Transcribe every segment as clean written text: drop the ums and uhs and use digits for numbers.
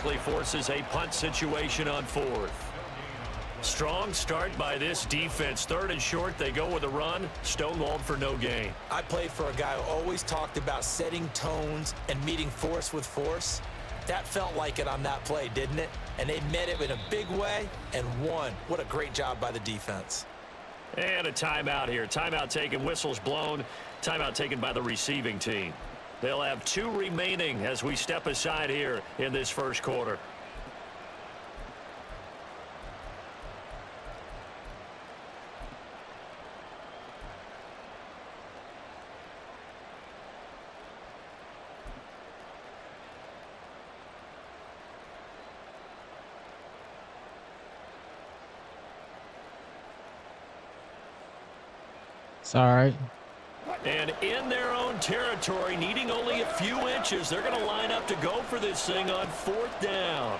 likely forces a punt situation on 4th. Strong start by this defense. 3rd and short, they go with a run. Stonewalled for no gain. I played for a guy who always talked about setting tones and meeting force with force. That felt like it on that play, didn't it? And they met it in a big way and won. What a great job by the defense. And a timeout here. Timeout taken, whistles blown. Timeout taken by the receiving team. They'll have 2 remaining as we step aside here in this first quarter. Sorry. And in their own territory, needing only a few inches, they're going to line up to go for this thing on 4th down.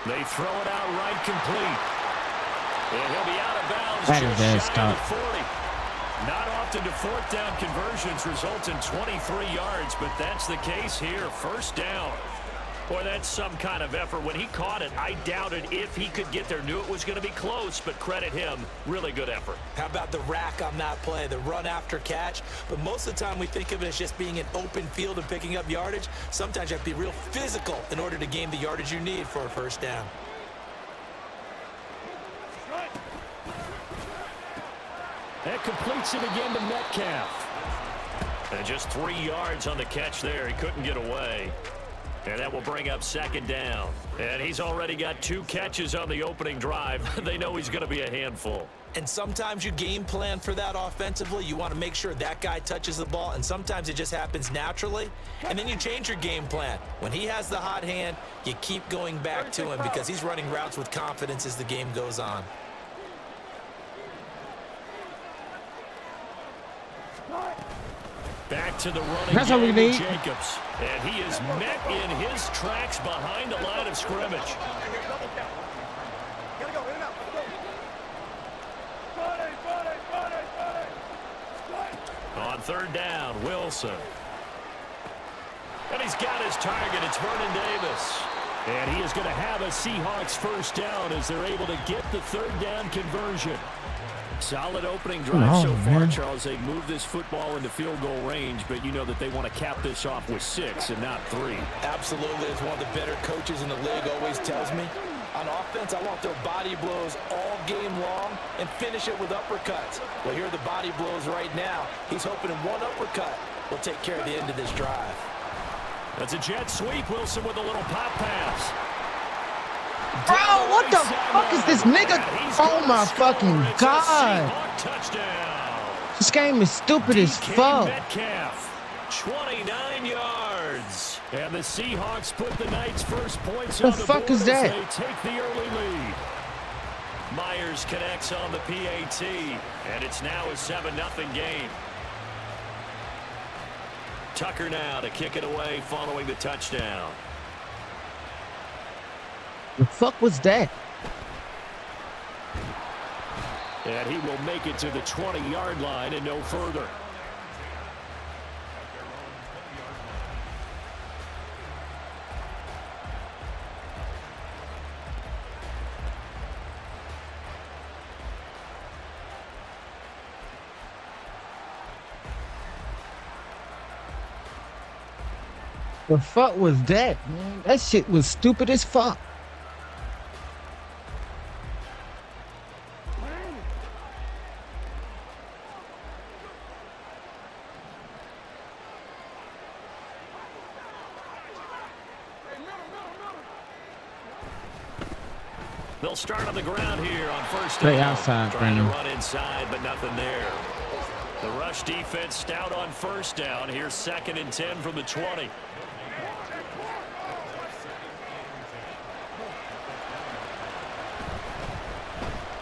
They throw it out right complete. And he'll be out of bounds just shy of the 40. Not often do 4th down conversions result in 23 yards, but that's the case here. 1st down. Boy, that's some kind of effort. When he caught it, I doubted if he could get there. Knew it was going to be close, but credit him. Really good effort. How about the rack on that play, the run after catch? But most of the time we think of it as just being an open field and picking up yardage. Sometimes you have to be real physical in order to gain the yardage you need for a 1st down. That completes it again to Metcalf. And just 3 yards on the catch there. He couldn't get away. And that will bring up 2nd down. And he's already got 2 catches on the opening drive. They know he's going to be a handful. And sometimes you game plan for that offensively. You want to make sure that guy touches the ball, and sometimes it just happens naturally. And then you change your game plan. When he has the hot hand, you keep going back to him because he's running routes with confidence as the game goes on. Back to the running. That's what we need. Jacobs. And he is met in his tracks behind the line of scrimmage. On 3rd down, Wilson. And he's got his target. It's Vernon Davis. And he is going to have a Seahawks 1st down as they're able to get the 3rd down conversion. Solid opening drive so far, Charles. They moved this football into field goal range, but you know that they want to cap this off with 6 and not 3. Absolutely. As one of the better coaches in the league always tells me, on offense, I want their body blows all game long and finish it with uppercuts. Well, here are the body blows right now. He's hoping in one uppercut will take care of the end of this drive. That's a jet sweep. Wilson with a little pop pass. Bro, what the fuck is this nigga? Oh my fucking God. This game is stupid as fuck. Metcalf, 29 yards. And the Seahawks put the Knights' first points on the board. The fuck is that? They take the early lead. Myers connects on the PAT, and it's now a 7-0 game. Tucker now to kick it away following the touchdown. The fuck was that? And he will make it to the 20-yard line and no further. The fuck was that, man? That shit was stupid as fuck. They'll start on the ground here on 1st down. Stay outside, Trying Brandon. to run inside, but nothing there. The rush defense stout on 1st down. Here's 2nd and 10 from the 20.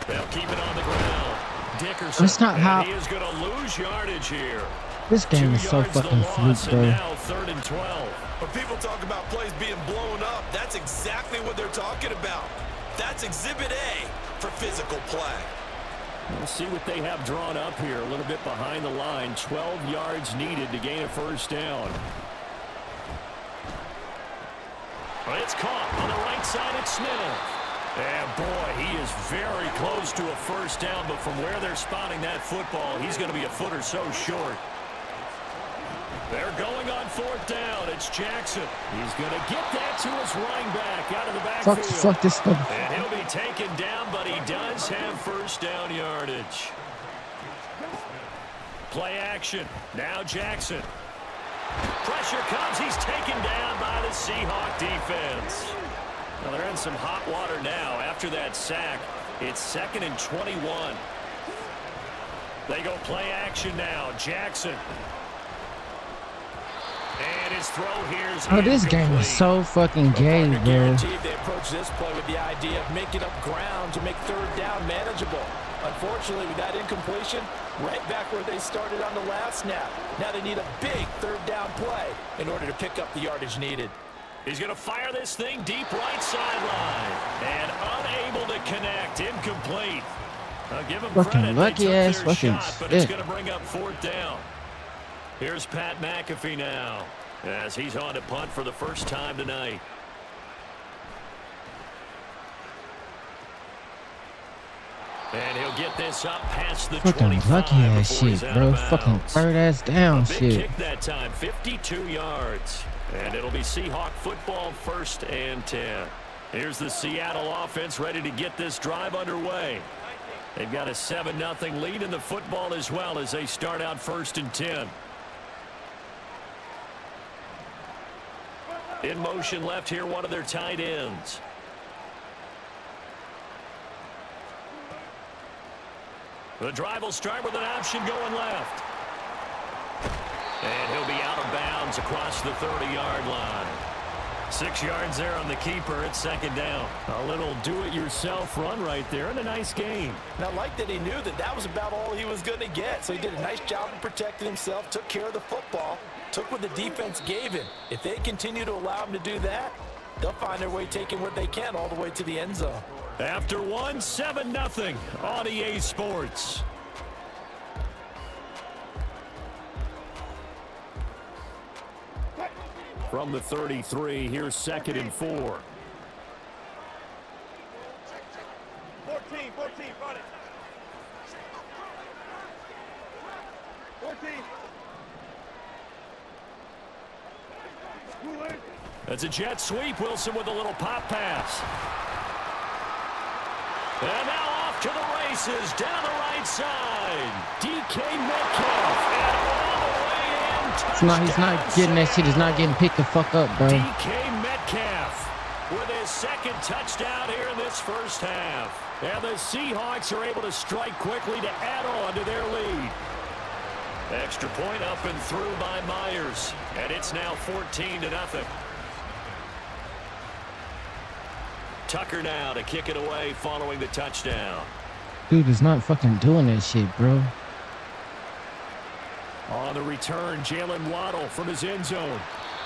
They'll keep it on the ground. Dickerson. That's not how. He is going to lose yardage here. This game is so fucking fluke, bro. Now 3rd and 12. When people talk about plays being blown up, that's exactly what they're talking about. That's Exhibit A for physical play. We'll see what they have drawn up here. A little bit behind the line. 12 yards needed to gain a 1st down. Well, it's caught on the right side at Smith. And, boy, he is very close to a first down, but from where they're spotting that football, he's going to be a foot or so short. They're going on fourth down. It's Jackson. He's going to get that to his running back out of the backfield. Fuck this stuff. And he'll be taken down, but he does have first down yardage. Play action. Now Jackson. Pressure comes. He's taken down by the Seahawk defense. Well, they're in some hot water now. After that sack, it's 2nd and 21. They go play action now. Jackson. And his throw here's Oh, this game is so fucking gay, bro. Guaranteed they approach this play with the idea of making up ground to make third down manageable. Unfortunately, with that incompletion, right back where they started on the last snap. Now they need a big third down play in order to pick up the yardage needed. He's going to fire this thing deep right sideline. And unable to connect. Incomplete. I'll give him Fucking credit. lucky They ass took their fucking shot, but it's shit. going to bring up fourth down. Here's Pat McAfee now as he's on to punt for the first time tonight. And he'll get this up past the Fucking 25 lucky ass before he's shit, out bro. of Fucking bounds. third ass down A big shit. kick that time, 52 yards. And it'll be Seahawk football, 1st and 10. Here's the Seattle offense ready to get this drive underway. They've got a 7-0 lead in the football as well as they start out 1st and 10. In motion left here, one of their tight ends. The drive will start with an option going left. And he'll be out of bounds across the 30-yard line. 6 yards there on the keeper at 2nd down. A little do-it-yourself run right there and a nice game. And I like that he knew that that was about all he was going to get. So he did a nice job of protecting himself, took care of the football, took what the defense gave him. If they continue to allow him to do that, they'll find their way taking what they can all the way to the end zone. After one, 7-0 on EA Sports. From the 33, here's 2nd and 4. 14, run it. 14. That's a jet sweep. Wilson with a little pop pass. And now off to the races, down the right side. DK Metcalf, and all the way in. He's not getting that shit. He's not getting picked the fuck up, bro. DK Metcalf with his 2nd touchdown here in this first half. And the Seahawks are able to strike quickly to add on to their lead. Extra point up and through by Myers. And it's now 14-0. Tucker now to kick it away following the touchdown. Dude is not fucking doing that shit, bro. On the return, Jalen Waddle from his end zone.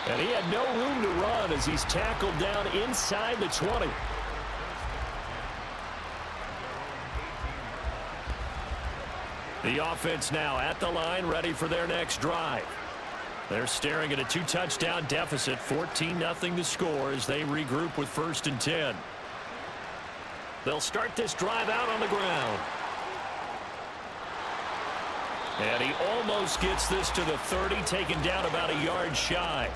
And he had no room to run as he's tackled down inside the 20. The offense now at the line, ready for their next drive. They're staring at a 2-touchdown deficit, 14-0 to score as they regroup with 1st and 10. They'll start this drive out on the ground. And he almost gets this to the 30, taken down about a yard shy.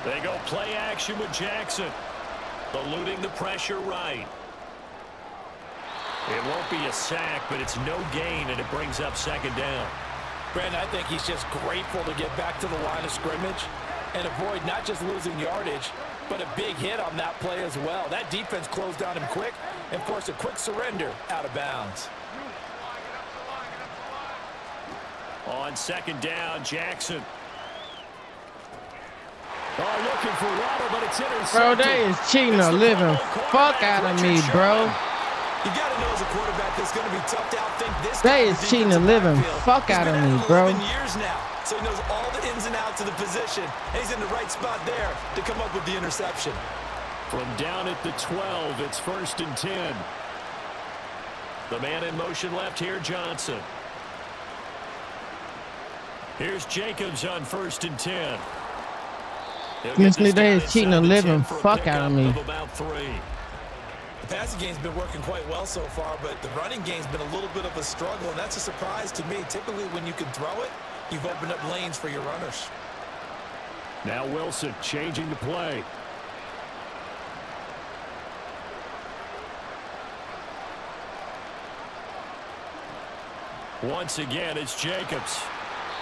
They go play action with Jackson. Eluding the pressure right. It won't be a sack, but it's no gain, and it brings up 2nd down. Brandon, I think he's just grateful to get back to the line of scrimmage and avoid not just losing yardage, but a big hit on that play as well. That defense closed down him quick and forced a quick surrender out of bounds. On 2nd down, Jackson. Oh, looking for Waddle, but it's intercepted. Bro, they is cheating the living fuck out of me, bro. You got to know as a quarterback that's going to be tough to outthink this. They is cheating the living fuck out of me, bro. He's been at it 11 years now, so he knows all the ins and outs of the position. And he's in the right spot there to come up with the interception. From down at the 12, it's 1st and 10. The man in motion left here, Johnson. Here's Jacobs on 1st and 10. This nigga is cheating the living fuck out of me. About 3. The passing game's been working quite well so far, but the running game's been a little bit of a struggle, and that's a surprise to me. Typically, when you can throw it, you've opened up lanes for your runners. Now Wilson changing the play. Once again, it's Jacobs.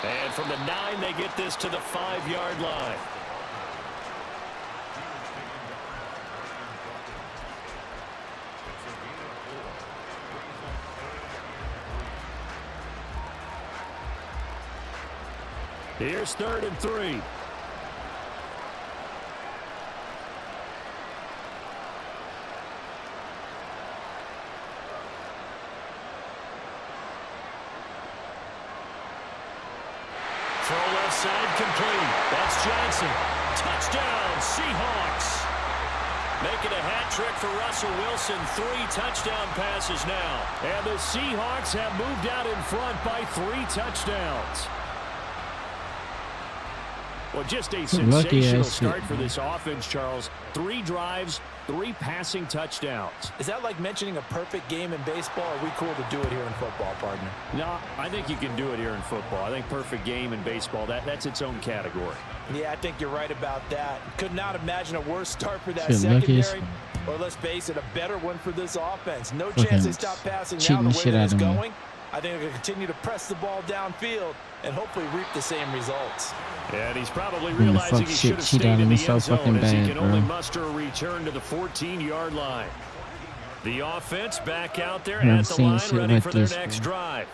And from the 9, they get this to the 5-yard line. Here's 3rd and 3. Throw left side complete. That's Johnson. Touchdown, Seahawks. Making a hat trick for Russell Wilson. 3 touchdown passes now. And the Seahawks have moved out in front by 3 touchdowns. Well, just a sensational start for this offense, Charles. 3 drives, 3 passing touchdowns. Is that like mentioning a perfect game in baseball, or are we cool to do it here in football, partner? No, I think you can do it here in football. I think perfect game in baseball, that's its own category. Yeah, I think you're right about that. Could not imagine a worse start for that secondary. Or let's face it, a better one for this offense. No chance they stop passing now the way that it's going. I think they're going to continue to press the ball downfield and hopefully reap the same results. And he's probably realizing he should have stayed in the end zone as he can only muster a return to the 14-yard line. The offense back out there at the line, ready for their next drive.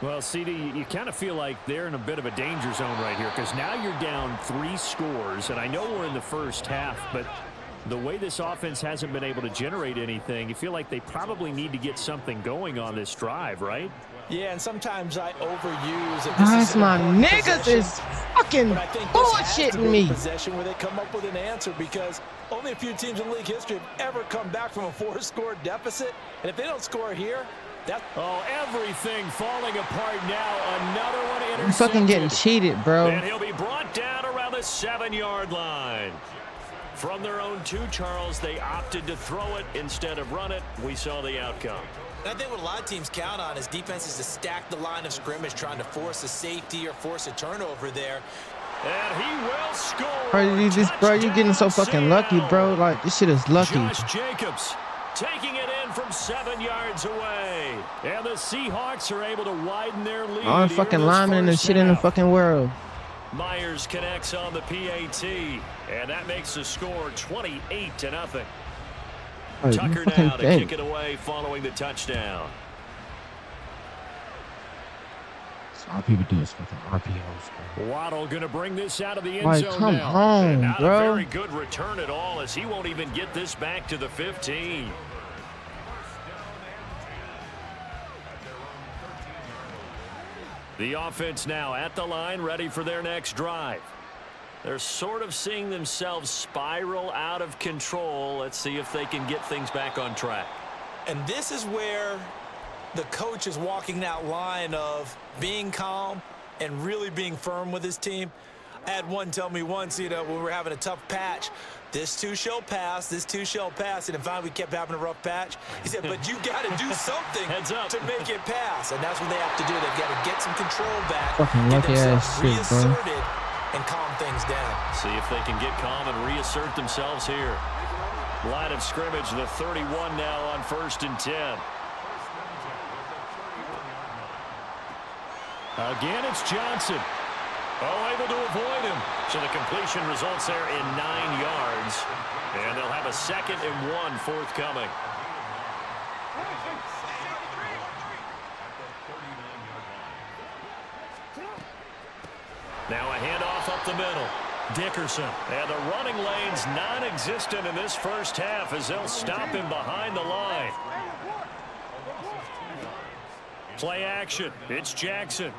Well, CD, you kind of feel like they're in a bit of a danger zone right here because now you're down 3 scores, and I know we're in the first half, but the way this offense hasn't been able to generate anything, you feel like they probably need to get something going on this drive, right? Yeah, and sometimes I overuse it. Guys, my niggas is fucking bullshitting me. Possession where they come up with an answer because only a few teams in league history have ever come back from a 4-score deficit. And if they don't score here, everything falling apart now. Another one intercepted. I'm fucking getting cheated, bro. And he'll be brought down around the 7-yard line. From their own 2, Charles, they opted to throw it instead of run it. We saw the outcome. And I think what a lot of teams count on is defenses to stack the line of scrimmage, trying to force a safety or force a turnover there. And he will score. Bro, you're getting so fucking lucky, bro. Like, this shit is lucky. Josh Jacobs taking it in from 7 yards away. And the Seahawks are able to widen their lead. All the fucking linemen and shit in the fucking world. Myers connects on the PAT, and that makes the score 28-0. Tucker now to kick it away following the touchdown. That's all people do is fucking RPOs. Waddle going to bring this out of the end zone come now. on, and not bro. a very good return at all as he won't even get this back to the 15. The offense now at the line, ready for their next drive. They're sort of seeing themselves spiral out of control. Let's see if they can get things back on track. And this is where the coach is walking that line of being calm and really being firm with his team. I had one tell me once, when we were having a tough patch, this too shall pass, this too shall pass. And finally, we kept having a rough patch. He said, but you got to do something to make it pass. And that's what they have to do. They've got to get some control back, get themselves reasserted, and calm things down. See if they can get calm and reassert themselves here. Line of scrimmage, the 31 now on 1st and 10. Again, it's Johnson. Able to avoid him. So the completion results there in 9 yards. And they'll have a 2nd and 1 forthcoming. Now a handoff up the middle. Dickerson. And the running lane's non-existent in this first half as they'll stop him behind the line. Play action. It's Jackson.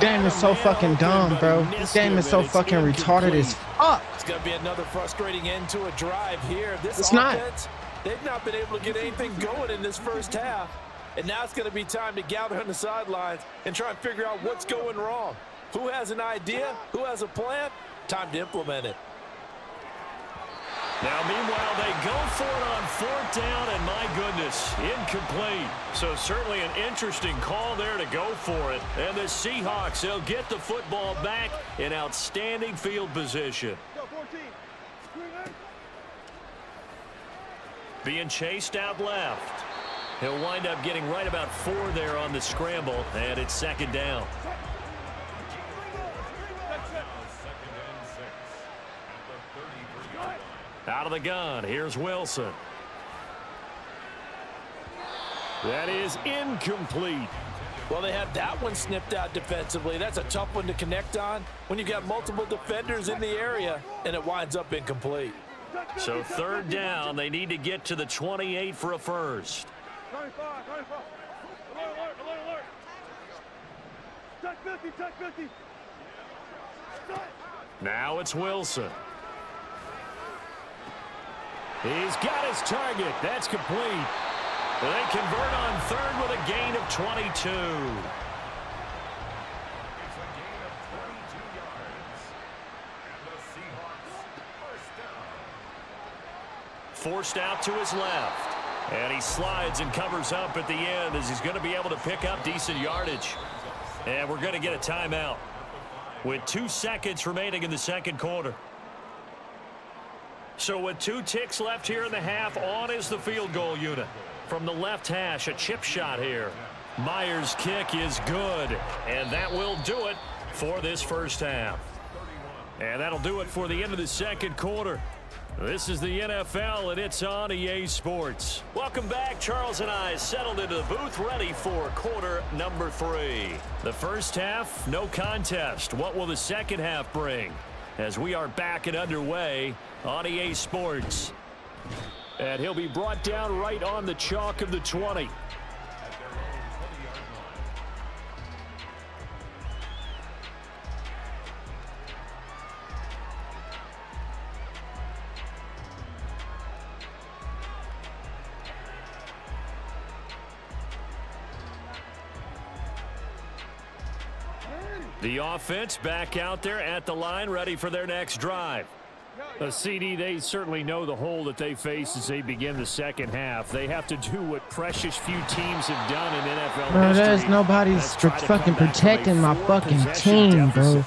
Game is so fucking dumb, bro. This game is so fucking retarded as fuck. It's going to be another frustrating end to a drive here. This it's offense, they've not been able to get anything going in this first half. And now it's going to be time to gather on the sidelines and try and figure out what's going wrong. Who has an idea? Who has a plan? Time to implement it. Now, meanwhile, they go for it on fourth down, and my goodness, incomplete. So certainly an interesting call there to go for it. And the Seahawks, they'll get the football back in outstanding field position. Being chased out left. He'll wind up getting right about 4 there on the scramble, and it's second down. Out of the gun, here's Wilson. That is incomplete. Well, they have that one snipped out defensively. That's a tough one to connect on when you've got multiple defenders in the area, and it winds up incomplete. So third down, they need to get to the 28 for a first. 25. Alert. Check 50. Now it's Wilson. He's got his target. That's complete. They convert on third with a gain of 22. It's a gain of 22 yards. And the Seahawks first down. Forced out to his left. And he slides and covers up at the end as he's going to be able to pick up decent yardage. And we're going to get a timeout with 2 seconds remaining in the second quarter. So with 2 ticks left here in the half, on is the field goal unit. From the left hash, a chip shot here. Myers' kick is good, and that will do it for this first half. And that'll do it for the end of the second quarter. This is the NFL, and it's on EA Sports. Welcome back. Charles and I settled into the booth, ready for quarter number 3. The first half, no contest. What will the second half bring? As we are back and underway on EA Sports. And he'll be brought down right on the chalk of the 20. The offense back out there at the line, ready for their next drive. CD, they certainly know the hole that they face as they begin the second half. They have to do what precious few teams have done in NFL bro, history. there's nobody's fucking protecting my fucking team, bro.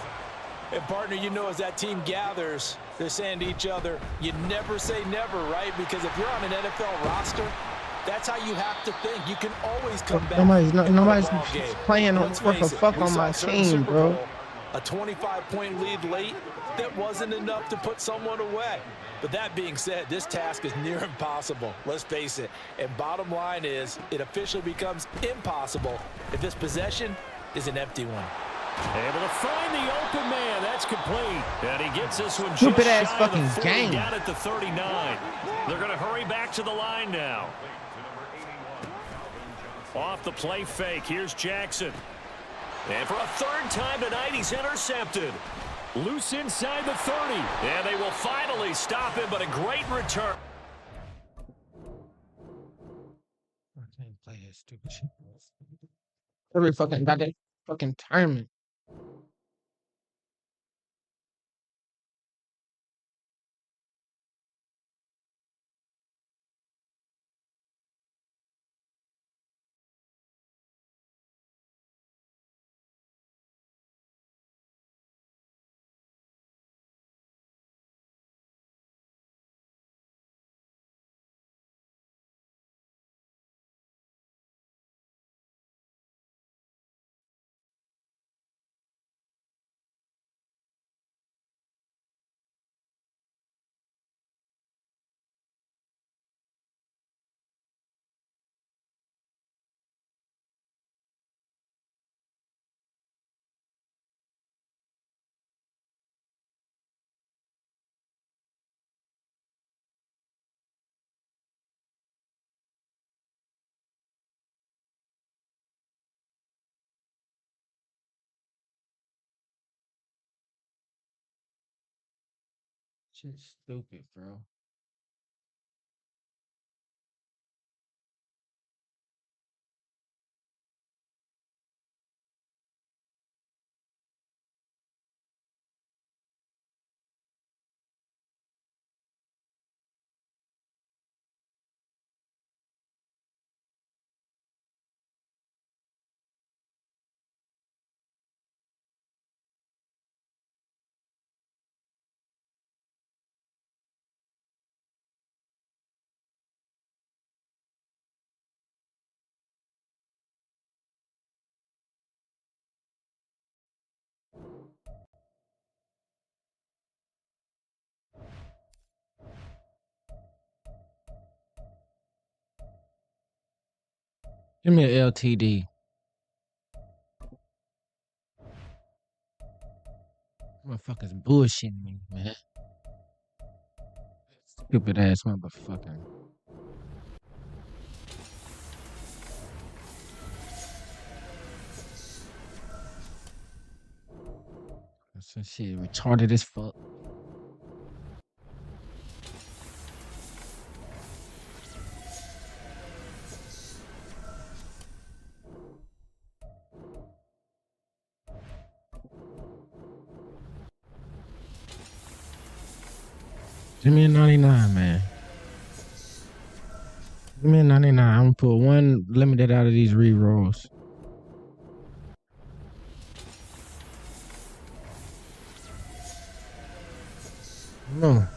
And partner, you know, as that team gathers, they're saying to each other, you never say never, right? Because if you're on an NFL roster, that's how you have to think. You can always come back. Nobody's playing on fuck on my team, bro. A 25-point lead late, that wasn't enough to put someone away. But that being said, this task is near impossible. Let's face it. And bottom line is, it officially becomes impossible if this possession is an empty one. Able to find the open man. That's complete. And he gets this one Stupid just ass shy fucking of the 40, game. down at the 39. They're going to hurry back to the line now. Off the play fake. Here's Jackson. And for a third time tonight, he's intercepted. Loose inside the 30. And they will finally stop him, but a great return. I can't play that stupid shit. Every fucking goddamn fucking tournament. Shit's stupid, bro. Give me an LTD. Motherfuckers bullshitting me, man. Stupid ass motherfucker. Some shit retarded as fuck. Give me a 99, man. Give me a 99. I'm gonna put one limited out of these re-rolls. No.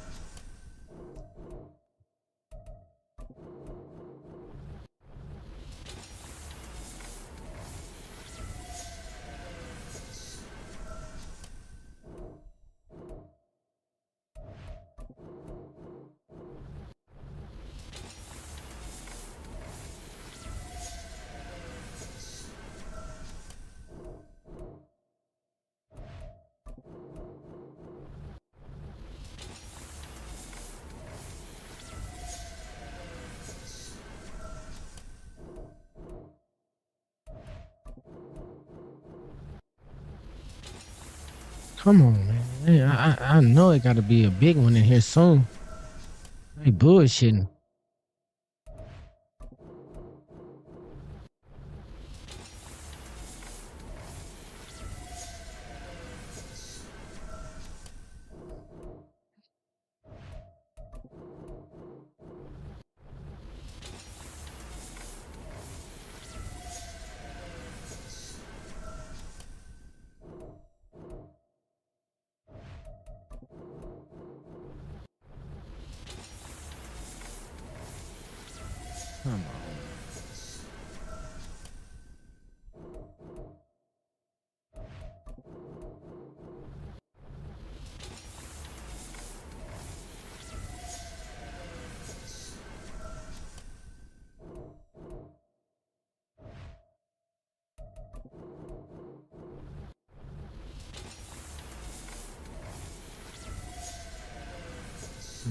Come on, man. Hey, I know it got to be a big one in here soon. They bullshitting. Come on.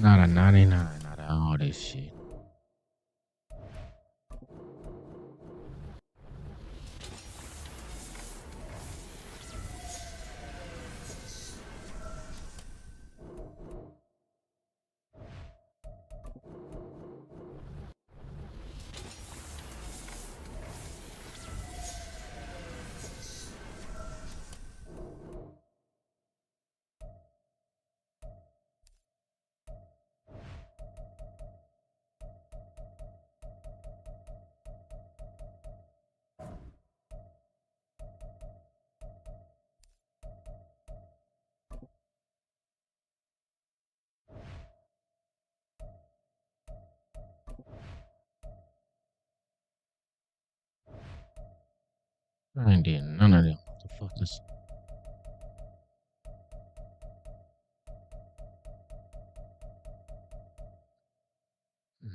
Not a 99 out of all this shit. I ain't did none of them. What the fuck is?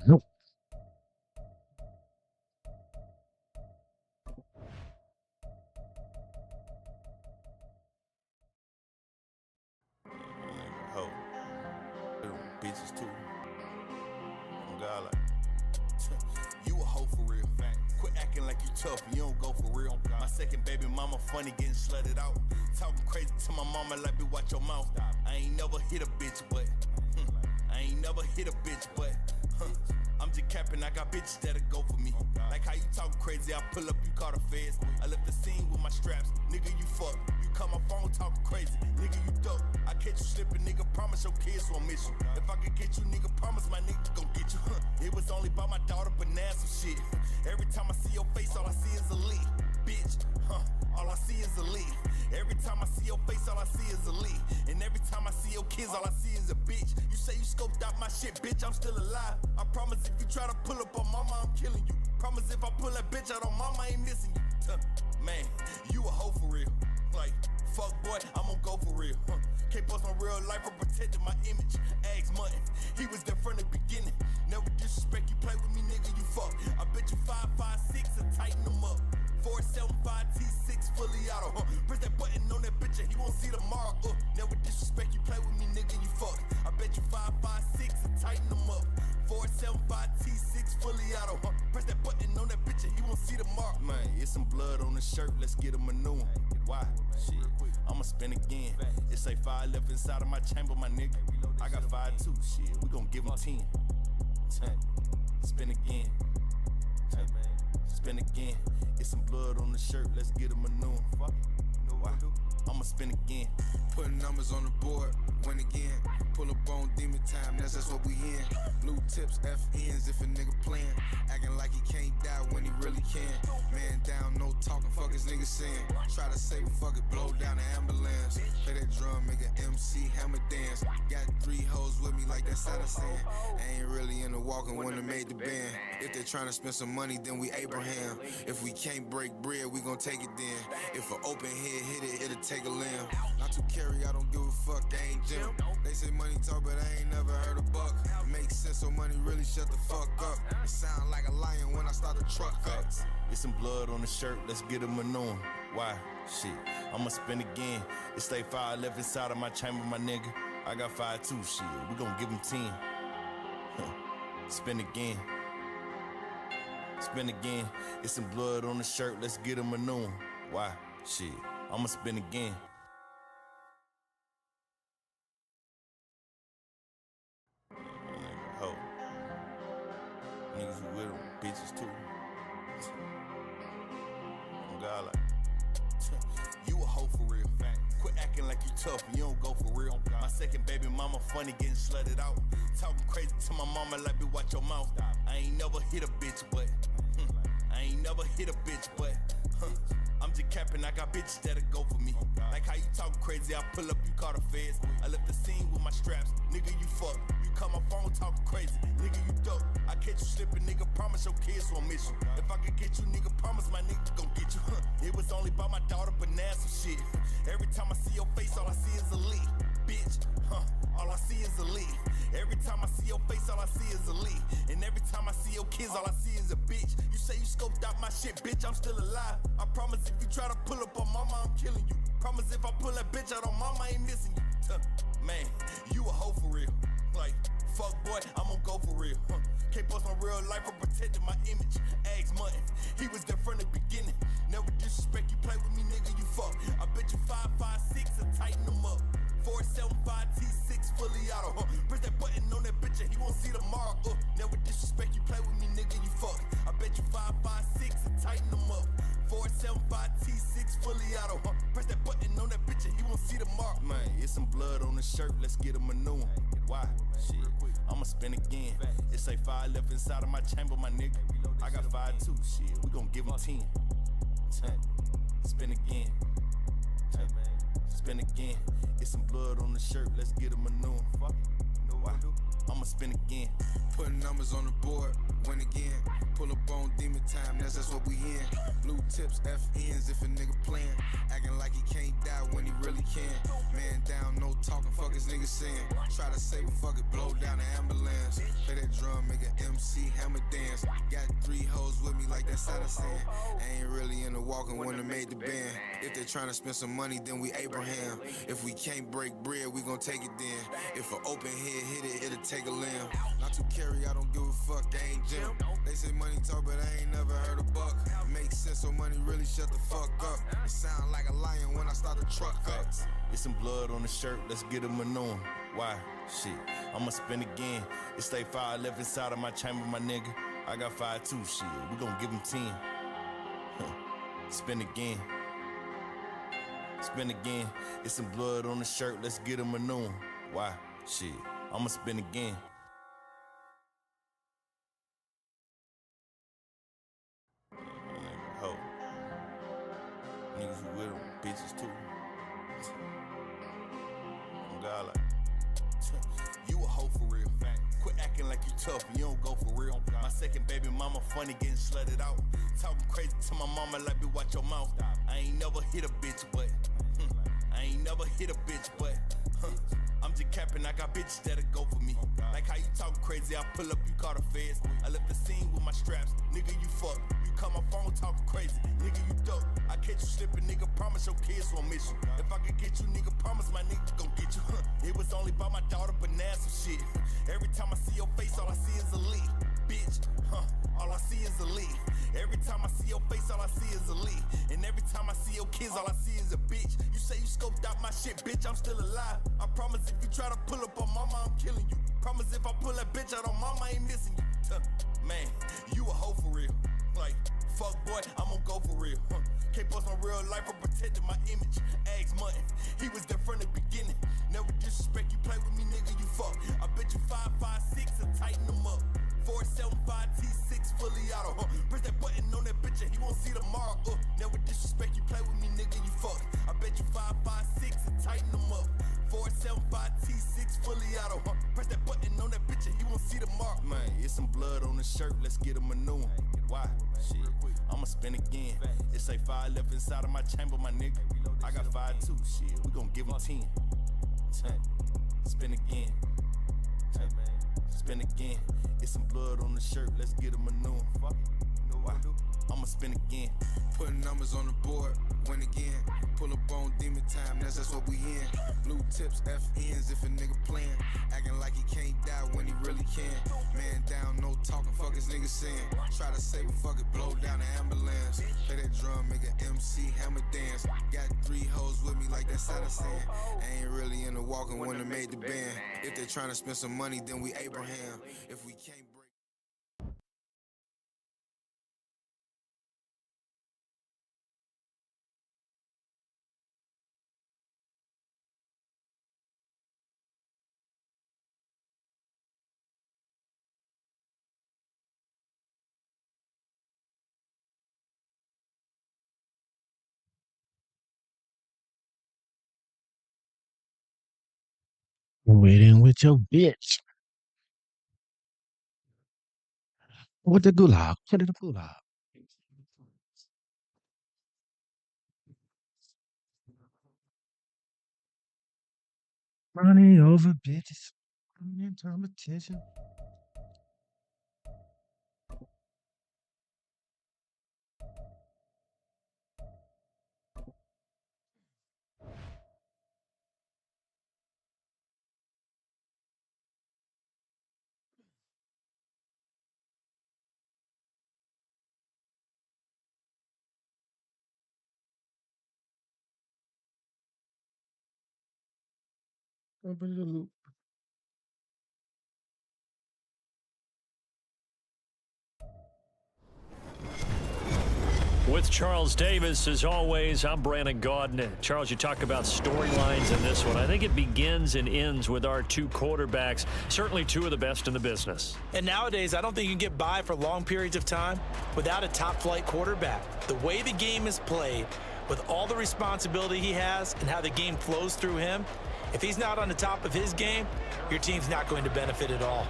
Nope. Ho. Bitches too. God, like, you a hoe for real. Quit acting like you tough, you don't go for real. My second baby mama funny, getting slutted out. Talking crazy to my mama like, bitch, watch your mouth. I ain't never hit a bitch, but I'm just capping, I got bitches that'll go for me. Like how you talk crazy, I pull up, you call the feds. I left the scene with my straps, nigga, you fuck. You call my phone talking crazy, nigga, you duck. I catch you slipping, nigga, promise your kids won't miss you. If I could get you, nigga, promise my nigga gon' get you. It was only by my daughter, but now some shit. Every time I see your face, all I see is a lead. Bitch, all I see is a lead. Every time I see your face, all I see is a lead. And every time I see your kids, all I see is a bitch. You say you scoped out my shit, bitch, I'm still alive. I promise if you try to pull up on mama, I'm killing you. Promise if I pull that bitch out on mama, I ain't missing you. Man, you a hoe for real. Like, fuck boy, I'm gon' go for real. Can't post my real life for protecting my image. Ask Mutton, he was there from the beginning. Never disrespect, you play with me, nigga, you fuck. I bet you 5.56 and tighten them up. 475 T6 fully auto. Press that button on that bitch and he won't see tomorrow. Never disrespect, you play with me, nigga, you fuck. I bet you 5.56 and tighten them up. 475 T6 fully auto. Press that button on that bitch and he won't see tomorrow. Man, it's some blood on the shirt, let's get him a new one. Why? Shit, I'ma spin again. It's like 5 left inside of my chamber, my nigga. I got 5 too, shit, we gon' give him 10. Spin again. Spin again. It's some blood on the shirt, let's get him a new one. Fuck it. Why? I'ma spin again. Putting numbers on the board, win again. Pull up on demon time, that's what we in. Blue tips, FNs if a nigga playing. Acting like he can't die when he really can. Man down, no talking, fuck his nigga saying. Try to save it, fuck it, blow down the ambulance. Play that drum, make an MC hammer dance. Got 3 hoes with me like that's out of sand. Ain't really into walking when they made the band. If they tryna spend some money, then we Abraham. If we can't break bread, we gon' take it then. If an open head hit it, it'll take a limb. Not to carry, I don't give a fuck, I ain't Jim. They say money talk, but I ain't never heard a buck. Makes sense, so money really shut the fuck up. It sound like a lion when I start the truck up. It's some blood on the shirt, let's get him a new one. Why? Shit, I'ma spin again. It's like 5 left inside of my chamber, my nigga. I got 5 too, shit, we gon' give him 10. Spin again. Spin again. It's some blood on the shirt, let's get him a new one. Why? Shit, I'ma spin again. Ho. Niggas who with them, bitches too. God, like, you a hoe for real. Quit acting like you tough and you don't go for real. My second baby mama funny getting slutted out. Talking crazy to my mama like, bitch, watch your mouth. I ain't never hit a bitch, but I'm just capping, I got bitches that'll go for me. Like how you talking crazy, I pull up, you call the feds. I left the scene with my straps, nigga, you fuck. You call my phone talking crazy, nigga, you dope. I catch you slipping, nigga, promise your kids won't miss you. If I could get you, nigga, promise my nigga gon' get you. It was only by my daughter, but now some shit. Every time I see your face, all I see is a lead. Bitch, all I see is a lead. Every time I see your face, all I see is a lead. And every time I see your kids, all I see is a bitch. You say you scoped out my shit, bitch, I'm still alive. I promise if you try to pull up on mama, I'm killing you. Promise if I pull that bitch out on mama, I ain't missing you. Man, you a hoe for real. Like, fuck boy, I'm gon' go for real. Can't post my real life for protecting my image. Ask Mutton, he was there from the beginning. Never disrespect, you play with me, nigga, you fuck. I bet you 5.56 and tighten them up. 475 T6 fully auto. Press that button on that bitch and he won't see tomorrow. Never disrespect, you play with me, nigga, you fuck. I bet you 5.56 and tighten them up. 475 T6 fully auto. Press that button on that bitch and he won't see tomorrow. Man, it's some blood on the shirt, let's get him a new one. Why? Shit, I'ma spin again. It's like 5 left inside of my chamber, my nigga. I got 5 too, shit, we gon' give him 10. Spin again. Spin again. It's some blood on the shirt, let's get him a new one. Fuck it. Why? I'ma spin again. Putting numbers on the board, win again. Pull up on demon time, that's what we in. Blue tips, FNs if a nigga playing. Acting like he can't die when he really can. Man down, no talking, fuck his nigga saying. Try to save it, fuck it, blow down the ambulance. Play that drum, make an MC hammer dance. Got 3 hoes with me like that's out of sand. Ain't really into walking when they made the band. If they tryna spend some money, then we Abraham. If we can't break bread, we gon' take it then. If an open head hit it, it'll take a limb. Not to carry, I don't give a fuck, I ain't Jim. They say money talk, but I ain't never heard a buck. Makes sense, so money really shut the fuck up. It sound like a lion when I start the truck up. It's some blood on the shirt, let's get him a new one. Why? Shit, I'ma spin again. It's like 5 left inside of my chamber, my nigga. I got 5 too, shit, we gon' give him 10. Spin again. Spin again. It's some blood on the shirt, let's get him a new one. Why? Shit, I'ma spin again. Ho. Niggas who with them, bitches too. God, like, you a hoe for real. Quit acting like you tough and you don't go for real. My second baby mama funny getting slutted out. Talking crazy to my mama like, bitch, watch your mouth. I ain't never hit a bitch, but I ain't never hit a bitch, but I'm just capping, I got bitches that'll go for me. Like how you talk crazy, I pull up, you call the feds. I left the scene with my straps, nigga, you fuck. You call my phone talking crazy, nigga, you dope. I catch you slipping, nigga, promise your kids won't miss you. If I could get you, nigga, promise my nigga gon' get you. It was only by my daughter, but now some shit. Every time I see your face, all I see is a lead. Bitch, all I see is a lead. Every time I see your face, all I see is a lead. And every time I see your kids, all I see is a bitch. You say you scoped out my shit, bitch, I'm still alive. I promise if you try to pull up on mama, I'm killing you. Promise if I pull that bitch out on mama, I ain't missing you. Man, you a hoe for real. Like, fuck boy, I'm gon' go for real. Can't post my real life, I'm protecting my image. Ags Mutton, he was there from the beginning. Never disrespect, you play with me, nigga, you fuck. I bet you 5.56 and tighten them up. 475 T6 fully auto. Press that button on that bitch and he won't see tomorrow. Never disrespect, you play with me, nigga, you fuck. I bet you 5.56 and tighten them up. 475 T6 fully auto. Press that button on that bitch and he won't see tomorrow. Man, it's some blood on the shirt, let's get him a new one. Why? Shit, I'ma spin again. It say 5 left inside of my chamber, my nigga. I got 5 too, shit, we gon' give him 10. Spin again. Spin again. It's some blood on the shirt, let's get him a new one. Fuck it, know what I do? I'ma spin again. Putting numbers on the board, win again. Pull up on demon time, that's what we in. Blue tips, FNs if a nigga playing. Acting like he can't die when he really can. Man down, no talking, fuck his nigga saying. Try to save it, fuck it, blow down the ambulance. Play that drum, make an MC hammer dance. Got 3 hoes with me like that side of sand. I ain't really into walking when I made the band. If they trying to spend some money, then we Abraham. If we can't break. Waiting with your bitch. With the gulag. What the gulag? Money over bitches. Competition. Open the loop. With Charles Davis, as always, I'm Brandon Gaudin. Charles, you talk about storylines in this one. I think it begins and ends with our 2 quarterbacks, certainly 2 of the best in the business. And nowadays, I don't think you can get by for long periods of time without a top-flight quarterback. The way the game is played, with all the responsibility he has and how the game flows through him, if he's not on the top of his game, your team's not going to benefit at all.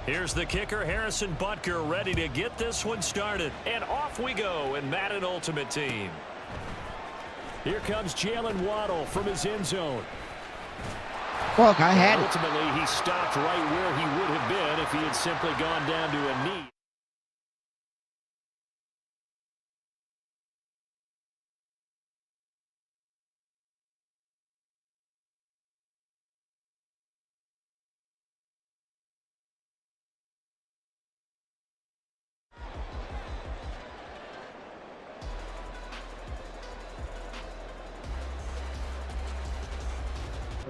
Here's the kicker, Harrison Butker, ready to get this one started. And off we go in Madden Ultimate Team. Here comes Jalen Waddle from his end zone. Fuck, I had it. Ultimately, he stopped right where he would have been if he had simply gone down to a knee.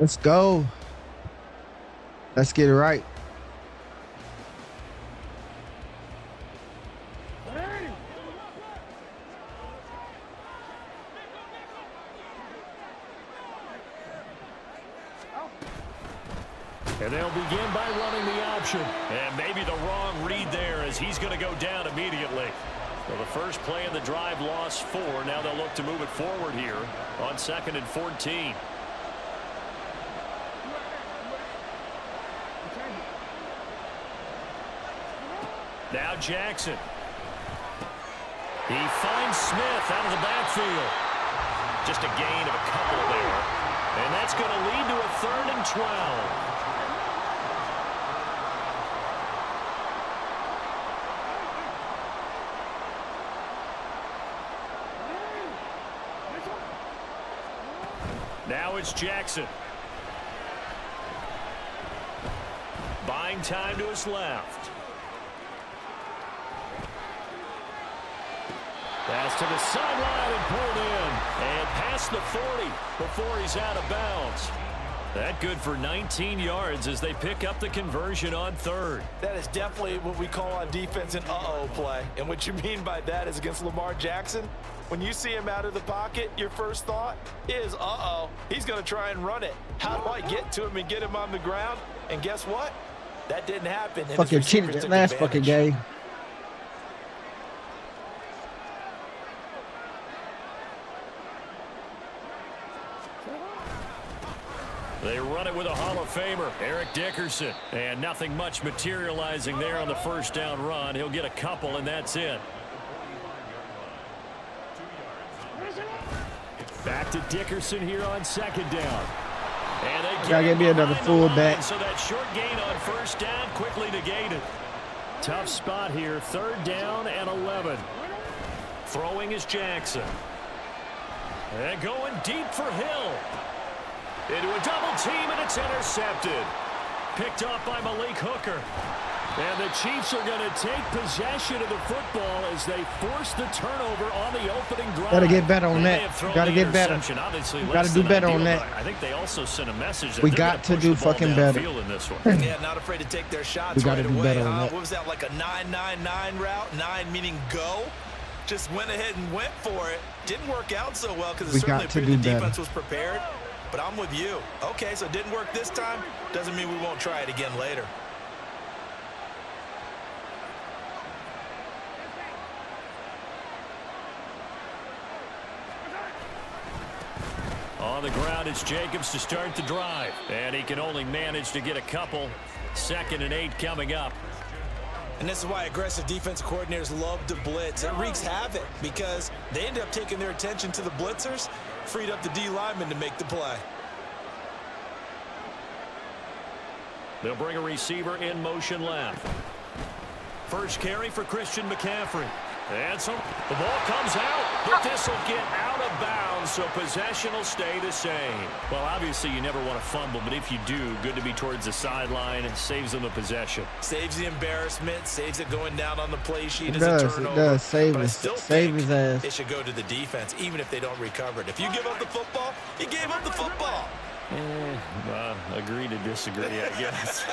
Let's go. Let's get it right. And they'll begin by running the option. And maybe the wrong read there as he's going to go down immediately. Well, the first play in the drive lost 4. Now they'll look to move it forward here on 2nd and 14. Now Jackson. He finds Smith out of the backfield. Just a gain of a couple there. And that's going to lead to a 3rd and 12. Now it's Jackson. Buying time to his left. Pass to the sideline and pulled in. And past the 40 before he's out of bounds. That good for 19 yards as they pick up the conversion on 3rd. That is definitely what we call on defense an uh-oh play. And what you mean by that is against Lamar Jackson, when you see him out of the pocket, your first thought is, uh-oh, he's going to try and run it. How do I get to him and get him on the ground? And guess what? That didn't happen. Fucking cheated that last fucking game. They run it with a Hall of Famer, Eric Dickerson. And nothing much materializing there on the first down run. He'll get a couple, and that's it. Back to Dickerson here on 2nd down. And they gotta get me another fullback. So that short gain on 1st down quickly negated. Tough spot here, 3rd down and 11. Throwing is Jackson. And going deep for Hill. Into a double team, and it's intercepted. Picked off by Malik Hooker. And the Chiefs are going to take possession of the football as they force the turnover on the opening drive. Got to get better on that. Got to get better. Got to do better on that. I think they also sent a message that we got to do fucking better. In this one. Yeah, not afraid to take their shots we got right to do away. better on that. What was that, like a 9-9-9 route? 9 meaning go? Just went ahead and went for it. Didn't work out so well because it certainly appeared the defense was prepared. But I'm with you. Okay, so it didn't work this time. Doesn't mean we won't try it again later. On the ground, it's Jacobs to start the drive. And he can only manage to get a couple. 2nd and 8 coming up. And this is why aggressive defensive coordinators love to blitz. It wreaks havoc because they end up taking their attention to the blitzers, freed up the D lineman to make the play. They'll bring a receiver in motion left. First carry for Christian McCaffrey. And so the ball comes out, but this will get out of bounds, so possession will stay the same. Well, obviously you never want to fumble, but if you do, good to be towards the sideline. It saves them the possession. Saves the embarrassment, saves it going down on the play sheet as a turnover. It does. Save his ass. It should go to the defense, even if they don't recover it. If you give up the football, you gave up the football. Agree to disagree, I guess.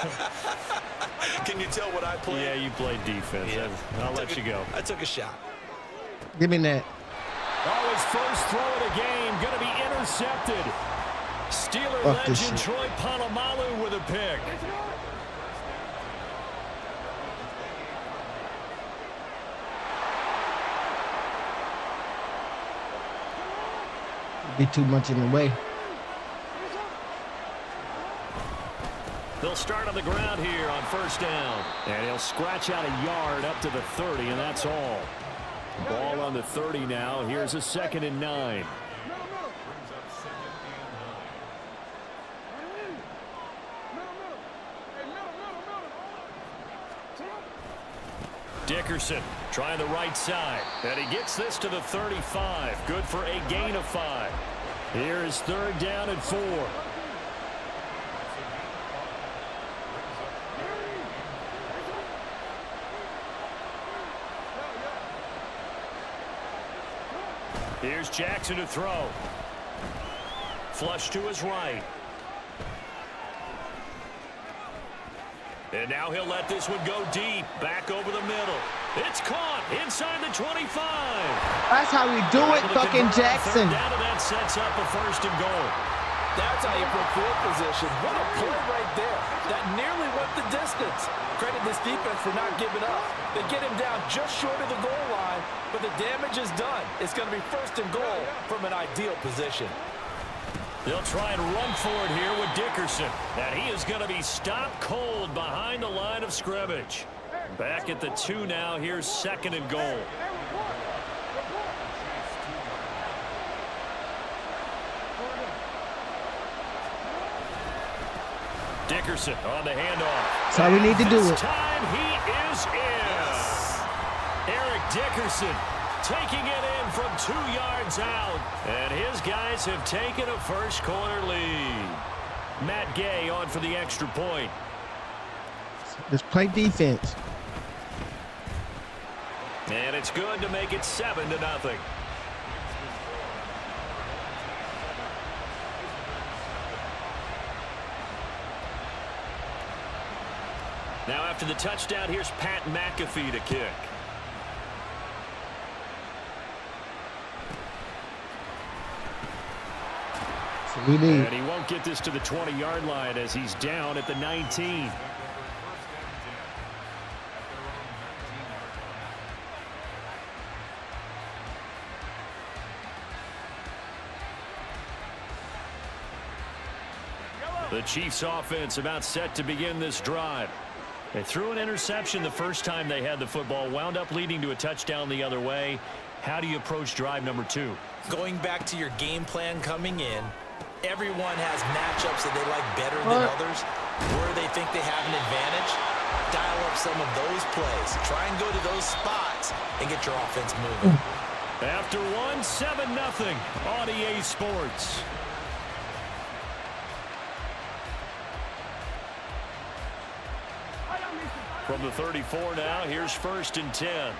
Can you tell what I played? Yeah, you played defense. Yeah. I'll let you go. I took a shot. Give me that. Oh, his first throw of the game going to be intercepted. Steeler legend Troy Polamalu with a pick. Be too much in the way. They'll start on the ground here on 1st down. And he'll scratch out a yard up to the 30, and that's all. Ball on the 30 now. Here's a 2nd and 9. Dickerson trying the right side. And he gets this to the 35. Good for a gain of 5. Here is 3rd down and 4. Here's Jackson to throw. Flush to his right. And now he'll let this one go deep. Back over the middle. It's caught inside the 25. That's how we do it, fucking Jackson. Down and that sets up a 1st and goal. That's how you put field position. What a play right there. That nearly went the distance. Credit this defense for not giving up. They get him down just short of the goal line, but the damage is done. It's going to be 1st and goal from an ideal position. They'll try and run for it here with Dickerson. And he is going to be stopped cold behind the line of scrimmage. Back at the 2 now. Here's 2nd and goal. Dickerson on the handoff. That's how we need to do This it. time he is in. Eric Dickerson taking it in from 2 yards out. And his guys have taken a first quarter lead. Matt Gay on for the extra point. Let's play defense. And it's good to make it 7-0. Now after the touchdown, here's Pat McAfee to kick. So we need. And he won't get this to the 20-yard line as he's down at the 19. The Chiefs offense about set to begin this drive. They threw an interception the first time they had the football, wound up leading to a touchdown the other way. How do you approach drive number 2? Going back to your game plan coming in, everyone has matchups that they like better than others, where they think they have an advantage. Dial up some of those plays. Try and go to those spots and get your offense moving. After 7-0 on EA Sports. From the 34 now, here's 1st and 10.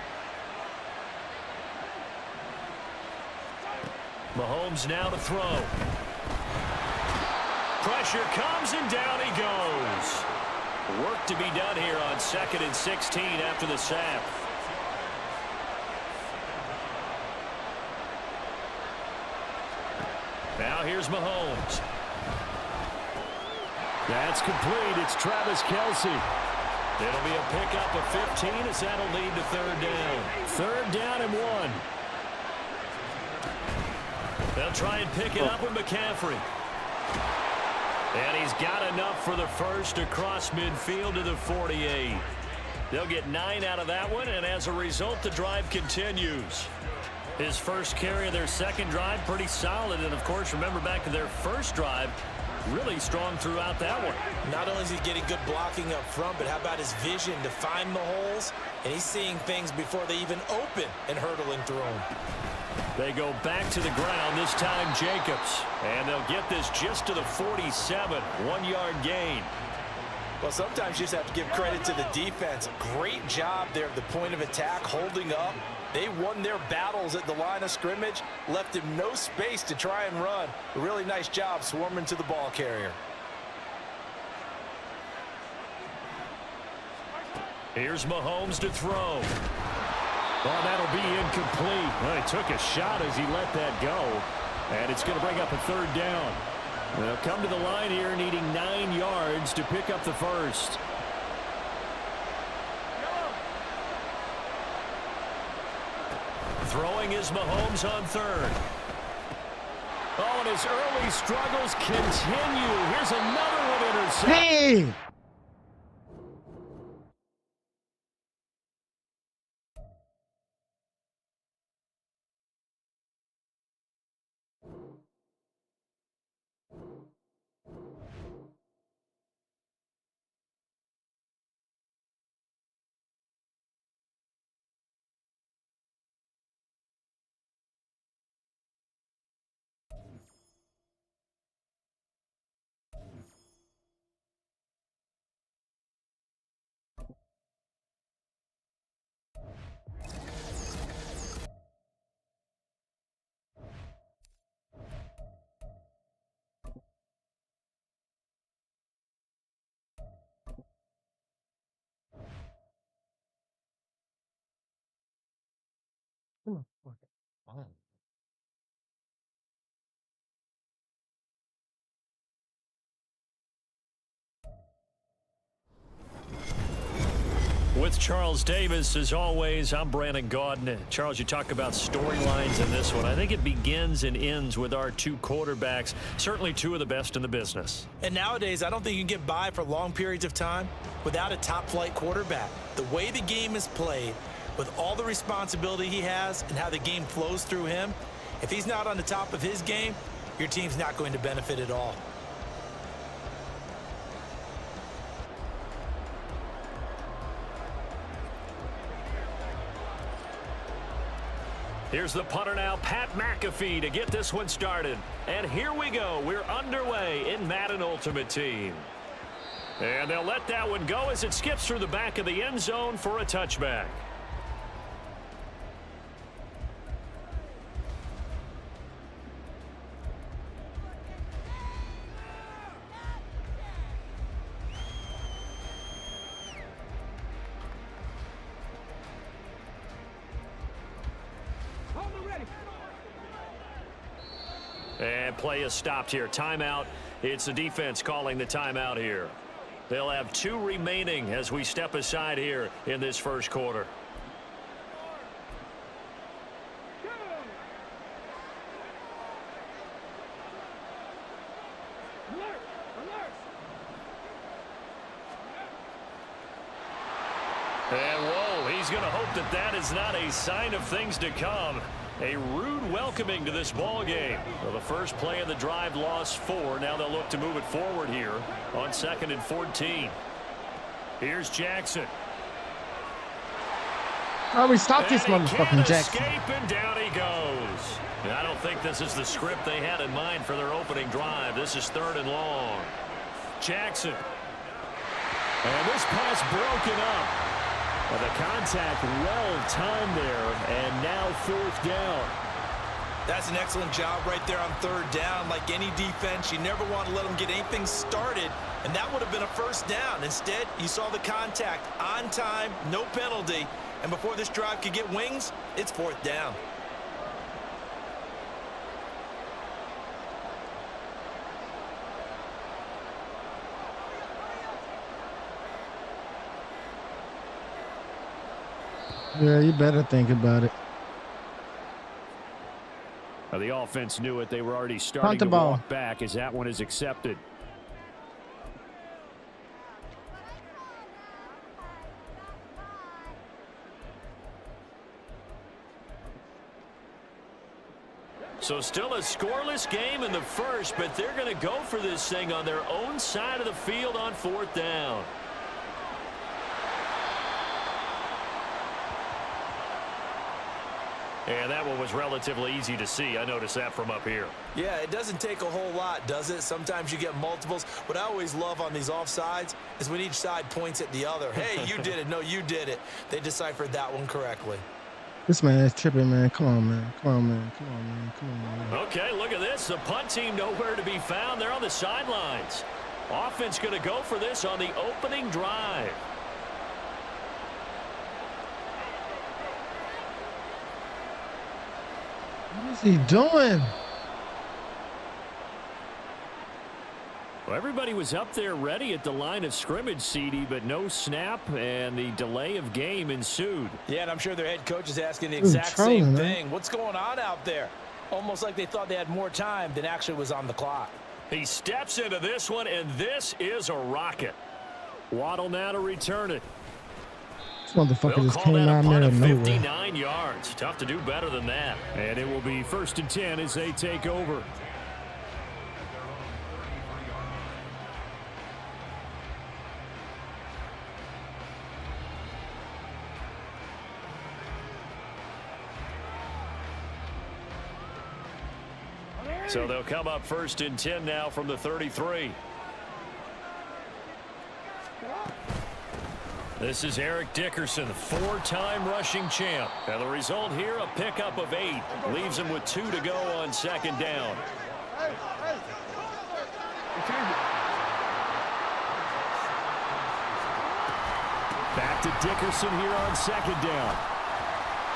Mahomes now to throw. Pressure comes and down he goes. Work to be done here on 2nd and 16 after the sack. Now here's Mahomes. That's complete. It's Travis Kelce. It'll be a pickup of 15 as that'll lead to 3rd down. 3rd down and 1. They'll try and pick it up with McCaffrey. And he's got enough for the first across midfield to the 48. They'll get 9 out of that one, and as a result, the drive continues. His first carry of their second drive, pretty solid. And, of course, remember back to their first drive, really strong throughout that one. Not only is he getting good blocking up front, but how about his vision to find the holes? And he's seeing things before they even open and hurdling through them. They go back to the ground, this time Jacobs. And they'll get this just to the 47, 1-yard gain. Well, sometimes you just have to give credit to the defense. Great job there at the point of attack, holding up. They won their battles at the line of scrimmage, left him no space to try and run. A really nice job swarming to the ball carrier. Here's Mahomes to throw. Well, that'll be incomplete. Well, he took a shot as he let that go. And it's going to bring up a 3rd down. They'll come to the line here needing 9 yards to pick up the first. Throwing is Mahomes on 3rd. Oh, and his early struggles continue. Here's another one intercepted. Hey! With Charles Davis, as always, I'm Brandon Gaudin. Charles, you talk about storylines in this one. I think it begins and ends with our 2 quarterbacks, certainly 2 of the best in the business. And nowadays, I don't think you can get by for long periods of time without a top-flight quarterback. The way the game is played, with all the responsibility he has and how the game flows through him, if he's not on the top of his game, your team's not going to benefit at all. Here's the punter now, Pat McAfee, to get this one started. And here we go. We're underway in Madden Ultimate Team. And they'll let that one go as it skips through the back of the end zone for a touchback. And play is stopped here. Timeout. It's the defense calling the timeout here. They'll have 2 remaining as we step aside here in this first quarter. And whoa, he's going to hope that that is not a sign of things to come. A rude welcoming to this ball game. Well, the first play of the drive lost 4. Now they'll look to move it forward here on 2nd and 14. Here's Jackson. Oh, we stopped this motherfucking Jackson. Escape, and down he goes. And I don't think this is the script they had in mind for their opening drive. This is 3rd and long. Jackson. And this pass broken up. Well, the contact well-timed there, and now 4th down. That's an excellent job right there on 3rd down. Like any defense, you never want to let them get anything started, and that would have been a 1st down. Instead, you saw the contact on time, no penalty, and before this drive could get wings, it's 4th down. Yeah, you better think about it. Well, the offense knew it. They were already starting to walk back as that one is accepted. So still a scoreless game in the first, but they're going to go for this thing on their own side of the field on 4th down. And that one was relatively easy to see. I noticed that from up here. Yeah, it doesn't take a whole lot, does it? Sometimes you get multiples. What I always love on these offsides is when each side points at the other. Hey, you did it. No, you did it. They deciphered that one correctly. This man is tripping, man. Come on, man. Come on, man. Come on, man. Come on, man. Okay, look at this. The punt team nowhere to be found. They're on the sidelines. Offense going to go for this on the opening drive. What is he doing? Well, everybody was up there ready at the line of scrimmage, CD, but no snap, and the delay of game ensued. Yeah, and I'm sure their head coach is asking the exact same thing. What's going on out there? Almost like they thought they had more time than actually was on the clock. He steps into this one, and this is a rocket. Waddle now to return it. This motherfucker just came out there of nowhere. 59 yards. Tough to do better than that. And it will be 1st and 10 as they take over. So they'll come up 1st and 10 now from the 33. This is Eric Dickerson, 4-time rushing champ. And the result here, a pickup of 8. Leaves him with 2 to go on 2nd down. Back to Dickerson here on 2nd down.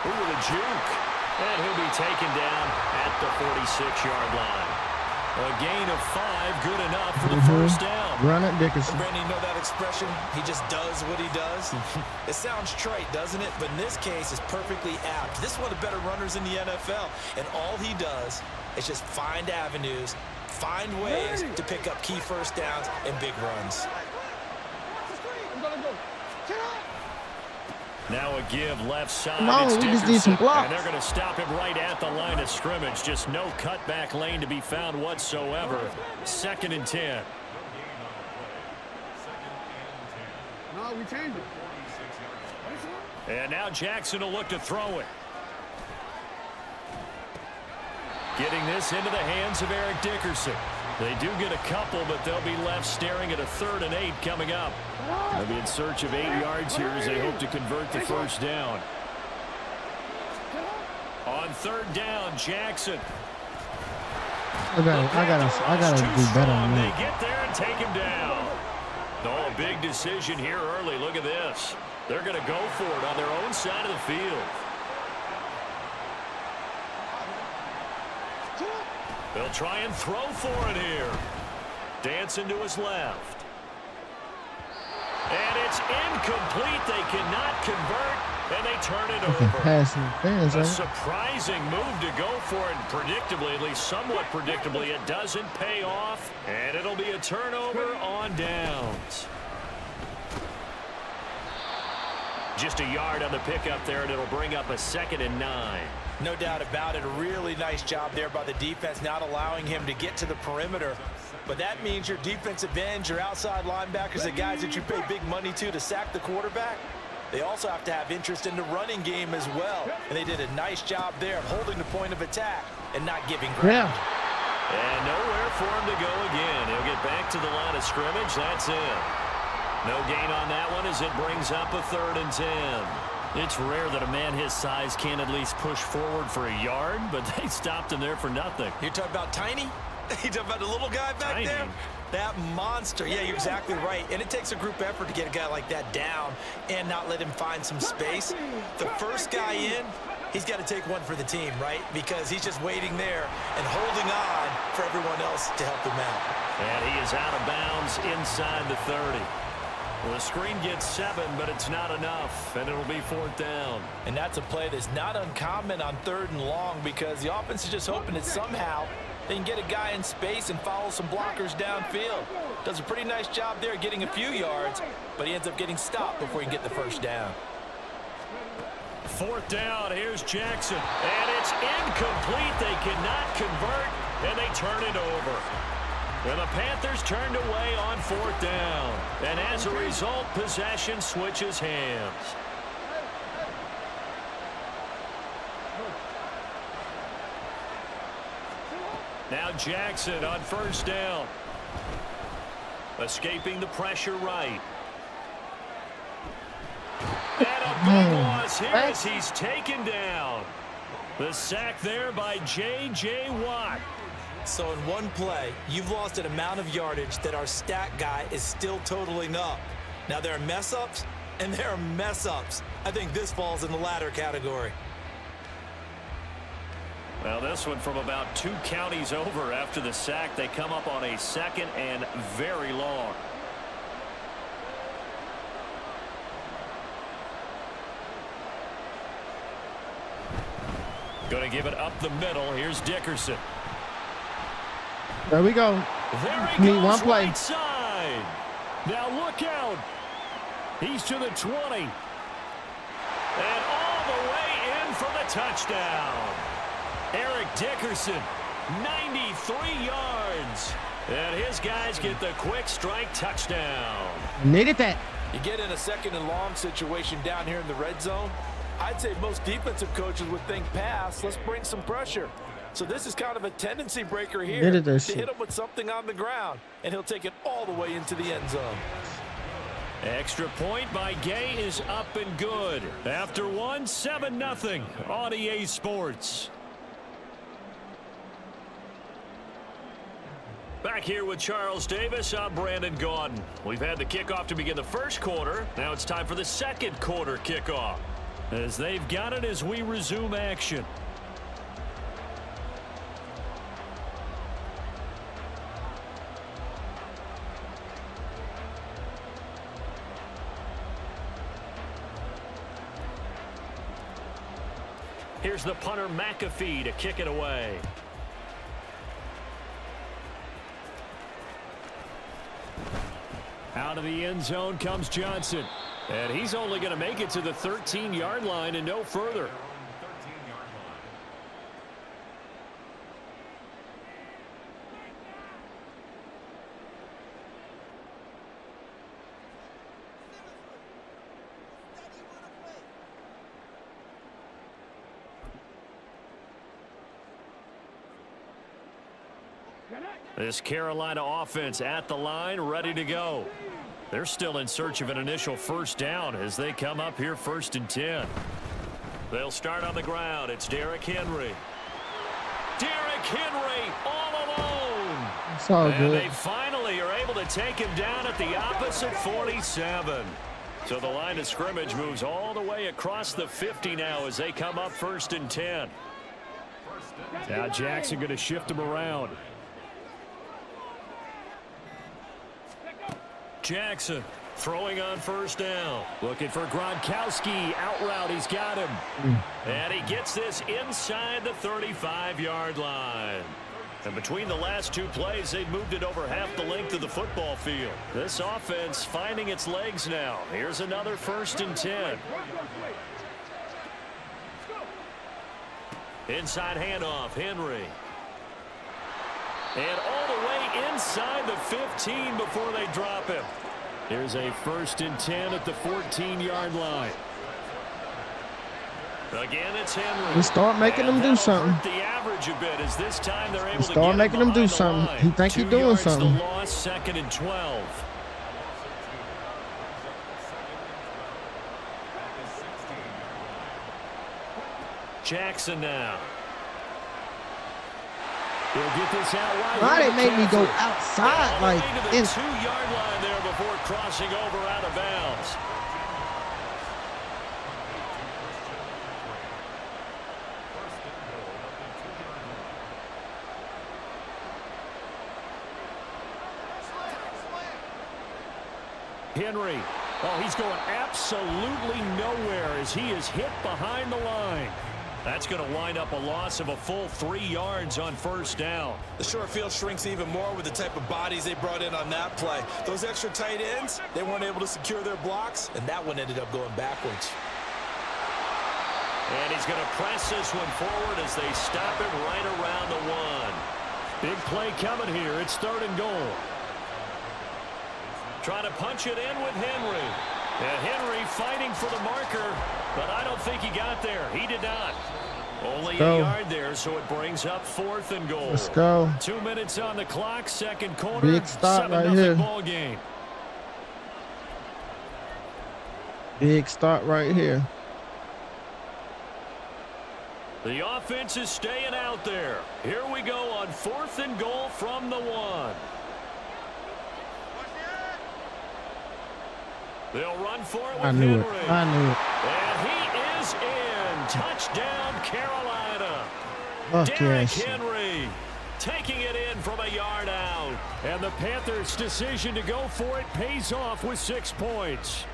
Ooh, the juke. And he'll be taken down at the 46-yard line. A gain of 5, good enough for the 1st down. Run it, Dickerson. Brandon, you know that expression? He just does what he does. It sounds trite, doesn't it? But in this case, it's perfectly apt. This is one of the better runners in the NFL. And all he does is just find avenues, find ways to pick up key 1st downs and big runs. Now a give left side. No, we just need some blocks. And they're going to stop him right at the line of scrimmage. Just no cutback lane to be found whatsoever. 2nd and 10. No, we changed it. And now Jackson will look to throw it. Getting this into the hands of Eric Dickerson. They do get a couple, but they'll be left staring at a 3rd and 8 coming up. They'll be in search of 8 yards here as they hope to convert the first down. On 3rd down, Jackson. I gotta do better on They that. get there and take him down. Oh, a big decision here early. Look at this. They're going to go for it on their own side of the field. They'll try and throw for it here. Dancing to his left. And it's incomplete. They cannot convert, and they turn it over. A surprising move to go for it. Predictably, at least somewhat predictably, it doesn't pay off, and it'll be a turnover on downs. Just a yard on the pickup there, and it'll bring up a 2nd and 9. No doubt about it. A really nice job there by the defense, not allowing him to get to the perimeter. But that means your defensive ends, your outside linebackers, the guys that you pay big money to sack the quarterback, they also have to have interest in the running game as well. And they did a nice job there of holding the point of attack and not giving ground. Yeah. And nowhere for him to go again. He'll get back to the line of scrimmage. That's it. No gain on that one as it brings up a 3rd and 10. It's rare that a man his size can't at least push forward for a yard, but they stopped him there for nothing. You're talking about Tiny? You're talking about the little guy back there? That monster. Yeah, you're exactly right. And it takes a group effort to get a guy like that down and not let him find some space. The first guy in, he's got to take one for the team, right? Because he's just waiting there and holding on for everyone else to help him out. And he is out of bounds inside the 30. Well, the screen gets 7, but it's not enough, and it'll be 4th down. And that's a play that's not uncommon on 3rd and long because the offense is just hoping that somehow they can get a guy in space and follow some blockers downfield. Does a pretty nice job there getting a few yards, but he ends up getting stopped before he can get the first down. 4th down, here's Jackson. And it's incomplete. They cannot convert, and they turn it over. And the Panthers turned away on 4th down. And as a result, possession switches hands. Now Jackson on 1st down. Escaping the pressure right. And a big loss here as he's taken down. The sack there by J.J. Watt. So in one play, you've lost an amount of yardage that our stat guy is still totaling up. Now there are mess-ups, and there are mess-ups. I think this falls in the latter category. Well, this one from about 2 counties over after the sack. They come up on a 2nd and very long. Going to give it up the middle. Here's Dickerson. There we go. There he Need goes, one play. right side. Now look out. He's to the 20. And all the way in for the touchdown. Eric Dickerson, 93 yards. And his guys get the quick strike touchdown. Needed that. You get in a 2nd and long situation down here in the red zone, I'd say most defensive coaches would think pass. Let's bring some pressure. So this is kind of a tendency breaker here to hit him with something on the ground, and he'll take it all the way into the end zone. Extra point by Gay is up and good. After one, 7-0 on EA Sports. Back here with Charles Davis, I'm Brandon Gaudin. We've had the kickoff to begin the first quarter. Now it's time for the second quarter kickoff. As they've got it as we resume action. Here's the punter McAfee to kick it away. Out of the end zone comes Johnson. And he's only going to make it to the 13-yard line and no further. This Carolina offense at the line, ready to go. They're still in search of an initial first down as they come up here 1st and 10. They'll start on the ground. It's Derrick Henry. Derrick Henry all alone. It's all and good. They finally are able to take him down at the opposite 47. So the line of scrimmage moves all the way across the 50 now as they come up 1st and 10. Now Jackson going to shift him around. Jackson throwing on 1st down. Looking for Gronkowski. Out route. He's got him. And he gets this inside the 35-yard line. And between the last 2 plays, they've moved it over half the length of the football field. This offense finding its legs now. Here's another 1st and 10. Inside handoff, Henry. And all the way inside the 15 before they drop him. Here's a 1st and 10 at the 14-yard line. Again, it's Henry. We start making them do something. The average a bit as this time they're able to start making them do something. He think he's doing something. The loss, 2nd and 12. Jackson now. He'll get this out wide. Why they made me go outside like to the 2-yard line there before crossing over out of bounds. Henry. Oh, he's going absolutely nowhere as he is hit behind the line. That's going to wind up a loss of a full 3 yards on 1st down. The short field shrinks even more with the type of bodies they brought in on that play. Those extra tight ends, they weren't able to secure their blocks, and that one ended up going backwards. And he's going to press this one forward as they stop him right around the 1. Big play coming here. It's 3rd and goal. Trying to punch it in with Henry. And Henry fighting for the marker, but I don't think he got there. He did not. Only a yard there, so it brings up 4th and goal. Let's go. 2 minutes on the clock, 2nd quarter. Big start right 7-0 here. ball game. Big start right here. The offense is staying out there. Here we go on 4th and goal from the 1. They'll run for it with I knew Henry. it. I knew it. And he is in. Touchdown, Carolina. Fuck Derrick yes. Henry taking it in from a yard out. And the Panthers' decision to go for it pays off with 6 points.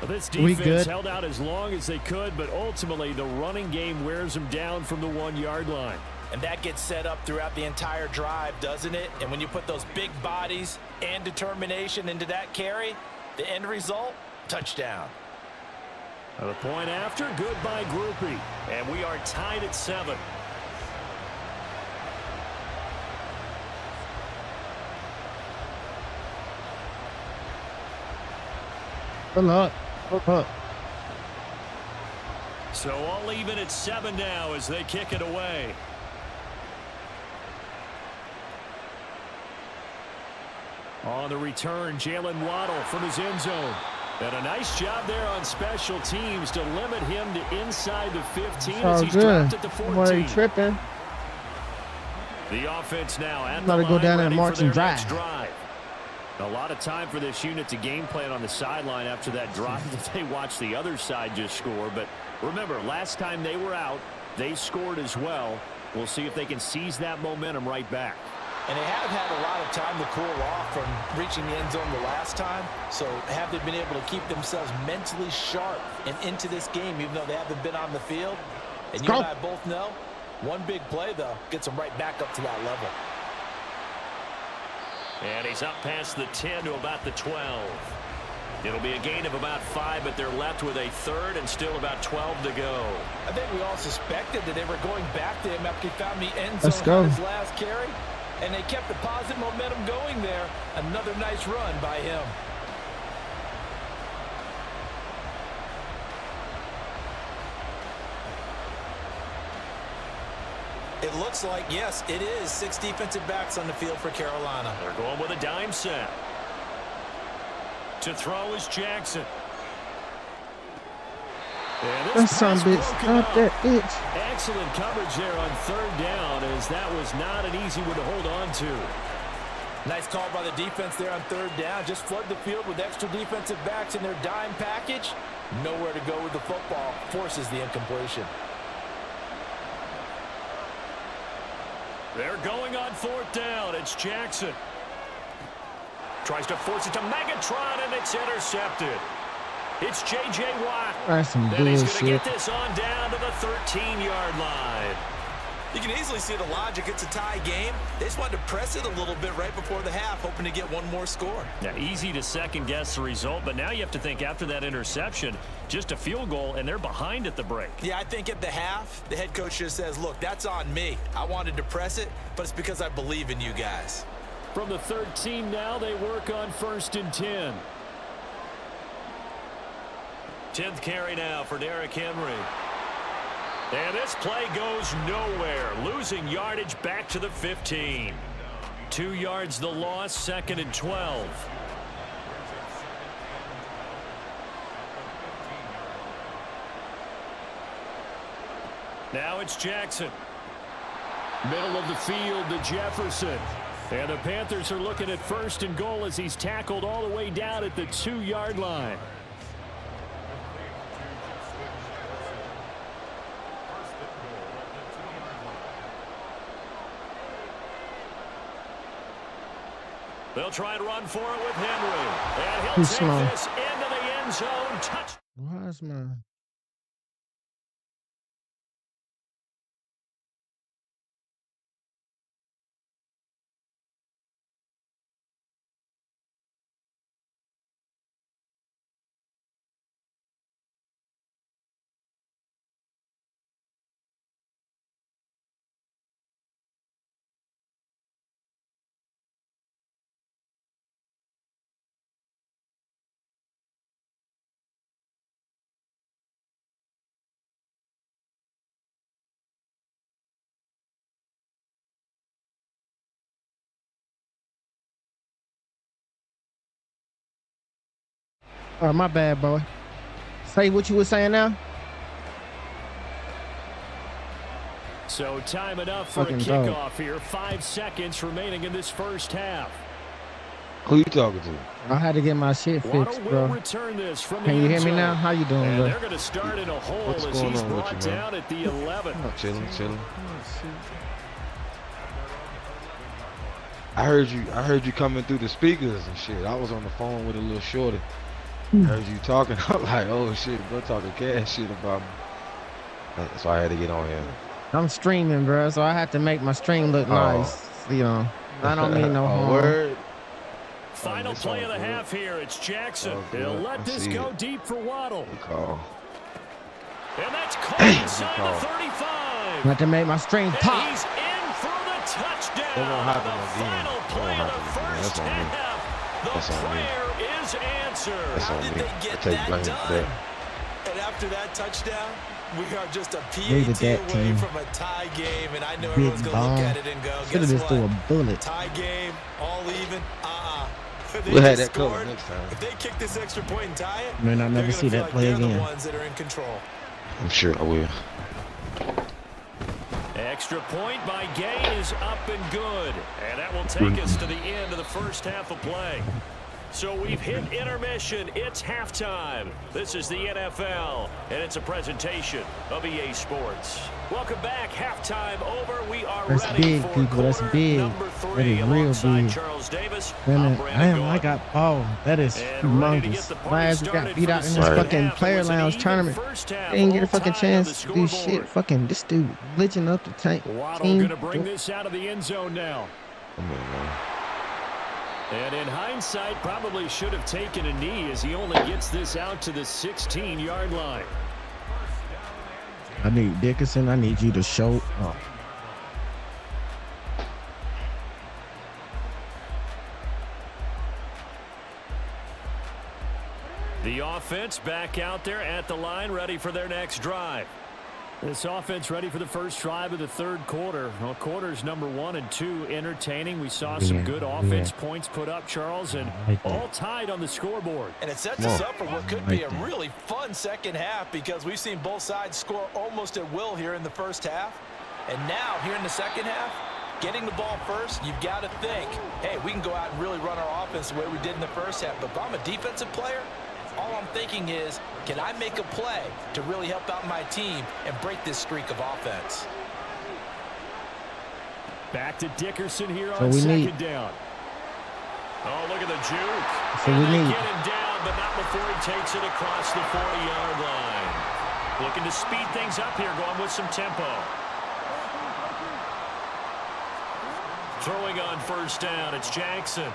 This defense held out as long as they could, but ultimately the running game wears them down from the 1-yard line. And that gets set up throughout the entire drive, doesn't it? And when you put those big bodies and determination into that carry, the end result, touchdown. The point after, goodbye groupie. And we are tied at 7. Good luck. Good luck. So all even at 7 now as they kick it away. On the return, Jalen Waddle from his end zone. And a nice job there on special teams to limit him to inside the 15 as he's dropped at the 14. Boy, tripping. The offense now at Gotta the go line, down and ready march for and their next drive. drive. A lot of time for this unit to game plan on the sideline after that drive that they watched the other side just score. But remember, last time they were out, they scored as well. We'll see if they can seize that momentum right back. And they haven't had a lot of time to cool off from reaching the end zone the last time. So have they been able to keep themselves mentally sharp and into this game, even though they haven't been on the field? And you and I both know, one big play, though, gets them right back up to that level. And he's up past the 10 to about the 12. It'll be a gain of about 5, but they're left with a 3rd and still about 12 to go. I think we all suspected that they were going back to him after he found the end zone on his last carry. And they kept the positive momentum going there. Another nice run by him. It looks like, yes, it is 6 defensive backs on the field for Carolina. They're going with a dime set. To throw is Jackson. That son bitch, stop that bitch. Excellent coverage there on 3rd down, as that was not an easy one to hold on to. Nice call by the defense there on 3rd down. Just flood the field with extra defensive backs in their dime package. Nowhere to go with the football. Forces the incompletion. They're going on 4th down. It's Jackson. Tries to force it to Megatron, and it's intercepted. It's J.J. Watt. That's some Then he's going to bullshit. get this on down to the 13-yard line. You can easily see the logic. It's a tie game. They just wanted to press it a little bit right before the half, hoping to get one more score. Now, easy to second-guess the result, but now you have to think after that interception, just a field goal, and they're behind at the break. Yeah, I think at the half, the head coach just says, look, that's on me. I wanted to press it, but it's because I believe in you guys. From the 13 now, they work on 1st and 10. 10th carry now for Derrick Henry. And this play goes nowhere. Losing yardage back to the 15. 2 yards the loss, 2nd and 12. Now it's Jackson. Middle of the field to Jefferson. And the Panthers are looking at 1st and goal as he's tackled all the way down at the 2-yard line. They'll try and run for it with Henry. And he'll take this into the end zone. Touch. Why is my... Oh, my bad, boy. Say what you were saying now. So time enough for a kickoff here. 5 seconds remaining in this first half. Who you talking to? I had to get my shit fixed, bro. Return this from Can you hear me now? How you doing, bro? They're going to start in a hole as he's brought down at the 11. Chilling. I heard you coming through the speakers and shit. I was on the phone with a little shorty. I heard you talking. I'm like, oh shit, bro, talking cash shit about me. So I had to get on here. I'm streaming, bro, so I had to make my stream look nice. You know, I don't mean no harm. Word. Final play of the half here. It's Jackson. He'll let this go deep for Waddle. And that's caught inside the 35. I had to make my stream pop. And he's in for the touchdown. It won't happen the again. Final play of the first half. The prayer is answered. How did they get that done? And after that touchdown, we are just a PAT away from a tie game, and I know everyone's going to look at it and go, guess what? Threw a bullet. Tie game, all even, We'll have that covered next time. If they kick this extra point and tie it, Man, I'll never see that play again. They're the ones that are in control. I'm sure I will. Extra point by Gay is up and good. And that will take us to the end of the first half of play. So we've hit intermission. It's halftime. This is the NFL, and it's a presentation of EA Sports. Welcome back. Halftime over. We are ready for quarter number 3 alongside Charles Davis. Damn, I got ball. That is humongous. My ass got beat out in this fucking player lounge tournament. They didn't get a fucking chance to do shit. Fucking this dude glitching up the tank. Waddle going to bring this out of the end zone now. Come on, man. And in hindsight, probably should have taken a knee as he only gets this out to the 16-yard line. I need Dickerson. I need you to show up. The offense back out there at the line, ready for their next drive. This offense ready for the first drive of the third quarter. Well, quarters number 1 and 2 entertaining. We saw some good offense points put up, Charles, and all tied on the scoreboard. And it sets us up for what could be a really fun second half because we've seen both sides score almost at will here in the first half. And now, here in the second half, getting the ball first, you've got to think, hey, we can go out and really run our offense the way we did in the first half. But if I'm a defensive player, all I'm thinking is, can I make a play to really help out my team and break this streak of offense? Back to Dickerson here on second down. Oh, look at the juke. So we need. Get him down, but not before he takes it across the 40-yard line. Looking to speed things up here, going with some tempo. Throwing on first down, it's Jackson.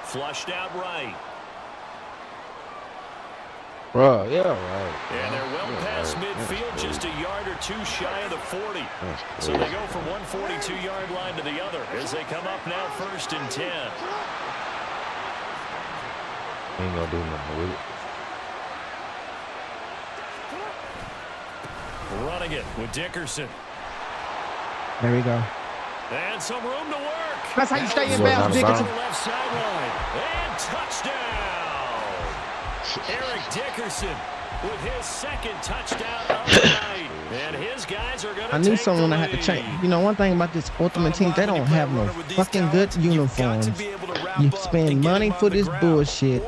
Flushed out right. Bro, yeah, right. And they're well past midfield, just a yard or 2 shy of the 40. So they go from one 42-yard line to the other as they come up now 1st and 10. Ain't gonna do nothing with it. Running it with Dickerson. There we go. And some room to work. That's how you stay in bounds, Dickerson. Left sideline. And touchdown. Eric Dickerson with his 2nd touchdown of the night. And his guys are going to I knew someone that had to change. You know, one thing about this Ultimate Team, they don't have no fucking good uniforms. You spend money for this bullshit,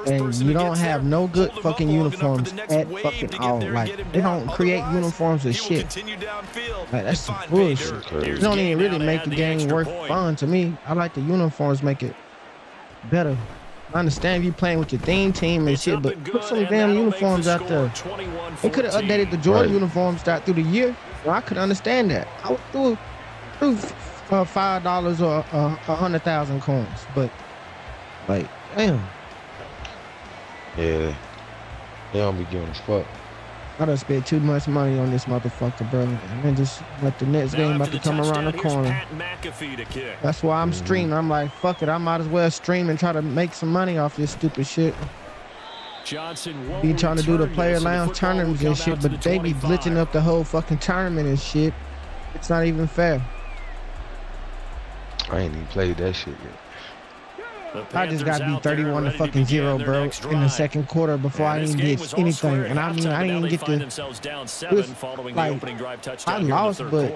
and you don't have no good fucking uniforms at fucking all. Like, they don't create uniforms or shit. Like, that's some bullshit. It don't even really make the game worth fun to me. I like the uniforms make it better. I understand if you playing with your theme team and shit, but put some damn uniforms out there. They could have updated the Jordan uniforms through the year. Well, I could understand that. I would do $5 or 100,000 coins, but like, damn. Yeah, they don't be giving a fuck. I done spent too much money on this motherfucker, bro. And then just let the next game about to come around the corner. That's why I'm streaming. I'm like, fuck it. I might as well stream and try to make some money off this stupid shit. Be trying to do the player lounge tournaments and shit, but they be glitching up the whole fucking tournament and shit. It's not even fair. I ain't even played that shit yet. I just got beat 31 to fucking 0, bro, in the second quarter before I even did anything. And I mean, I didn't even get to. It was like, I lost, but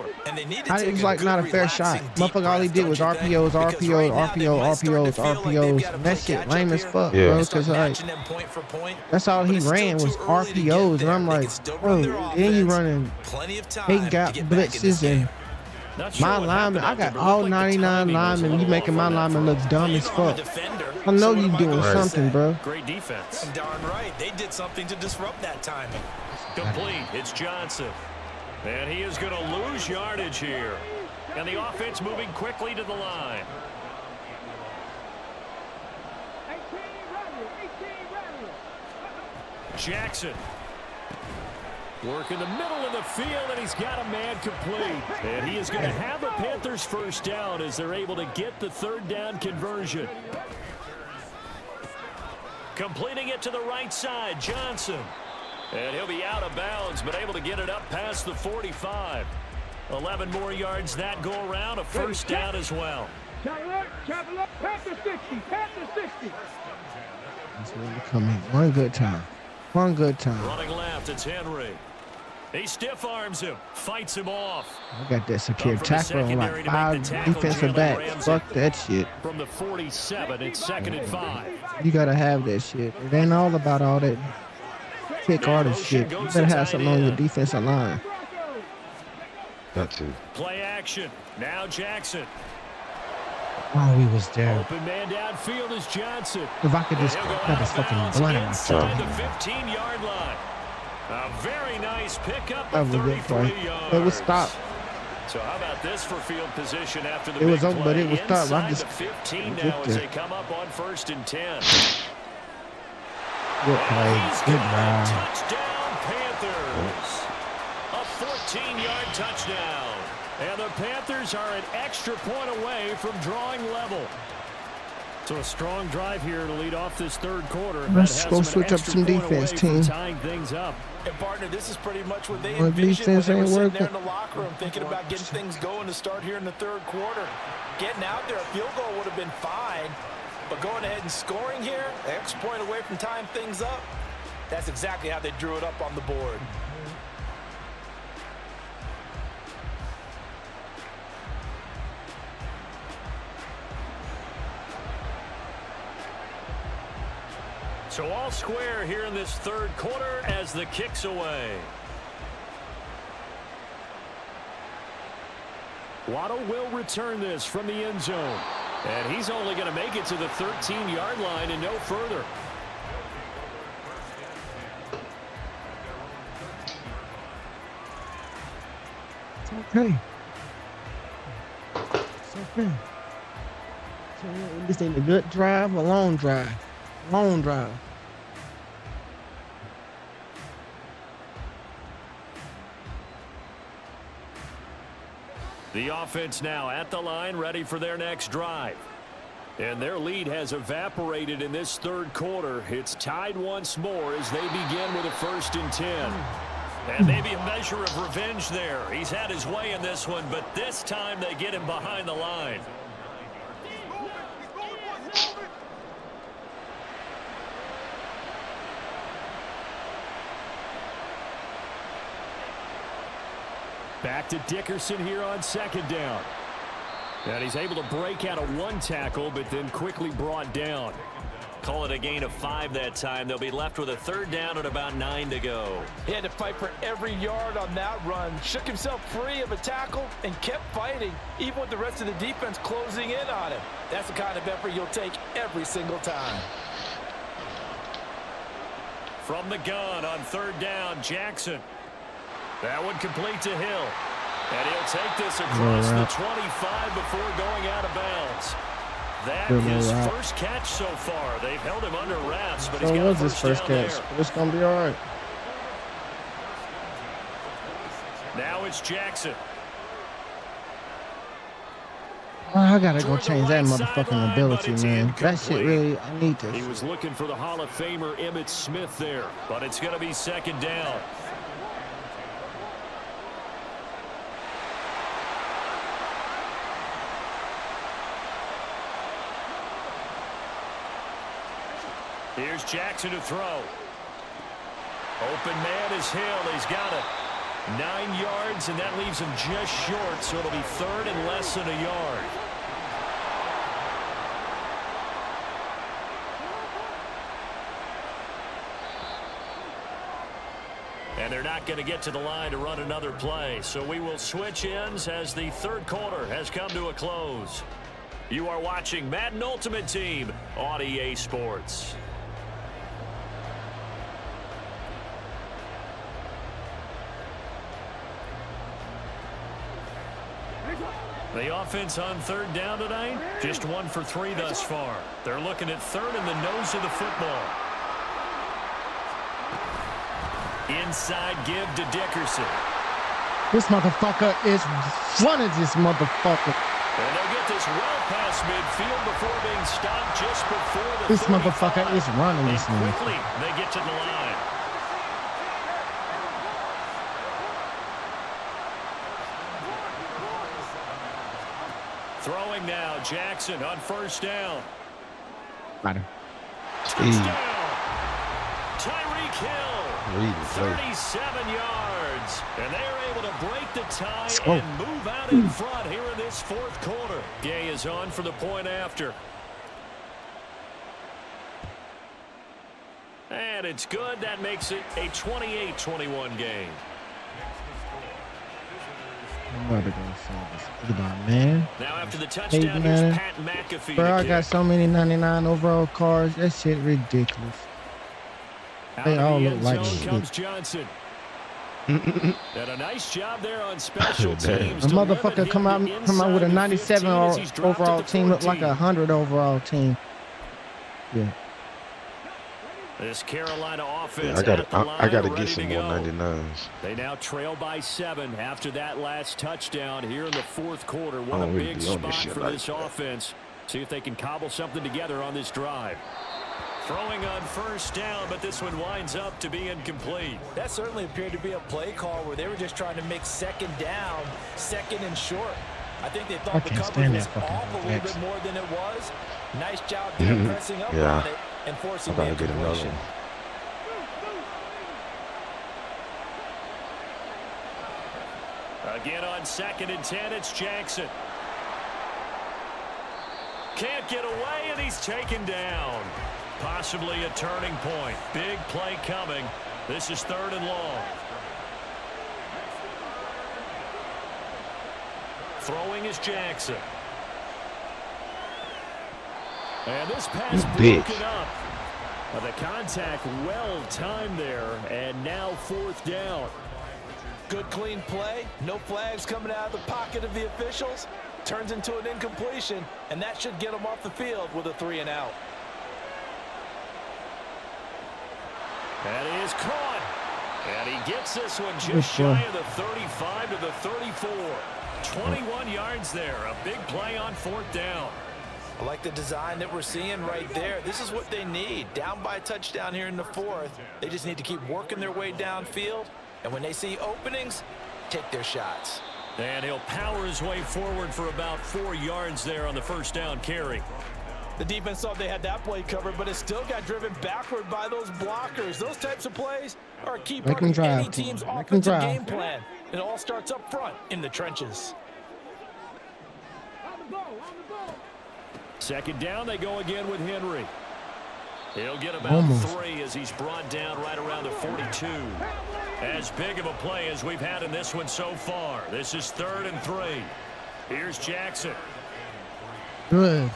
it was like not a fair shot. Motherfucker, all he did was RPOs, RPOs, RPOs, RPOs, RPOs. And that shit lame as fuck, bro. Because, like, that's all he ran was RPOs. And I'm like, bro, then you running 8 gap blitzes and. My lineman, I got all 99 linemen. You making my lineman look dumb as fuck. I know you doing something, bro. Great defense. And darn right, they did something to disrupt that timing. Complete. It's Johnson. And he is going to lose yardage here. And the offense moving quickly to the line. Jackson. Work in the middle of the field, and he's got a man complete. And he is going to have the Panthers first down as they're able to get the 3rd down conversion. Completing it to the right side, Johnson. And he'll be out of bounds, but able to get it up past the 45. 11 more yards that go around, a first down as well. Panther 60, Panther 60. That's where we come in. One good time. One good time. Running left, it's Henry. He stiff arms him, fights him off. I got that secure tackle on like 5 defensive backs. Fuck that shit. From the 47, it's 2nd and 5. You gotta have that shit. It ain't all about all that kick artist shit. You better have something on your defensive line. Got to. Play action. Now Jackson. Oh, he was there. Open man downfield is Johnson. If I could just got this fucking blood in my inside the 15-yard line. A very nice pickup of 33 yards. It was stopped. So how about this for field position after the it was big over, but it was stopped. I just the 15 now as they come up on 1st and 10. Good play. Good drive. Touchdown Panthers. A 14-yard touchdown. And the Panthers are an extra point away from drawing level. So a strong drive here to lead off this third quarter. Let's go switch up some defense, team. Tying things up. And partner, this is pretty much what they envisioned when they were sitting there in the locker room, thinking about getting things going to start here in the third quarter. Getting out there, a field goal would have been fine, but going ahead and scoring here, an extra point away from tying things up, that's exactly how they drew it up on the board. So all square here in this third quarter as the kick's away. Waddle will return this from the end zone. And he's only going to make it to the 13-yard line and no further. It's okay. It's okay. So this ain't a good drive, a long drive. Long drive. The offense now at the line, ready for their next drive. And their lead has evaporated in this third quarter. It's tied once more as they begin with a 1st and 10. And maybe a measure of revenge there. He's had his way in this one, but this time they get him behind the line. Back to Dickerson here on 2nd down. And he's able to break out of 1 tackle, but then quickly brought down. Call it a gain of 5 that time. They'll be left with a 3rd down and about 9 to go. He had to fight for every yard on that run. Shook himself free of a tackle and kept fighting, even with the rest of the defense closing in on him. That's the kind of effort you'll take every single time. From the gun on 3rd down, Jackson. That one complete to Hill. And he'll take this across the 25 before going out of bounds. That is first catch so far. They've held him under wraps, but he's got his first catch. It's going to be all right. Now it's Jackson. I got to go change that motherfucking ability, man. That shit really, I need this. He was looking for the Hall of Famer Emmitt Smith there, but it's going to be 2nd down. Here's Jackson to throw. Open man is Hill. He's got it. 9 yards, and that leaves him just short, so it'll be 3rd and less than a yard. And they're not going to get to the line to run another play, so we will switch ends as the third quarter has come to a close. You are watching Madden Ultimate Team on EA Sports. The offense on 3rd down tonight, just 1 for 3 thus far. They're looking at 3rd in the nose of the football. Inside give to Dickerson. This motherfucker is running this motherfucker. And they'll get this well past midfield before being stopped just before the This 35. motherfucker is running this And man. quickly, they get to the line. Throwing now, Jackson on 1st down. Got him. Touchdown! Tyreek Hill, 37 yards. And they're able to break the tie and move out in front here in this 4th quarter. Gay is on for the point after. And it's good. That makes it a 28-21 game. I'm about to go sell this. Goodbye, man. Now after the touchdown, here's Pat McAfee. Bro, I got so many 99 overall cards. That shit ridiculous. They all look like shit. Comes Johnson. And a nice job there on special teams. A motherfucker come out with a 97 overall team, look like a 100 overall team. Yeah. This Carolina offense I gotta get some more 99s. They now trail by 7 after that last touchdown here in the 4th quarter. What a big spot for this offense. See if they can cobble something together on this drive. Throwing on first down, but this one winds up to be incomplete. That certainly appeared to be a play call where they were just trying to make second down, second and short. I think they thought the coverage was off a little bit more than it was. Nice job there pressing up on it and forcing the incompletion. Again on 2nd and 10, it's Jackson. Can't get away, and he's taken down. Possibly a turning point. Big play coming. This is 3rd and long. Throwing is Jackson. And this pass broken up. The contact well timed there, and now 4th down. Good clean play. No flags coming out of the pocket of the officials. Turns into an incompletion, and that should get him off the field with a 3 and out. That is caught. And he gets this one just shy of the 35 to the 34. 21 yards there. A big play on 4th down. I like the design that we're seeing right there. This is what they need. Down by a touchdown here in the 4th. They just need to keep working their way downfield. And when they see openings, take their shots. And he'll power his way forward for about 4 yards there on the first down carry. The defense thought they had that play covered, but it still got driven backward by those blockers. Those types of plays are a key part of any team's offensive game plan. It all starts up front in the trenches. Second down, they go again with Henry. He'll get about 3 as he's brought down right around the 42. As big of a play as we've had in this one so far. This is 3rd and 3. Here's Jackson. Good.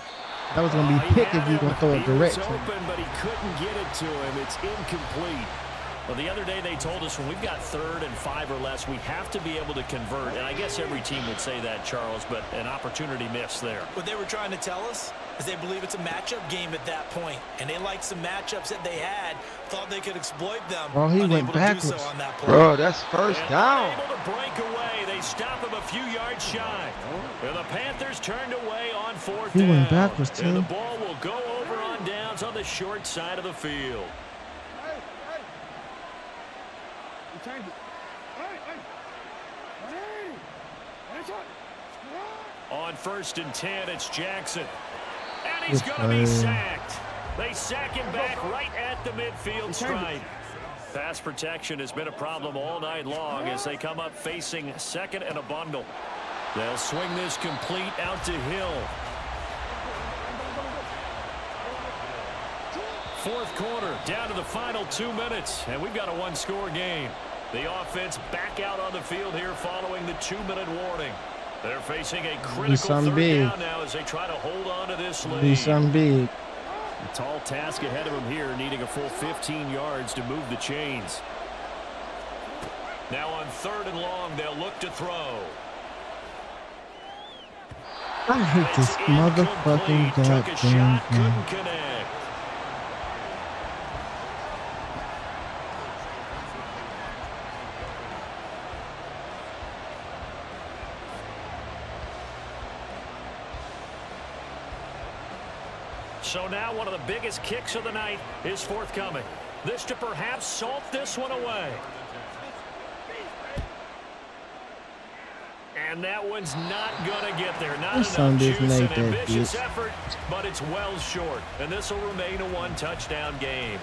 That was going to be pick if you going to throw it direct. He was open, but he couldn't get it to him. It's incomplete. Well, the other day they told us when we've got 3rd and 5 or less, we have to be able to convert. And I guess every team would say that, Charles, but an opportunity missed there. What they were trying to tell us is they believe it's a matchup game at that point, and they liked some matchups that they had, thought they could exploit them. Oh, he went backwards. So on that play. Bro, that's first down. Able to break away. They stop him a few yards shy. And the Panthers turned away on 4th down. He went backwards, too. And the ball will go over on downs on the short side of the field. On 1st and 10, it's Jackson. And he's going to be sacked. They sack him back right at the midfield stripe. Pass protection has been a problem all night long as they come up facing 2nd and a bundle. They'll swing this complete out to Hill. 4th quarter, down to the final 2 minutes, and we've got a 1-score game. The offense back out on the field here following the 2-minute warning. They're facing a critical 3rd down now as they try to hold on to this lead. Be something big. A tall task ahead of him here, needing a full 15 yards to move the chains. Now on 3rd and long, they'll look to throw. I hate this motherfucking goddamn thing. Couldn't connect. So now one of the biggest kicks of the night is forthcoming. This to perhaps salt this one away. And that one's not going to get there. Not enough juice, an ambitious effort, but it's well short. And this will remain a 1-touchdown game.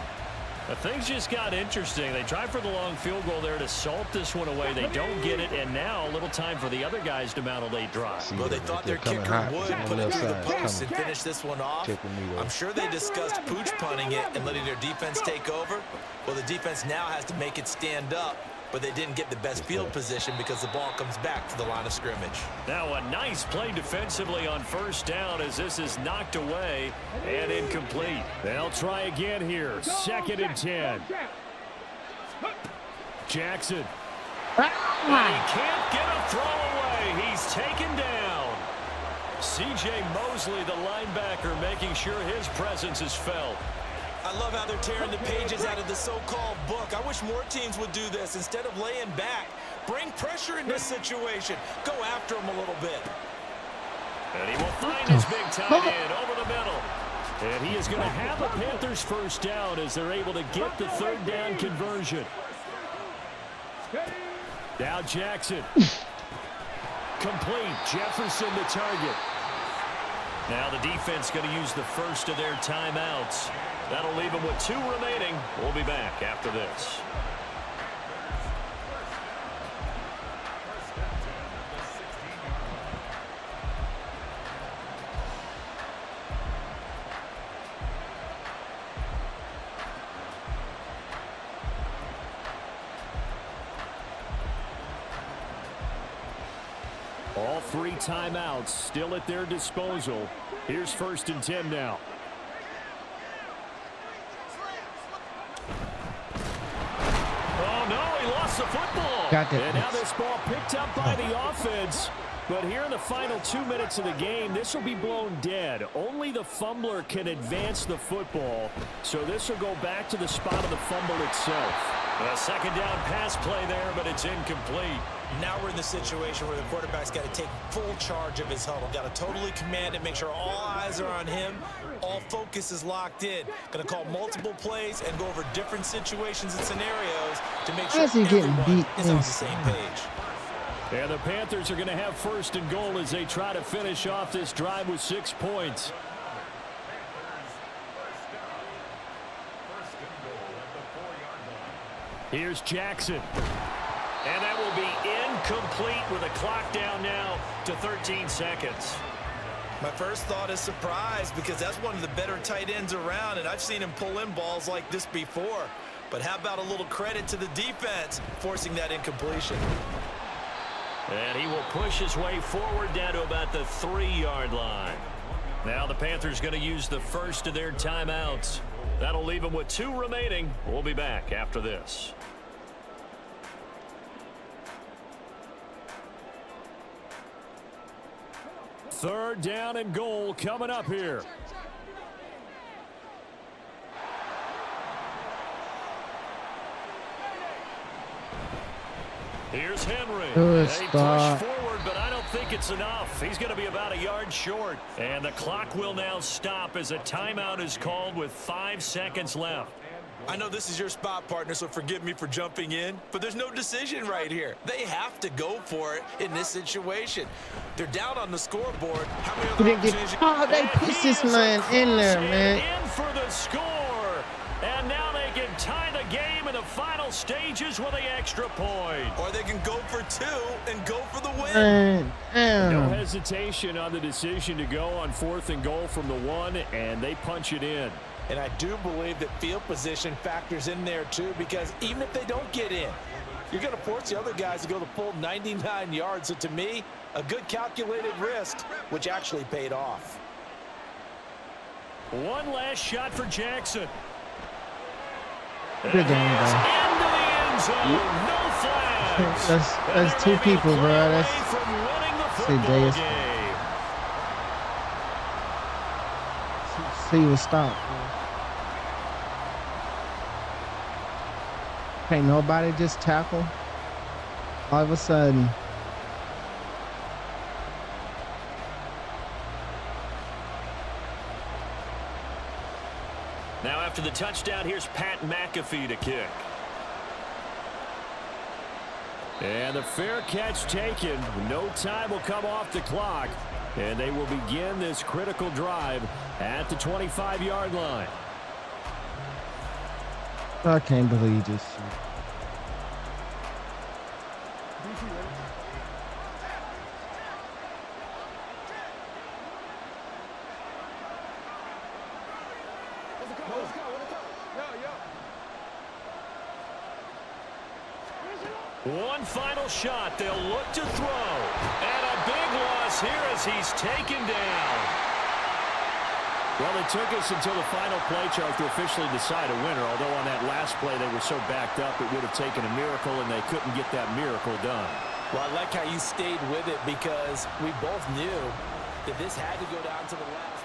But things just got interesting. They tried for the long field goal there to salt this one away. They don't get it, and now a little time for the other guys to mount a late drive. Well, they thought their kicker would put it through the post and finish this one off. I'm sure they discussed pooch punting it and letting their defense take over. Well, the defense now has to make it stand up, but they didn't get the best field position because the ball comes back to the line of scrimmage. Now a nice play defensively on 1st down as this is knocked away and incomplete. They'll try again here. 2nd and 10. Jackson. And he can't get a throw away. He's taken down. C.J. Mosley, the linebacker, making sure his presence is felt. I love how they're tearing the pages out of the so-called book. I wish more teams would do this instead of laying back. Bring pressure in this situation. Go after them a little bit. And he will find his big tight end over the middle. And he is going to have a Panthers first down as they're able to get the third down conversion. Now Jackson. Complete. Jefferson the target. Now the defense going to use the first of their timeouts. That'll leave them with 2 remaining. We'll be back after this. All 3 timeouts still at their disposal. Here's 1st and 10 now. Oh, no, he lost the football. And now this ball picked up by the offense. But here in the final 2 minutes of the game, this will be blown dead. Only the fumbler can advance the football. So this will go back to the spot of the fumble itself. A second down pass play there, but it's incomplete. Now we're in the situation where the quarterback's got to take full charge of his huddle. Got to totally command it, make sure all eyes are on him. All focus is locked in. Going to call multiple plays and go over different situations and scenarios to make sure everyone is on the same page. And the Panthers are going to have 1st and goal as they try to finish off this drive with 6 points. Here's Jackson. And that will be incomplete with a clock down now to 13 seconds. My first thought is surprise because that's one of the better tight ends around, and I've seen him pull in balls like this before. But how about a little credit to the defense forcing that incompletion? And he will push his way forward down to about the 3-yard line. Now the Panthers going to use the first of their timeouts. That'll leave them with 2 remaining. We'll be back after this. Third down and goal coming up here. Here's Henry. Good They start. push forward, but I don't think it's enough. He's going to be about a yard short. And the clock will now stop as a timeout is called with 5 seconds left. I know this is your spot, partner, so forgive me for jumping in, but there's no decision right here. They have to go for it in this situation. They're down on the scoreboard. How many other opportunities? Oh, they pushed this man in there, man. In for the score. And now they can tie the game in the final stages with the extra point. Or they can go for 2 and go for the win. No hesitation on the decision to go on 4th and goal from the 1, and they punch it in. And I do believe that field position factors in there too, because even if they don't get in, you're going to force the other guys to go the full 99 yards. So to me, a good calculated risk, which actually paid off. One last shot for Jackson. Good game, bro. Into the end zone. No flags. That's 2 people, bro. That's Deus. See what stop. Can't nobody just tackle all of a sudden. Now after the touchdown, here's Pat McAfee to kick. And the fair catch taken. No time will come off the clock. And they will begin this critical drive at the 25-yard line. I can't believe this shit. One final shot. They'll look to throw. And a big loss here as he's taken down. Well, it took us until the final play chart to officially decide a winner, although on that last play they were so backed up it would have taken a miracle, and they couldn't get that miracle done. Well, I like how you stayed with it because we both knew that this had to go down to the last.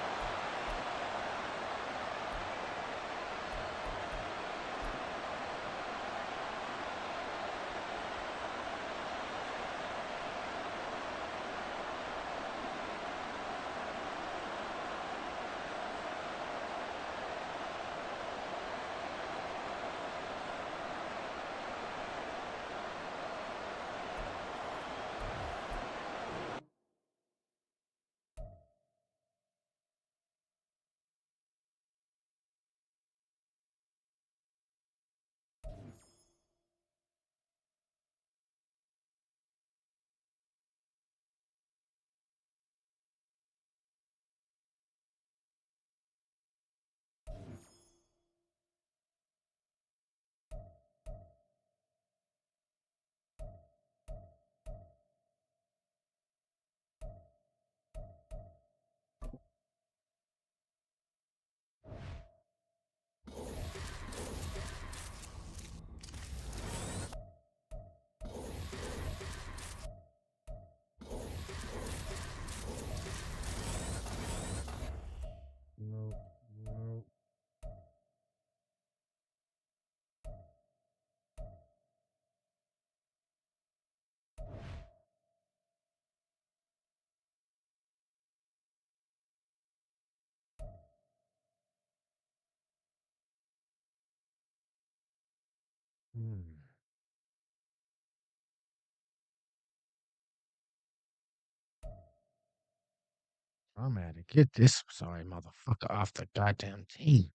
I'm at to get this sorry motherfucker off the goddamn team.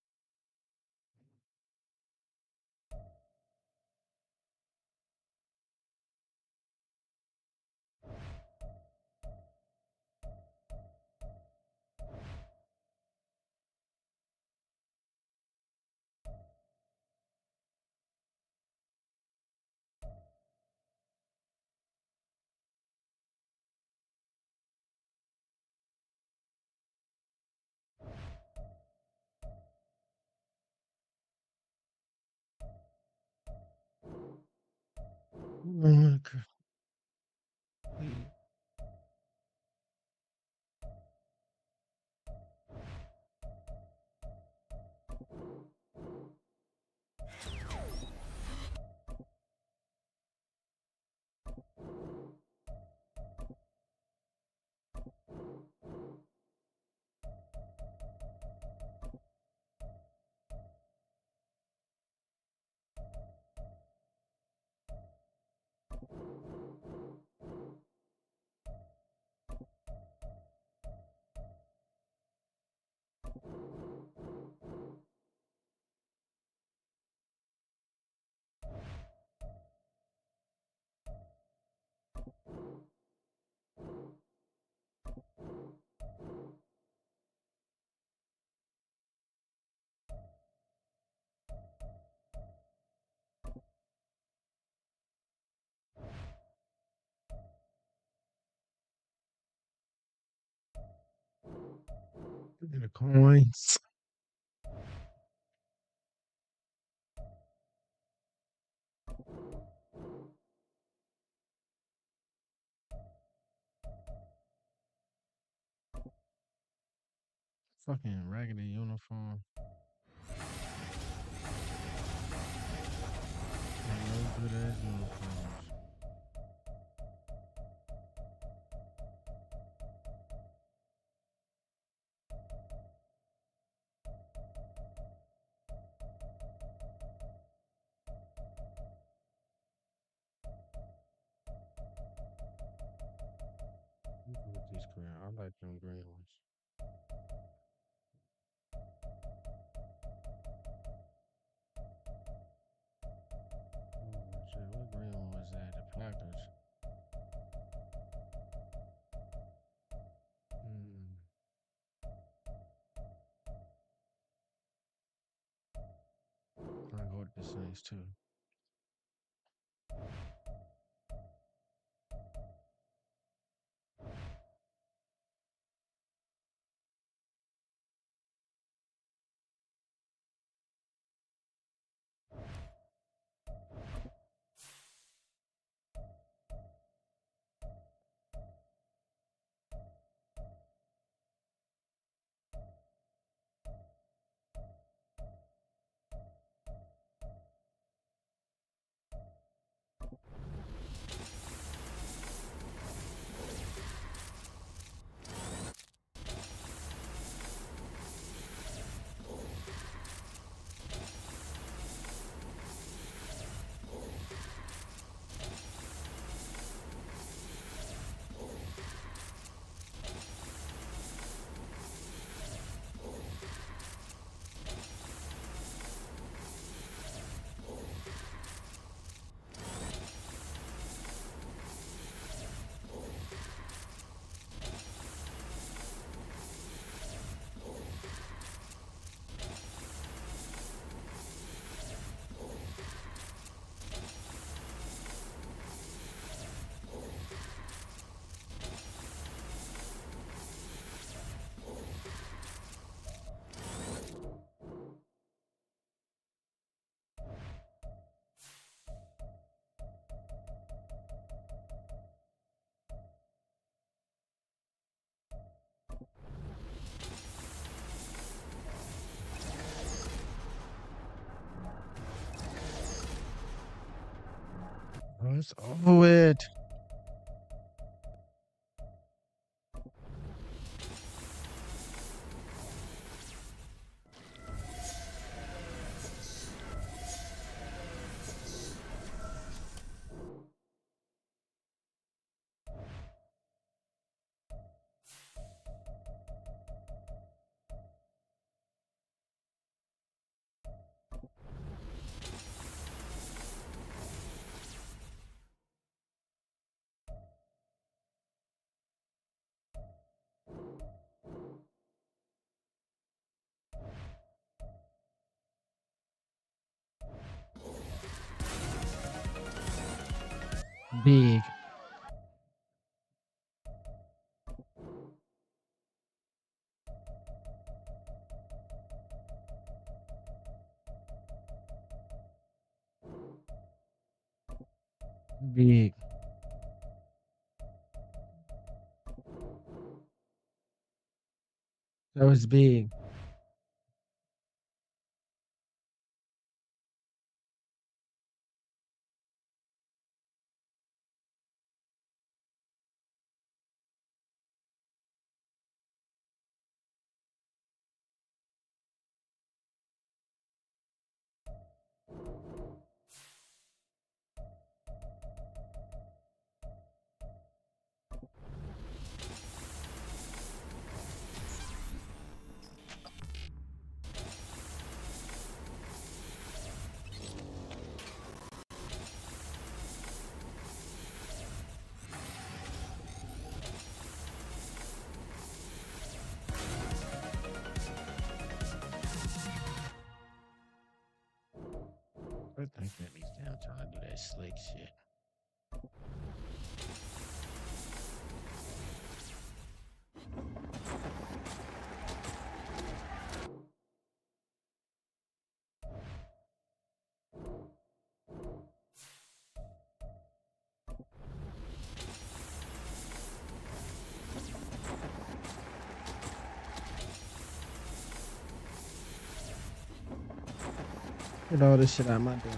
The coins. Fucking raggedy uniform. No good ass uniforms. With these green, I like them green ones. Oh, shit, what green one was that? The Packers. I go with the Saints too. Oh, it's over with. big. Big. That was big. I think that he's down trying to do that slick shit. Get all this shit out of my damn.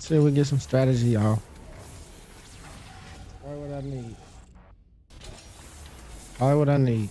See if we get some strategy, y'all. All what I need. All what I need.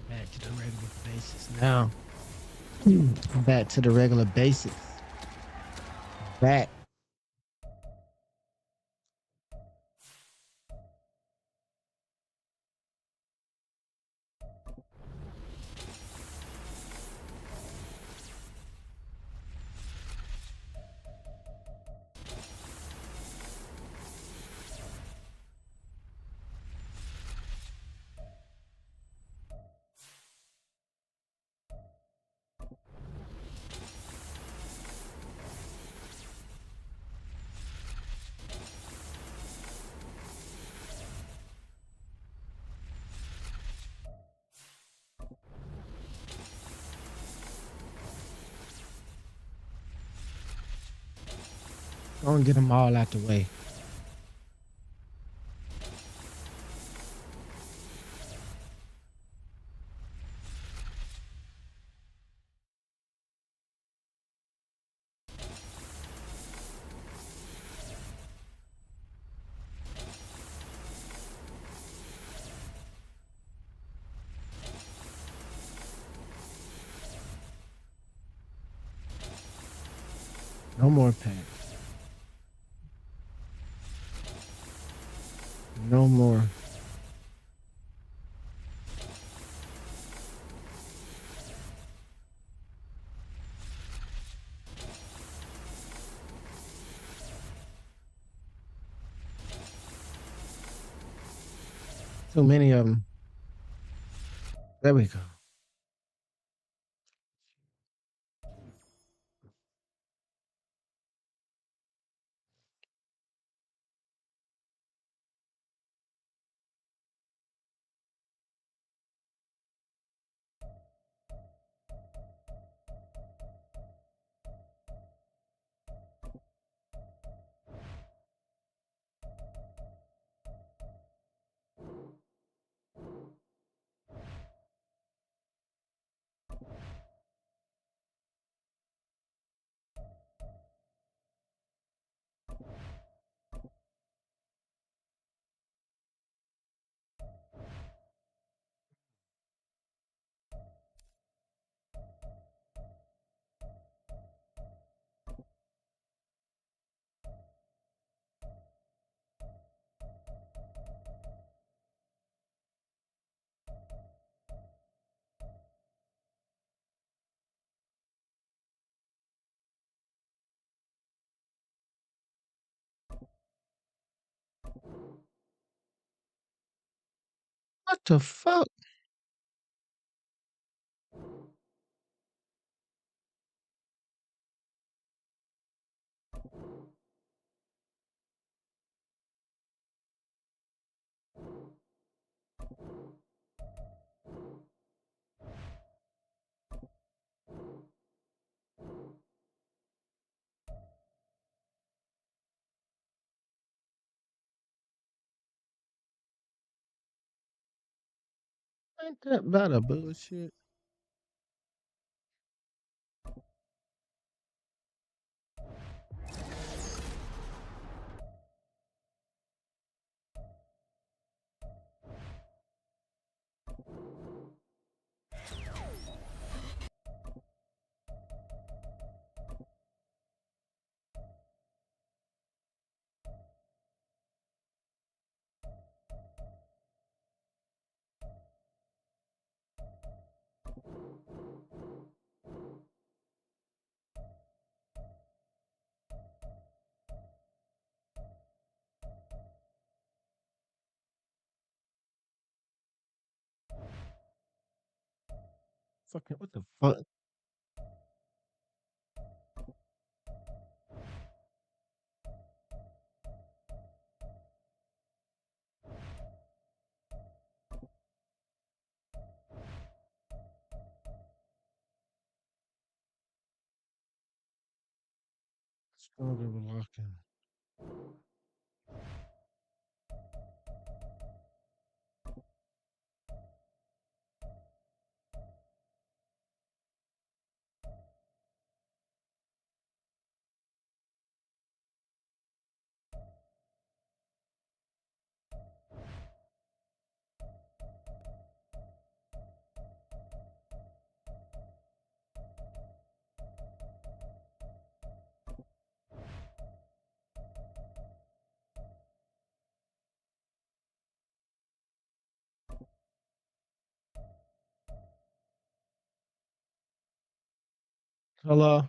Back to the regular basis now. Back to the regular basics. Back. Go and get them all out the way. No more packs. No more. Too many of them. There we go. What the fuck? Ain't that about a bullshit? Fucking what the fuck? Stronger locking. Hello.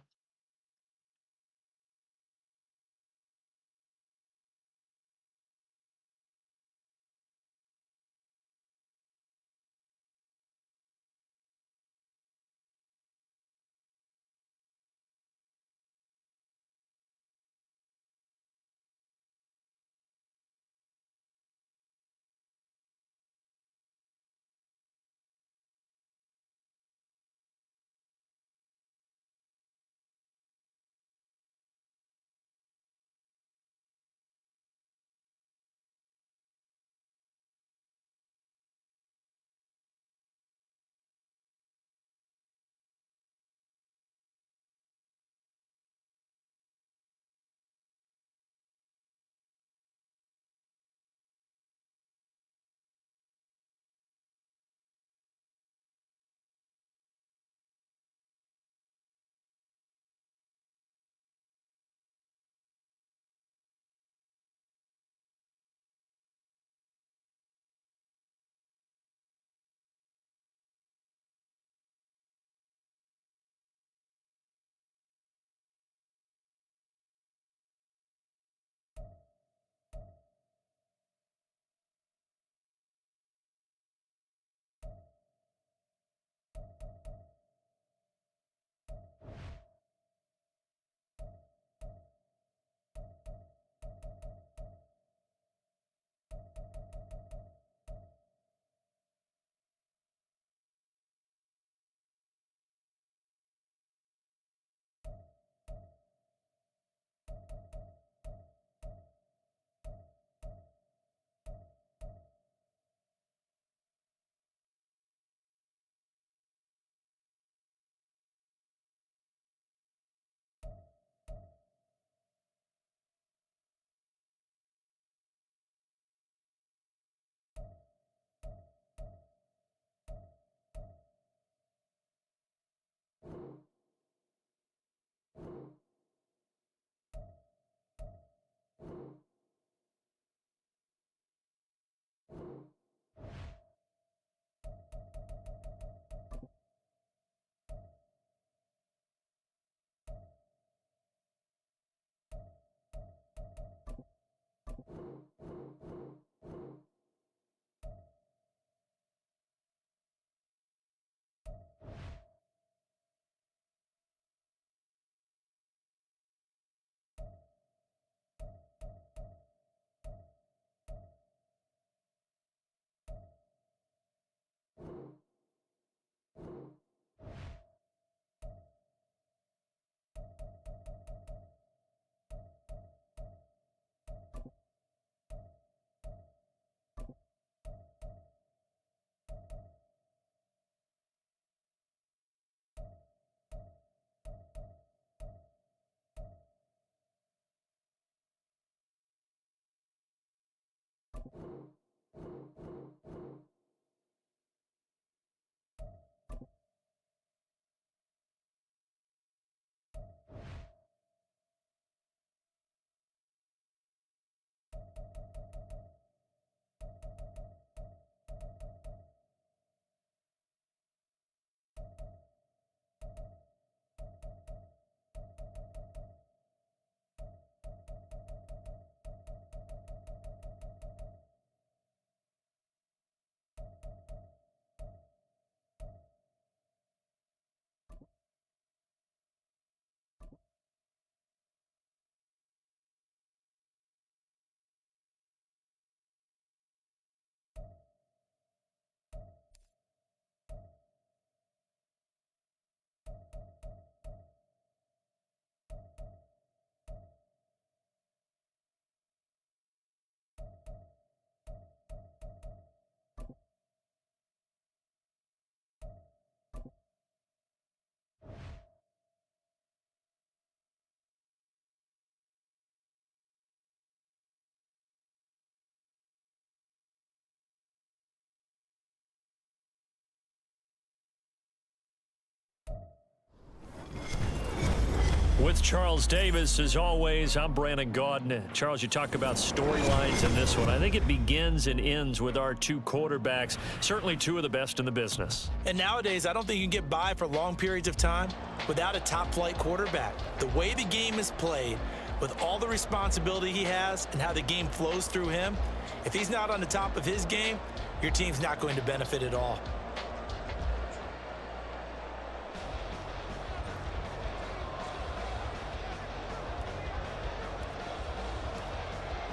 With Charles Davis, as always, I'm Brandon Gaudin. Charles, you talk about storylines in this one. I think it begins and ends with our two quarterbacks, certainly two of the best in the business. And nowadays, I don't think you can get by for long periods of time without a top-flight quarterback. The way the game is played, with all the responsibility he has and how the game flows through him, if he's not on the top of his game, your team's not going to benefit at all.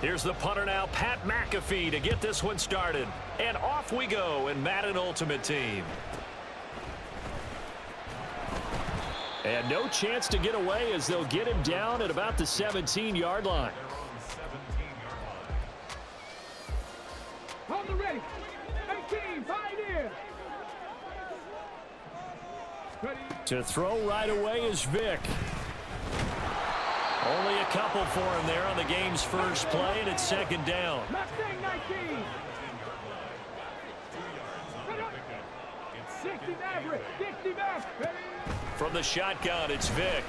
Here's the punter now, Pat McAfee, to get this one started. And off we go in Madden Ultimate Team. And no chance to get away as they'll get him down at about the 17-yard line. Hold the ready. 18, Pioneer. To throw right away is Vic. Only a couple for him there on the game's first play, and it's second down. Mustang 19. 60 Maverick. 60 Maverick. From the shotgun, it's Vic.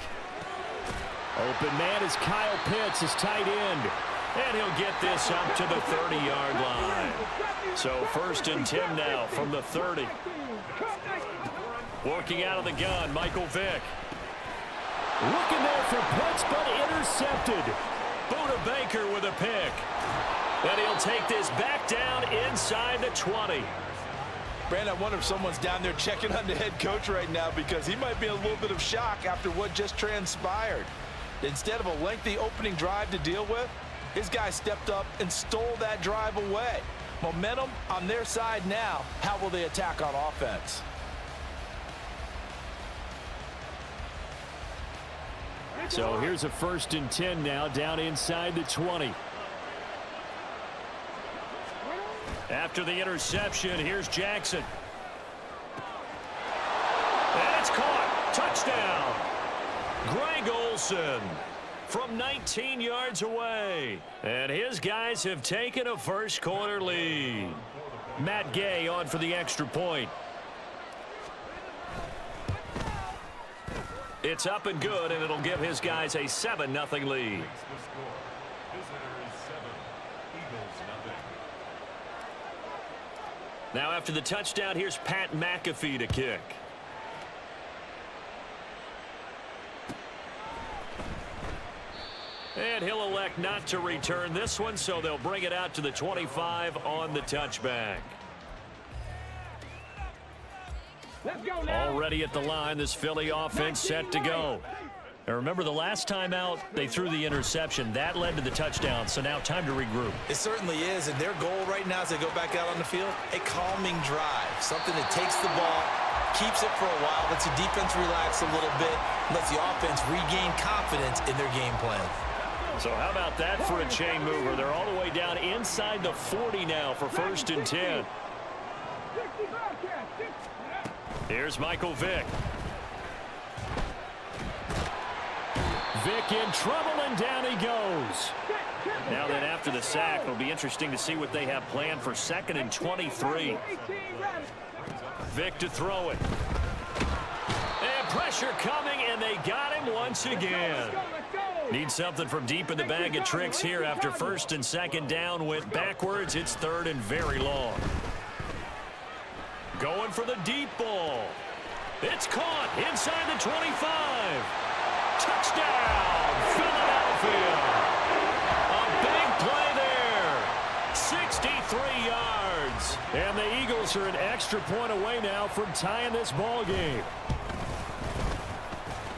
Open man is Kyle Pitts, his tight end. And he'll get this up to the 30-yard line. So 1st and 10 now from the 30. Working out of the gun, Michael Vick. Looking there for Pitts, but intercepted. Buda Baker with a pick. And he'll take this back down inside the 20. Brandon, I wonder if someone's down there checking on the head coach right now because he might be in a little bit of shock after what just transpired. Instead of a lengthy opening drive to deal with, his guy stepped up and stole that drive away. Momentum on their side now. How will they attack on offense? So here's a 1st and 10 now, down inside the 20. After the interception, here's Jackson. And it's caught. Touchdown. Greg Olsen from 19 yards away. And his guys have taken a first quarter lead. Matt Gay on for the extra point. It's up and good, and it'll give his guys a 7-0 lead. Now after the touchdown, here's Pat McAfee to kick. And he'll elect not to return this one, so they'll bring it out to the 25 on the touchback. Let's go now. Already at the line, this Philly offense set to go. Now remember, the last time out, they threw the interception. That led to the touchdown, so now time to regroup. It certainly is, and their goal right now as they go back out on the field, a calming drive, something that takes the ball, keeps it for a while, lets the defense relax a little bit, lets the offense regain confidence in their game plan. So how about that for a chain mover? They're all the way down inside the 40 now for 1st and 10. Here's Michael Vick. Vick in trouble, and down he goes. Now then, after the sack, it'll be interesting to see what they have planned for 2nd and 23. Vick to throw it. And pressure coming, and they got him once again. Need something from deep in the bag of tricks here after 1st and 2nd down. Went backwards. It's 3rd and very long. Going for the deep ball. It's caught inside the 25. Touchdown, Philadelphia. A big play there. 63 yards. And the Eagles are an extra point away now from tying this ball game.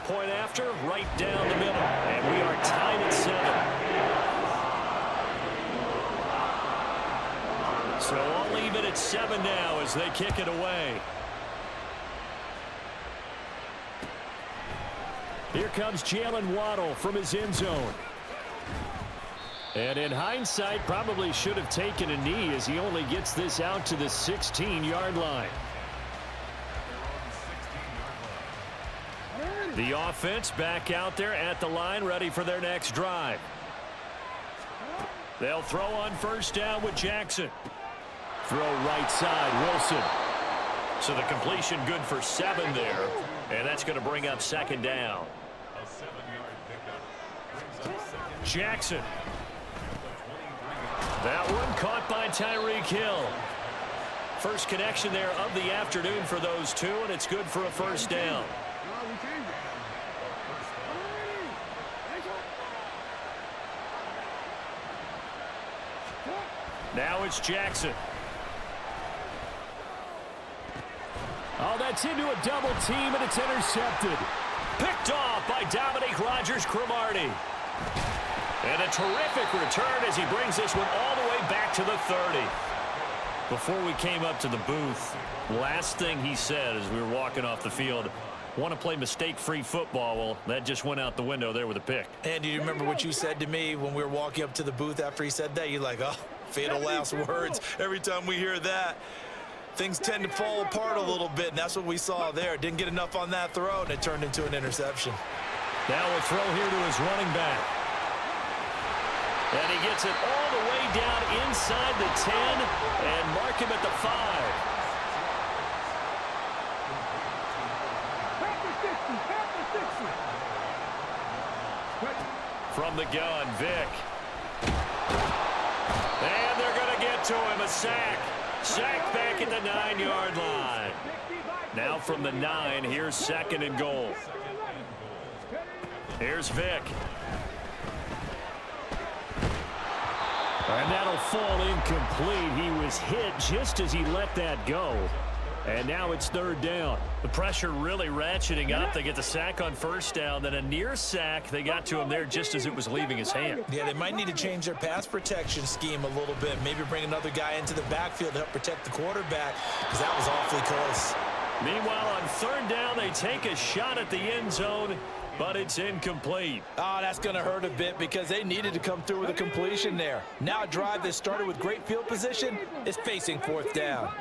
Point after, right down the middle. And we are tied at 7. So I'll leave it at 7 now as they kick it away. Here comes Jalen Waddle from his end zone. And in hindsight, probably should have taken a knee as he only gets this out to the 16-yard line. The offense back out there at the line, ready for their next drive. They'll throw on 1st down with Jackson. Throw right side, Wilson. So the completion good for 7 there. And that's going to bring up 2nd down. Jackson. That one caught by Tyreek Hill. First connection there of the afternoon for those two, and it's good for a first down. Now it's Jackson. Oh, that's into a double team, and it's intercepted. Picked off by Dominique Rodgers-Cromartie. And a terrific return as he brings this one all the way back to the 30. Before we came up to the booth, last thing he said as we were walking off the field, want to play mistake-free football. Well, that just went out the window there with a pick. And do you remember what you said to me when we were walking up to the booth after he said that? You're like, oh, fatal last words. Every time we hear that, things tend to fall apart a little bit, and that's what we saw there. Didn't get enough on that throw, and it turned into an interception. Now a throw here to his running back. And he gets it all the way down inside the 10 and mark him at the 5. From the gun, Vick. And they're going to get to him, a sack. Sack back at the 9-yard line. Now from the 9, here's 2nd and goal. Here's Vick. And that'll fall incomplete. He was hit just as he let that go. And now it's 3rd down. The pressure really ratcheting up. They get the sack on 1st down, then a near sack. They got to him there just as it was leaving his hand. Yeah, they might need to change their pass protection scheme a little bit. Maybe bring another guy into the backfield to help protect the quarterback, because that was awfully close. Meanwhile, on 3rd down, they take a shot at the end zone, but it's incomplete. Oh, that's going to hurt a bit because they needed to come through with a completion there. Now a drive that started with great field position is facing 4th down.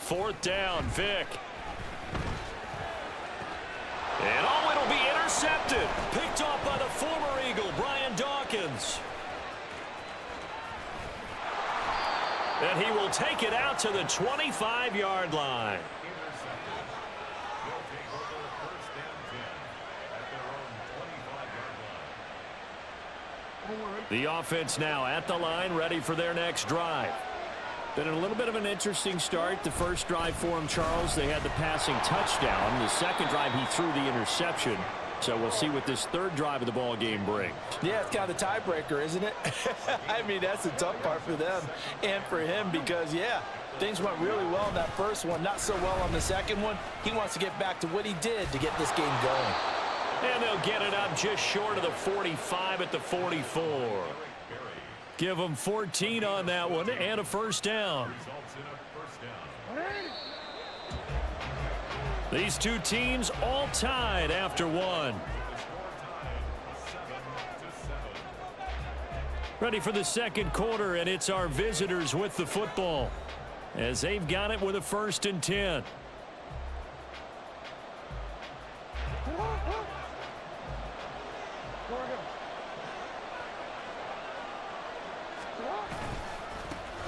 4th down, Vick. And oh, it'll be intercepted. Picked off by the former Eagle, Brian Dawkins. And he will take it out to the 25-yard line. The offense now at the line, ready for their next drive. Been a little bit of an interesting start. The first drive for him, Charles, they had the passing touchdown. The second drive, he threw the interception. So we'll see what this 3rd drive of the ball game brings. Yeah, it's kind of the tiebreaker, isn't it? I mean, that's the tough part for them and for him because, yeah, things went really well in that first one, not so well on the second one. He wants to get back to what he did to get this game going. And they'll get it up just short of the 45 at the 44. Give them 14 on that one and a 1st down. These two teams all tied after 1. Ready for the 2nd quarter, and it's our visitors with the football as they've got it with a 1st and 10.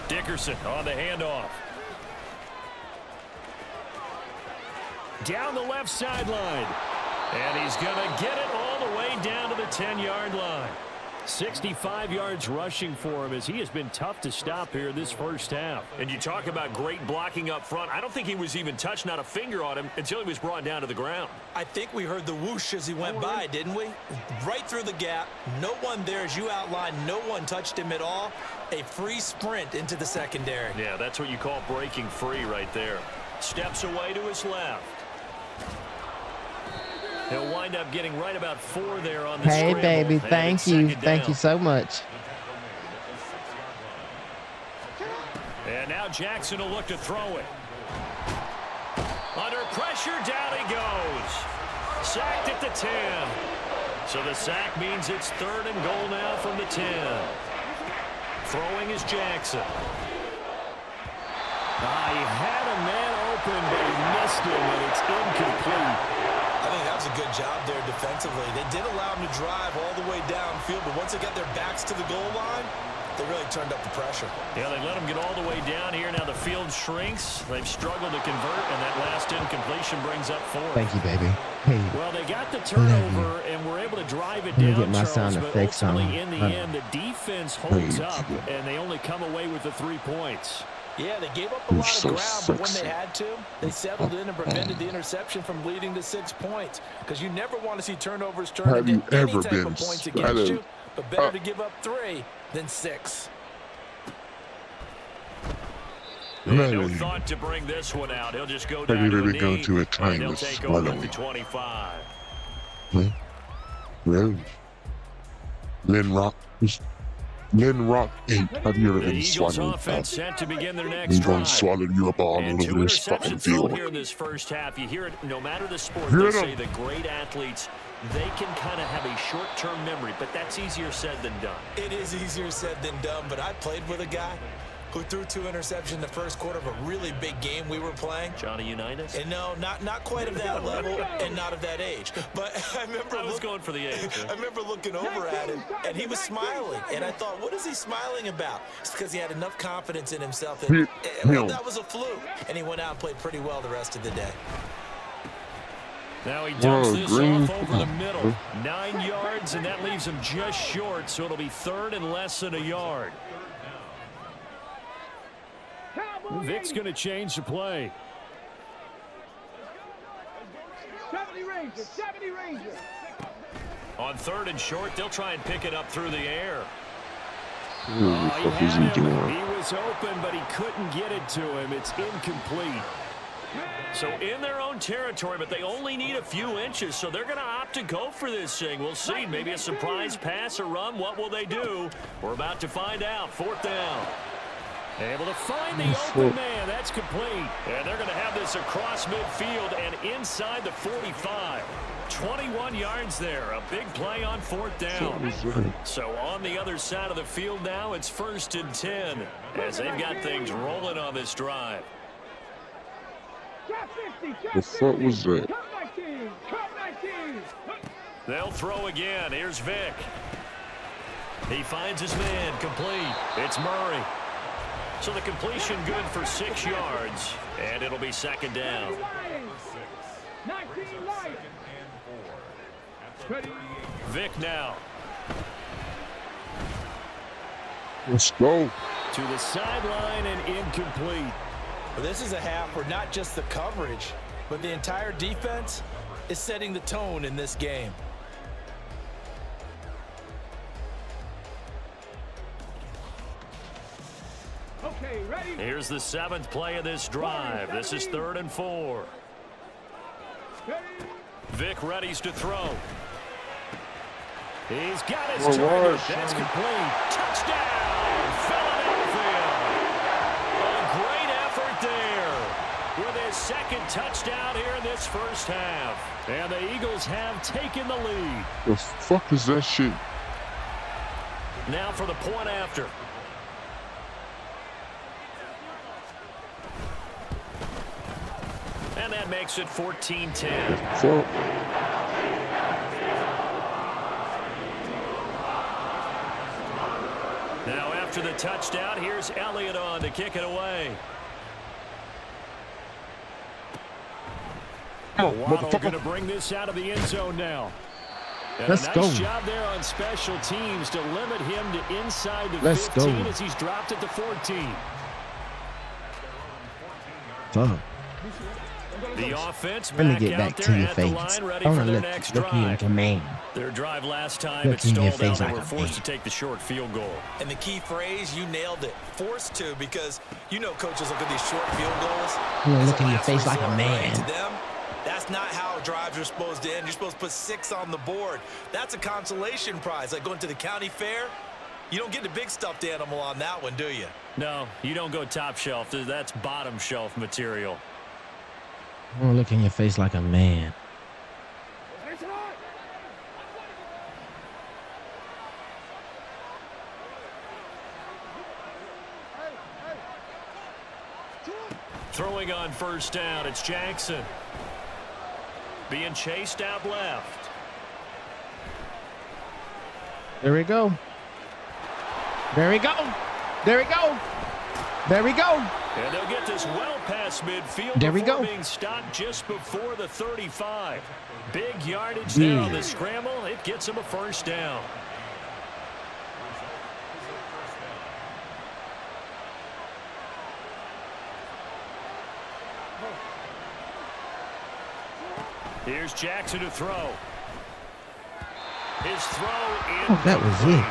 Dickerson on the handoff. Down the left sideline. And he's going to get it all the way down to the 10-yard line. 65 yards rushing for him as he has been tough to stop here this first half. And you talk about great blocking up front. I don't think he was even touched, not a finger on him, until he was brought down to the ground. I think we heard the whoosh as he went by, didn't we? Right through the gap. No one there, as you outlined. No one touched him at all. A free sprint into the secondary. Yeah, that's what you call breaking free right there. Steps away to his left. He'll wind up getting right about 4 there on the Hey, scramble. baby, thank you. Thank you so much. And now Jackson will look to throw it. Under pressure, down he goes. Sacked at the 10. So the sack means it's 3rd and goal now from the 10. Throwing is Jackson. He had a man open, but he missed him, and it's incomplete. I think that was a good job there defensively. They did allow him to drive all the way downfield, but once they got their backs to the goal line, They really turned up the pressure. Yeah, they let them get all the way down here. Now the field shrinks. They've struggled to convert, and that last incompletion brings up 4. Thank you, baby. Hey. Well, they got the turnover, and were able to drive it down, Get my Charles, sound but effects on. ultimately, in the end, the defense holds up, and they only come away with the 3 points. Yeah, they gave up a lot of ground, but when they had to, they settled in and prevented the interception from leading to 6 points. Because you never want to see turnovers turn into any type of points against you, but better to give up 3 than 6. No thought to bring this one out. He'll just go down to a knee, and he'll take over at the 25. Lynn Rock ain't. Have you ever been swallowed? Set to begin their next I'm going to swallow you up all over this fucking field. Here in this first half. You hear it, no matter the sport, they say the great athletes, they can kind of have a short-term memory, but that's easier said than done. It is easier said than done, but I played with a guy who threw 2 interceptions in the first quarter of a really big game we were playing. Johnny Unitas? And no, not quite of that level and not of that age. But I remember going for the age. I remember looking over at him, and he was smiling. And I thought, what is he smiling about? It's because he had enough confidence in himself that that was a fluke. And he went out and played pretty well the rest of the day. Now he dumps this off over the middle. 9 yards, and that leaves him just short, so it'll be 3rd and less than a yard. Vic's going to change the play. 70 Rangers, 70 Rangers. On 3rd and short, they'll try and pick it up through the air. What is he doing? He was open, but he couldn't get it to him. It's incomplete. So in their own territory, but they only need a few inches, so they're going to opt to go for this thing. We'll see. Maybe a surprise pass or run. What will they do? We're about to find out. 4th down. Able to find the open man. That's complete. And they're going to have this across midfield and inside the 45. 21 yards there. A big play on 4th down. So on the other side of the field now, it's 1st and 10 as they've got things rolling on this drive. The fuck was that? They'll throw again. Here's Vic. He finds his man. Complete. It's Murray. So the completion good for 6 yards, and it'll be 2nd down. 19 Vic now. Let's go. To the sideline and incomplete. Well, this is a half where not just the coverage, but the entire defense is setting the tone in this game. Okay, ready? Here's the 7th play of this drive. This is 3rd and 4. Vic readies to throw. He's got his target. That's complete. Touchdown, Philadelphia. A great effort there with his 2nd touchdown here in this first half. And the Eagles have taken the lead. The fuck is that shit? Now for the point after. And that makes it 14-10. So, now after the touchdown, here's Elliott on to kick it away. Waddle going to bring this out of the end zone now. And Let's a nice go. job there on special teams to limit him to inside the Let's 15 go. as he's dropped at the 14. Fuck. The offense Let me back get out back there to your at face. the line, ready I for want to their look next you drive. like a man. Their drive last time, Look it in your stalled out. face They like were a forced man. to take the short field goal. And the key phrase, you nailed it. Forced to, because you know coaches look at these short field goals. You know, as look a in your last face like a resort, man. right? To them, that's not how drives are supposed to end. You're supposed to put 6 on the board. That's a consolation prize, like going to the county fair. You don't get the big stuffed animal on that one, do you? No, you don't go top shelf. That's bottom shelf material. I want to look in your face like a man. Throwing on 1st down, it's Jackson. Being chased out left. There we go. There we go. There we go. There we go. And they'll get this well past midfield. There we go. Being stopped just before the 35. Big yardage there on the scramble. It gets him a first down. Here's Jackson to throw. His throw in. Oh, that was it.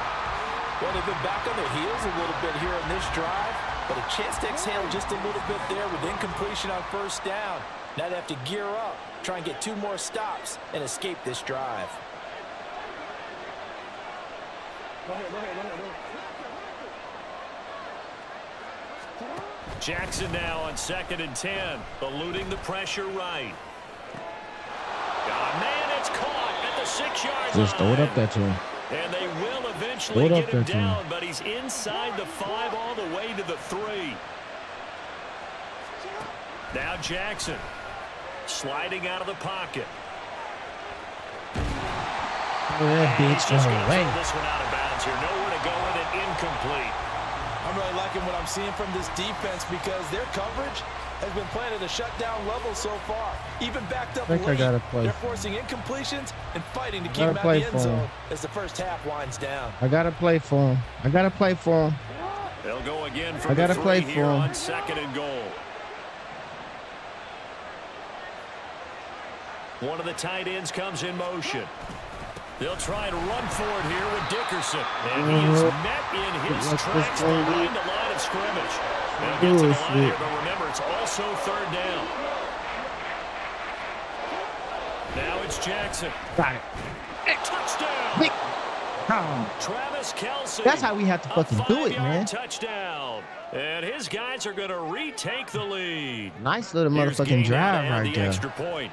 Well, they've been back on their heels a little bit here in this drive, but a chance to exhale just a little bit there with incompletion on first down. Now they have to gear up, try and get 2 more stops, and escape this drive. Jackson now on 2nd and 10, eluding the pressure right. Oh, man, it's caught at the 6-yard line. Just throw it up there to him. And they will eventually get him down, but he's inside the 5 all the way to the 3. Now Jackson sliding out of the pocket. That bitch Just going going to away. throw this one out of bounds here. Nowhere to go with it. Incomplete. I'm really liking what I'm seeing from this defense because their coverage has been playing at a shutdown level so far. Even backed up late, they're forcing incompletions and fighting to keep them out of the end zone as the first half winds down. I got to play for him. I got to play for him. They'll go again from the 3 here on 2nd and goal. One of the tight ends comes in motion. They'll try to run for it here with Dickerson. And he is met in his tracks behind the line of scrimmage. They'll get to the line here, but remember, it's also 3rd down. Now it's Jackson. Got it. Touchdown. Travis Kelce. That's how we have to fucking do it, man. Touchdown. And his guys are going to retake the lead. Nice little motherfucking drive right there. Extra point.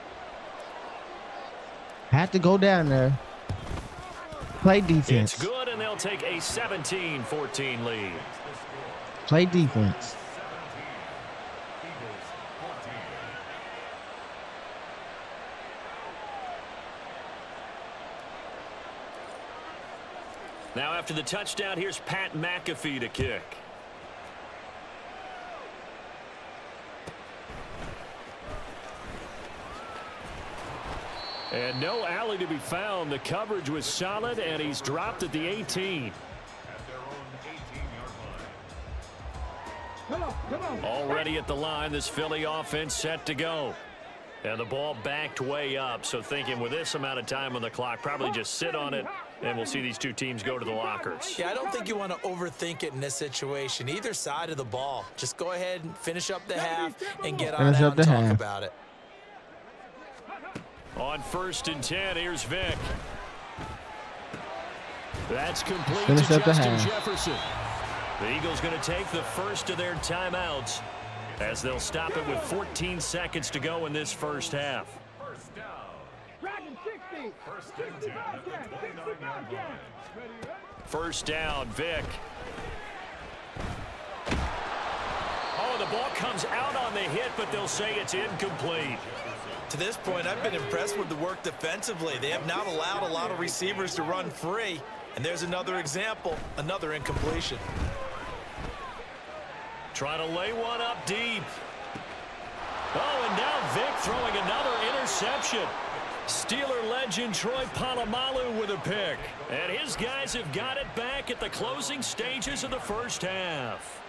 Had to go down there. Play defense. It's good, and they'll take a 17-14 lead. Play defense. Now after the touchdown, here's Pat McAfee to kick. And no alley to be found. The coverage was solid, and he's dropped at the 18. Already at the line, this Philly offense set to go. And the ball backed way up, so thinking with this amount of time on the clock, probably just sit on it, and we'll see these two teams go to the lockers. Yeah, I don't think you want to overthink it in this situation. Either side of the ball. Just go ahead and finish up the half and get on out and talk about it. On 1st and 10, here's Vic. That's complete Finish to up the Justin half. Jefferson. The Eagles going to take the first of their timeouts as they'll stop it with 14 seconds to go in this first half. First down, Vic. Oh, the ball comes out on the hit, but they'll say it's incomplete. To this point, I've been impressed with the work defensively. They have not allowed a lot of receivers to run free. And there's another example, another incompletion. Trying to lay one up deep. Oh, and now Vic throwing another interception. Steeler legend Troy Polamalu with a pick. And his guys have got it back at the closing stages of the first half.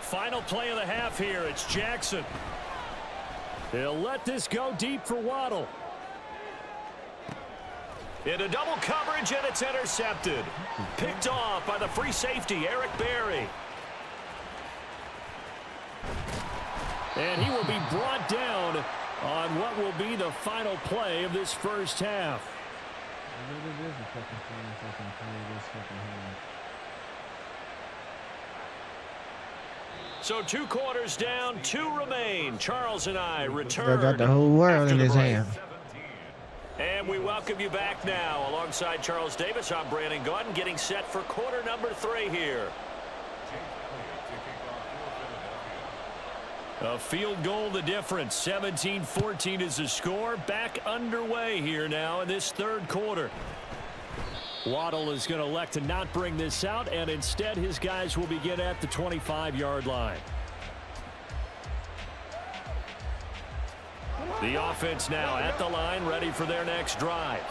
Final play of the half here. It's Jackson. They'll let this go deep for Waddle. Into double coverage, and it's intercepted. Picked off by the free safety, Eric Berry. And he will be brought down on what will be the final play of this first half. So 2 quarters down, 2 remain. Charles and I return. Got the whole world in his hand. And we welcome you back now. Alongside Charles Davis, I'm Brandon Gordon, getting set for quarter number 3 here. A field goal the difference. 17-14 is the score. Back underway here now in this third quarter. Waddle is going to elect to not bring this out, and instead his guys will begin at the 25-yard line. The offense now at the line, ready for their next drive.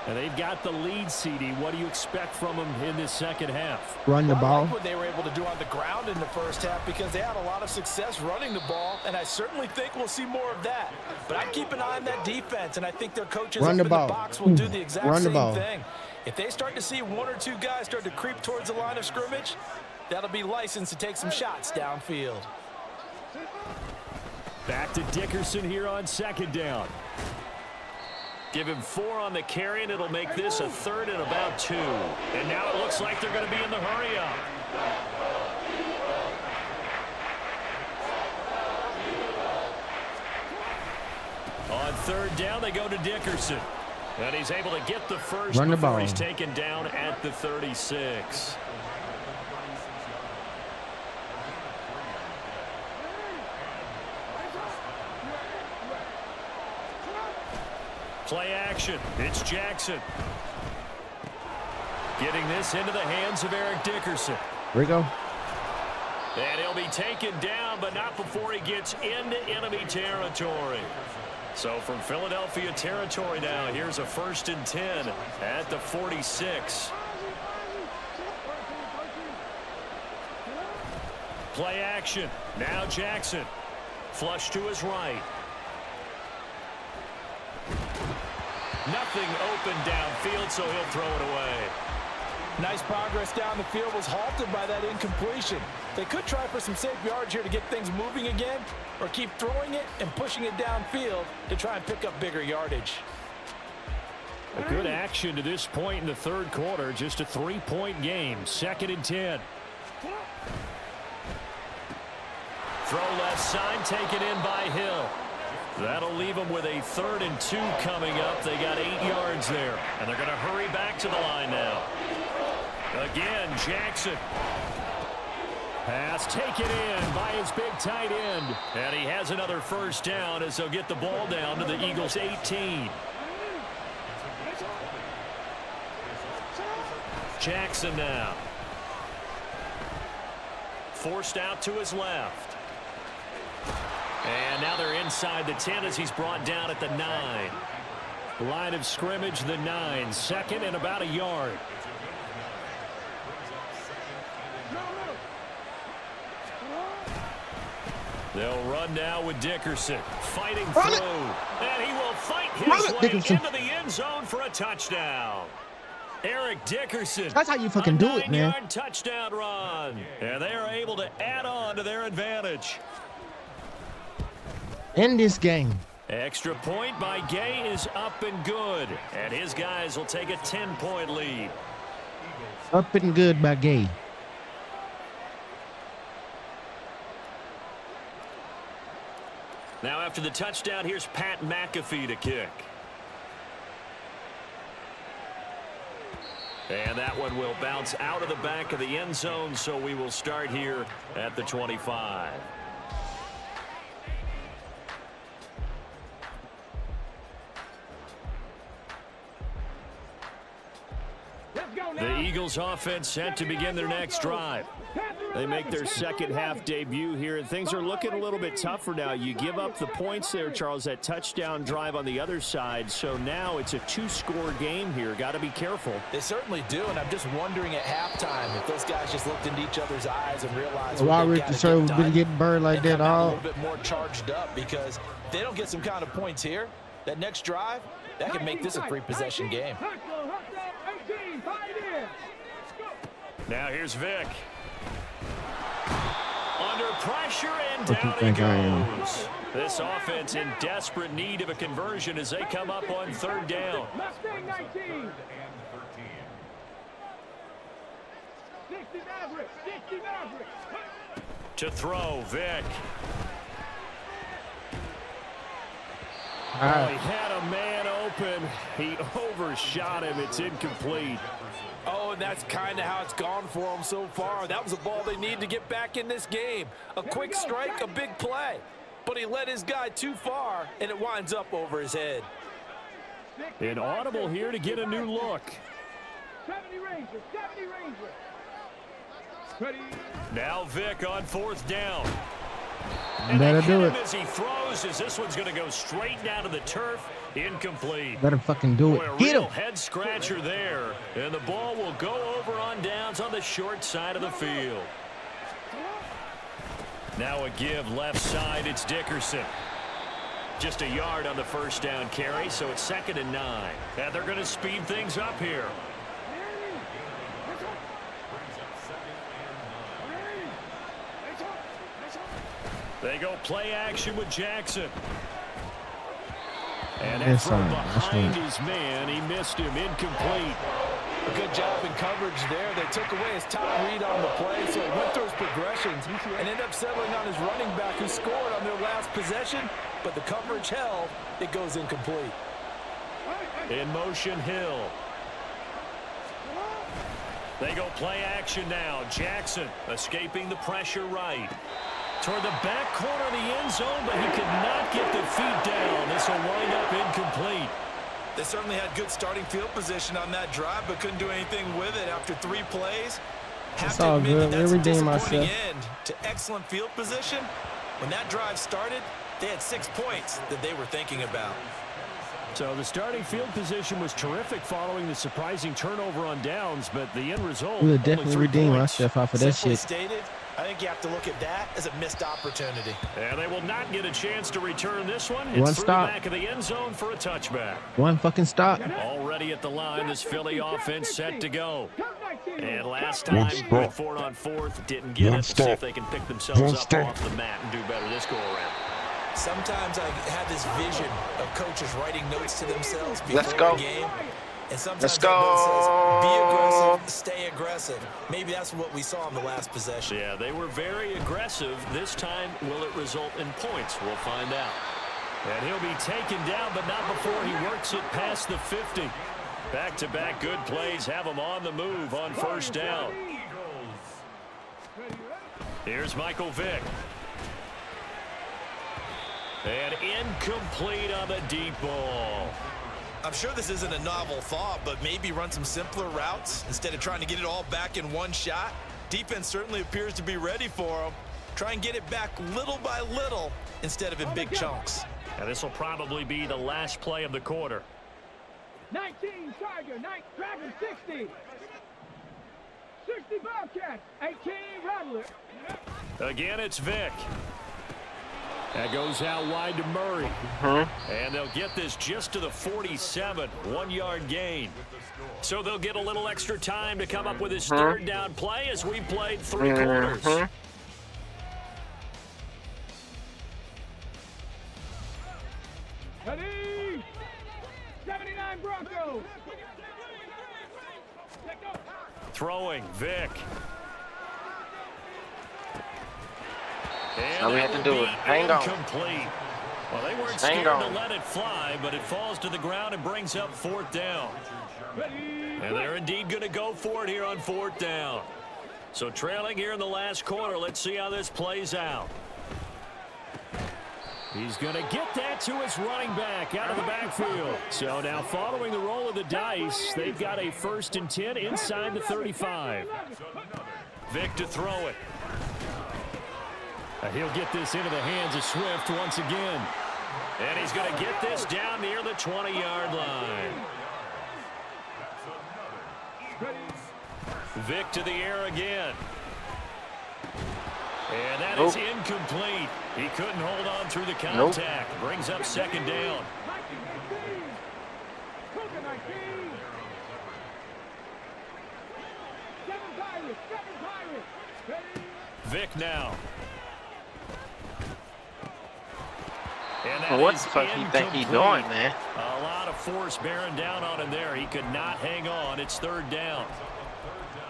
And they've got the lead, CD. What do you expect from them in this second half? Run the ball. I like what they were able to do on the ground in the first half because they had a lot of success running the ball, and I certainly think we'll see more of that. But I'd keep an eye on that defense, and I think their coaches up in the box will do the exact same thing. If they start to see one or two guys start to creep towards the line of scrimmage, that'll be licensed to take some shots downfield. Back to Dickerson here on second down. Give him 4 on the carry, and it'll make this a 3rd and about 2. And now it looks like they're going to be in the hurry-up. On 3rd down, they go to Dickerson. And he's able to get the first before he's taken down at the 36. Play action. It's Jackson. Getting this into the hands of Eric Dickerson. Here we go. And he'll be taken down, but not before he gets into enemy territory. So from Philadelphia territory now, here's a 1st and 10 at the 46. Play action. Now Jackson. Flush to his right. Nothing open downfield, so he'll throw it away. Nice progress down the field was halted by that incompletion. They could try for some safe yards here to get things moving again, or keep throwing it and pushing it downfield to try and pick up bigger yardage. A good action to this point in the third quarter. Just a 3-point game. 2nd and 10. Throw left side, taken in by Hill. That'll leave them with a 3rd and 2 coming up. They got 8 yards there, and they're going to hurry back to the line now. Again, Jackson. Pass taken in by his big tight end. And he has another first down as they'll get the ball down to the Eagles' 18. Jackson now. Forced out to his left. And now they're inside the 10 as he's brought down at the 9. Line of scrimmage, the 9. 2nd and about a yard. They'll run now with Dickerson. Fighting through. And he will fight his way into the end zone for a touchdown. Eric Dickerson. That's how you fucking do it, man. 9-yard touchdown run. And they are able to add on to their advantage. In this game. Extra point by Gay is up and good. And his guys will take a 10-point lead. Up and good by Gay. Now after the touchdown, here's Pat McAfee to kick. And that one will bounce out of the back of the end zone, so we will start here at the 25. The Eagles offense set to begin their next drive. They make their second half debut here, and things are looking a little bit tougher now. You give up the points there, Charles, that touchdown drive on the other side. So now it's a 2-score game here. Got to be careful. They certainly do, and I'm just wondering at halftime if those guys just looked into each other's eyes and realized why Rick Deserve been getting burned like that all. A little bit more charged up, because if they don't get some kind of points here, that next drive, that could make this a 3-possession game. Now here's Vic. Under pressure, and down he goes. This offense in desperate need of a conversion as they come up on 3rd down. To throw, Vic. Oh, he had a man open. He overshot him. It's incomplete. Oh, and that's kind of how it's gone for them so far. That was a ball they need to get back in this game. A quick strike, a big play. But he led his guy too far, and it winds up over his head. An audible here to get a new look. 70 Rangers, 70 Rangers. Ready. Now Vic on 4th down. Better do it. As he throws, as this one's going to go straight down to the turf. Incomplete. Better fucking do it. Get him. Him. Head scratcher there. And the ball will go over on downs on the short side of the field. Now a give left side. It's Dickerson. Just a yard on the first down carry, so it's 2nd and 9. And they're going to speed things up here. They go play action with Jackson. And from behind his man, he missed him. Incomplete. A good job in coverage there. They took away his top read on the play, so he went through his progressions and ended up settling on his running back who scored on their last possession, but the coverage held. It goes incomplete. In motion, Hill. They go play action now. Jackson escaping the pressure right. Toward the back corner of the end zone, but he could not get the feet down. This will wind up incomplete. They certainly had good starting field position on that drive, but couldn't do anything with it after 3 plays. It's all good. That's a disappointing myself. end to excellent field position. When that drive started, they had 6 points that they were thinking about. So the starting field position was terrific following the surprising turnover on downs, but the end result. We'll definitely redeem myself off of that Simply shit. stated, I think you have to look at that as a missed opportunity. And they will not get a chance to return this one. One It's through stop. the back of the end zone for a touchback. One fucking stop. Already at the line, this Philly offense set to go. And last time, stop. went for it on 4th, didn't get it. See if they can pick themselves One up stop. off the mat and do better this go-around. Sometimes I have this vision of coaches writing notes to themselves before Let's go. the game. And sometimes Let's that note says, go. be aggressive, stay aggressive. Maybe that's what we saw in the last possession. Yeah, they were very aggressive. This time, will it result in points? We'll find out. And he'll be taken down, but not before he works it past the 50. Back-to-back good plays have him on the move on 1st down. Here's Michael Vick. And incomplete on the deep ball. I'm sure this isn't a novel thought, but maybe run some simpler routes instead of trying to get it all back in one shot. Defense certainly appears to be ready for them. Try and get it back little by little instead of in big chunks. And this will probably be the last play of the quarter. 19 Tiger, 9 Dragon, 60. 60 Bobcats, 18 Rattler. Again, it's Vick. That goes out wide to Murray. And they'll get this just to the 47, 1-yard gain. So they'll get a little extra time to come up with his 3rd down play as we played 3 quarters. Ready? 79 Broncos. Throwing, Vick. All we have to do is hang on. Incomplete. Well, they weren't scared to let it fly, but it falls to the ground and brings up 4th down. And they're indeed going to go for it here on 4th down. So trailing here in the last quarter, let's see how this plays out. He's going to get that to his running back out of the backfield. So now following the roll of the dice, they've got a 1st and 10 inside the 35. Vick to throw it. He'll get this into the hands of Swift once again. And he's going to get this down near the 20-yard line. Vick to the air again. And that is incomplete. He couldn't hold on through the contact. Brings up 2nd down. Vick now. Well, what the fuck do you think he's doing, man? A lot of force bearing down on him there. He could not hang on. It's 3rd down.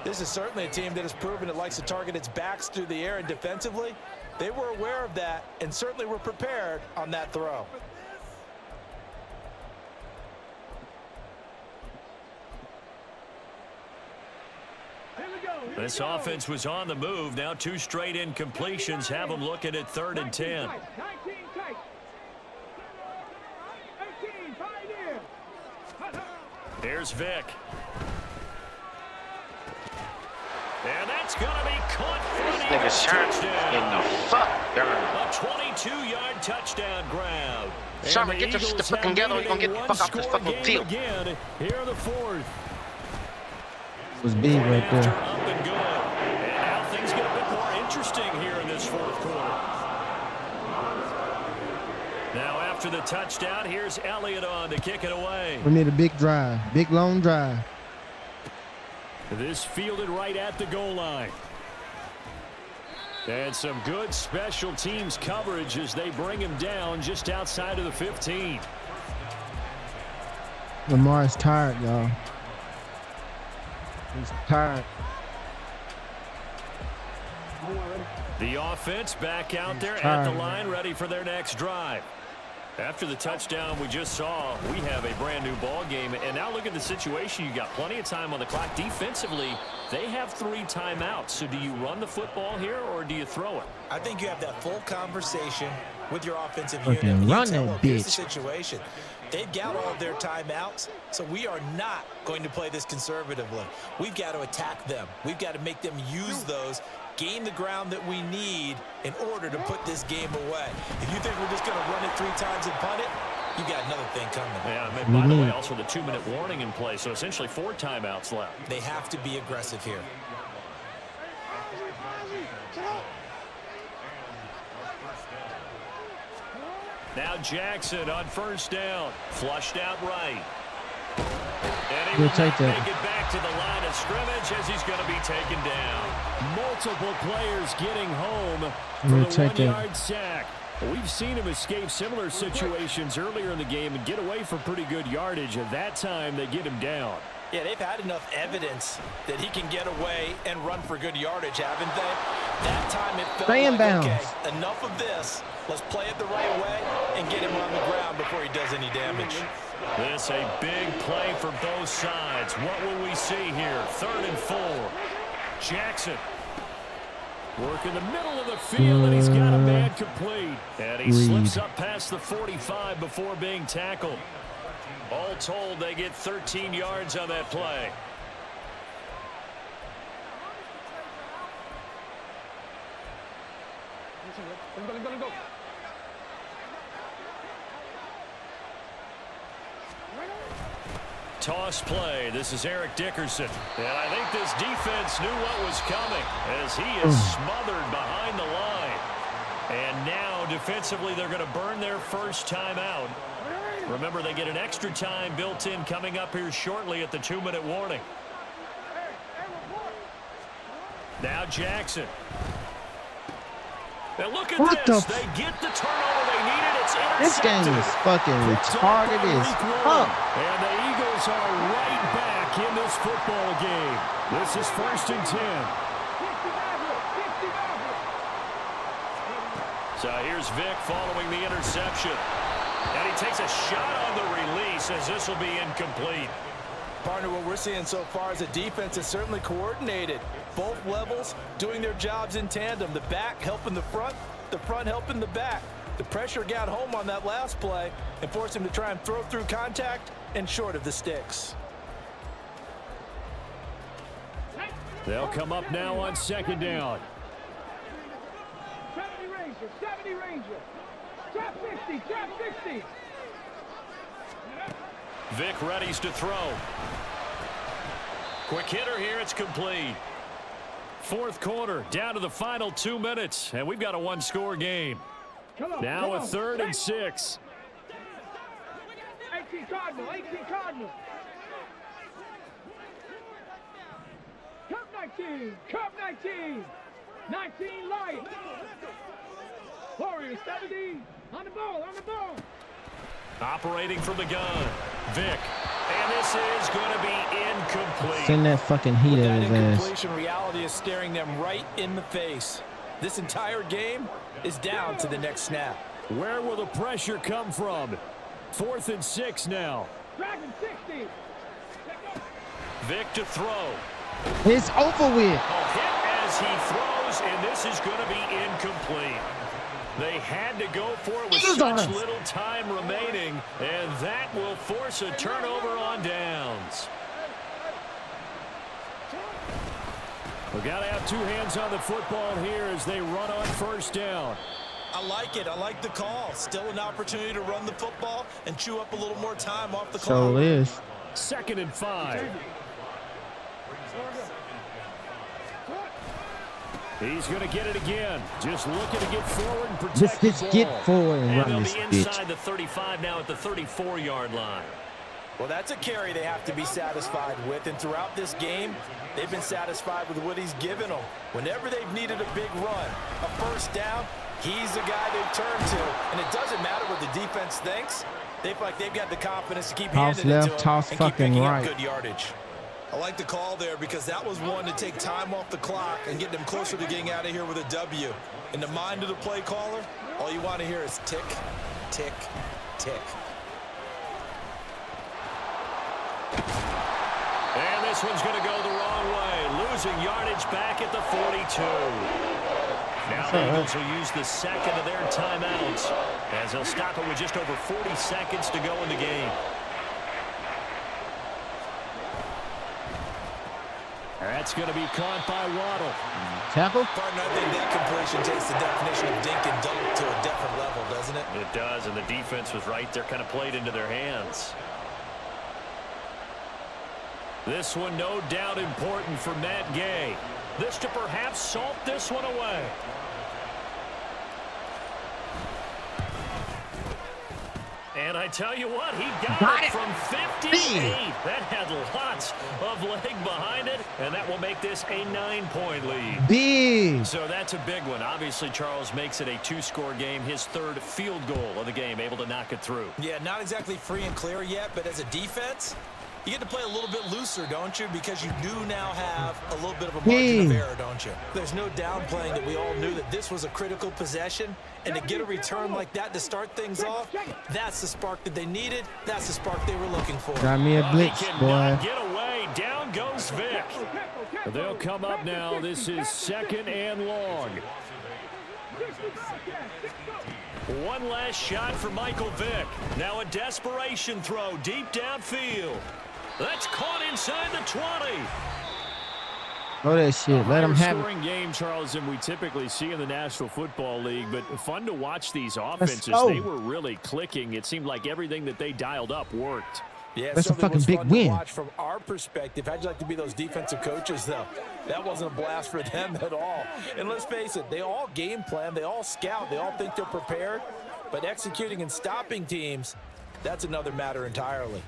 This is certainly a team that has proven it likes to target its backs through the air, and defensively, they were aware of that and certainly were prepared on that throw. This offense was on the move. Now 2 straight incompletions have them looking at 3rd and 10. 19 tight. 18 pioneer. Here's Vic. And that's going to be caught for the touchdown. In the fuck? A 22-yard touchdown grab. Summer, get your shit fucking together. You're going to get the fuck off this fucking field. Again, here are the 4th. Was big right there. Up and good. And now things get a bit more interesting here in this 4th quarter. Now after the touchdown, here's Elliott on to kick it away. We need a big drive, big long drive. This fielded right at the goal line. And some good special teams coverage as they bring him down just outside of the 15. Lamar is tired, y'all. He's tired. The offense back out there at the line, ready for their next drive. After the touchdown we just saw, we have a brand new ball game. And now look at the situation. You got plenty of time on the clock. Defensively, they have 3 timeouts. So do you run the football here or do you throw it? I think you have that full conversation with your offensive unit. Run that here's the bitch. situation. They've got all of their timeouts, so we are not going to play this conservatively. We've got to attack them. We've got to make them use those, gain the ground that we need in order to put this game away. If you think we're just going to run it 3 times and punt it, you got another thing coming. Yeah, and by the way, also the 2-minute warning in play, so essentially 4 timeouts left. They have to be aggressive here. Now Jackson on 1st down, flushed out right. And he We'll will take not that. make it back to the line of scrimmage as he's going to be taken down. Multiple players getting home for We'll the take that. 1-yard sack. We've seen him escape similar situations earlier in the game and get away for pretty good yardage. At that time, they get him down. Yeah, they've had enough evidence that he can get away and run for good yardage, haven't they? That time it felt Stay in like, bounds. okay, enough of this. Let's play it the right way and get him on the ground before he does any damage. This a big play for both sides. What will we see here? 3rd and 4. Jackson. Work in the middle of the field, and he's got a man complete. And he slips up past the 45 before being tackled. All told, they get 13 yards on that play. Let's go. Toss play. This is Eric Dickerson. And I think this defense knew what was coming as he is smothered behind the line. And now defensively they're going to burn their first timeout. Remember, they get an extra time built in coming up here shortly at the 2-minute warning. Now Jackson. Now look at this. They get the turnover they needed. It's intercepted. This game is fucking retarded as fuck. And the Eagles are right back in this football game. This is 1st and 10. So here's Vic following the interception. And he takes a shot on the release as this will be incomplete. Partner, what we're seeing so far is a defense is certainly coordinated. Both levels doing their jobs in tandem. The back helping the front helping the back. The pressure got home on that last play and forced him to try and throw through contact and short of the sticks. They'll come up now on 2nd down. 70 Ranger. Trap 60, trap 60. Vic readies to throw. Quick hitter here, it's complete. 4th quarter, down to the final 2 minutes, and we've got a 1-score game. Now a 3rd and 6. 18 Cardinal. Cup 19. 19 light. Warriors 70. On the ball. Operating from the gun, Vic. And this is going to be incomplete. Send that fucking heat at his ass. Incompletion, reality is staring them right in the face. This entire game is down to the next snap. Where will the pressure come from? 4th and 6 now. Dragon 60. Vic to throw. It's over with. A hit as he throws, and this is going to be incomplete. They had to go for it with such little time remaining, and that will force a turnover on downs. We've got to have two hands on the football here as they run on first down. I like it. I like the call. Still an opportunity to run the football and chew up a little more time off the clock. So it is. 2nd and 5. He's going to get it again. Just looking to get forward and protect the ball. Get forward and run this they'll be inside the 35 now at the 34-yard line. Well, that's a carry they have to be satisfied with, and throughout this game, they've been satisfied with what he's given them. Whenever they've needed a big run, a first down, he's the guy they've turned to, and it doesn't matter what the defense thinks. They feel like they've got the confidence to keep handing it to him and keep picking up good yardage. I like the call there because that was one to take time off the clock and get them closer to getting out of here with a W. In the mind of the play caller, all you want to hear is tick, tick, tick. And this one's going to go the wrong way, losing yardage back at the 42. Now the Eagles will use the second of their timeouts as they'll stop it with just over 40 seconds to go in the game. That's going to be caught by Waddle. Tackle? Partner, I think that completion takes the definition of dink and dunk to a different level, doesn't it? It does, and the defense was right there, kind of played into their hands. This one no doubt important for Matt Gay. This to perhaps salt this one away. And I tell you what, he got it from 58. That had lots of leg behind it, and that will make this a 9-point lead. Big. So that's a big one. Obviously, Charles makes it a 2-score game, his 3rd field goal of the game, able to knock it through. Yeah, not exactly free and clear yet, but as a defense, you get to play a little bit looser, don't you? Because you do now have a little bit of a margin of error, don't you? There's no downplaying that we all knew that this was a critical possession, and to get a return like that to start things off, that's the spark that they needed. That's the spark they were looking for. Got me a blitz, boy. Get away. Down goes Vic. They'll come up now. This is 2nd and long. One last shot for Michael Vick. Now a desperation throw deep downfield. That's caught inside the 20. Oh, that shit. Let him have it. Scoring game, Charles, than we typically see in the National Football League, but fun to watch these offenses. They were really clicking. It seemed like everything that they dialed up worked. Yeah, that's a fucking big win. Watch from our perspective. How'd you like to be those defensive coaches, though? That wasn't a blast for them at all. And let's face it, they all game plan, they all scout, they all think they're prepared. But executing and stopping teams, that's another matter entirely.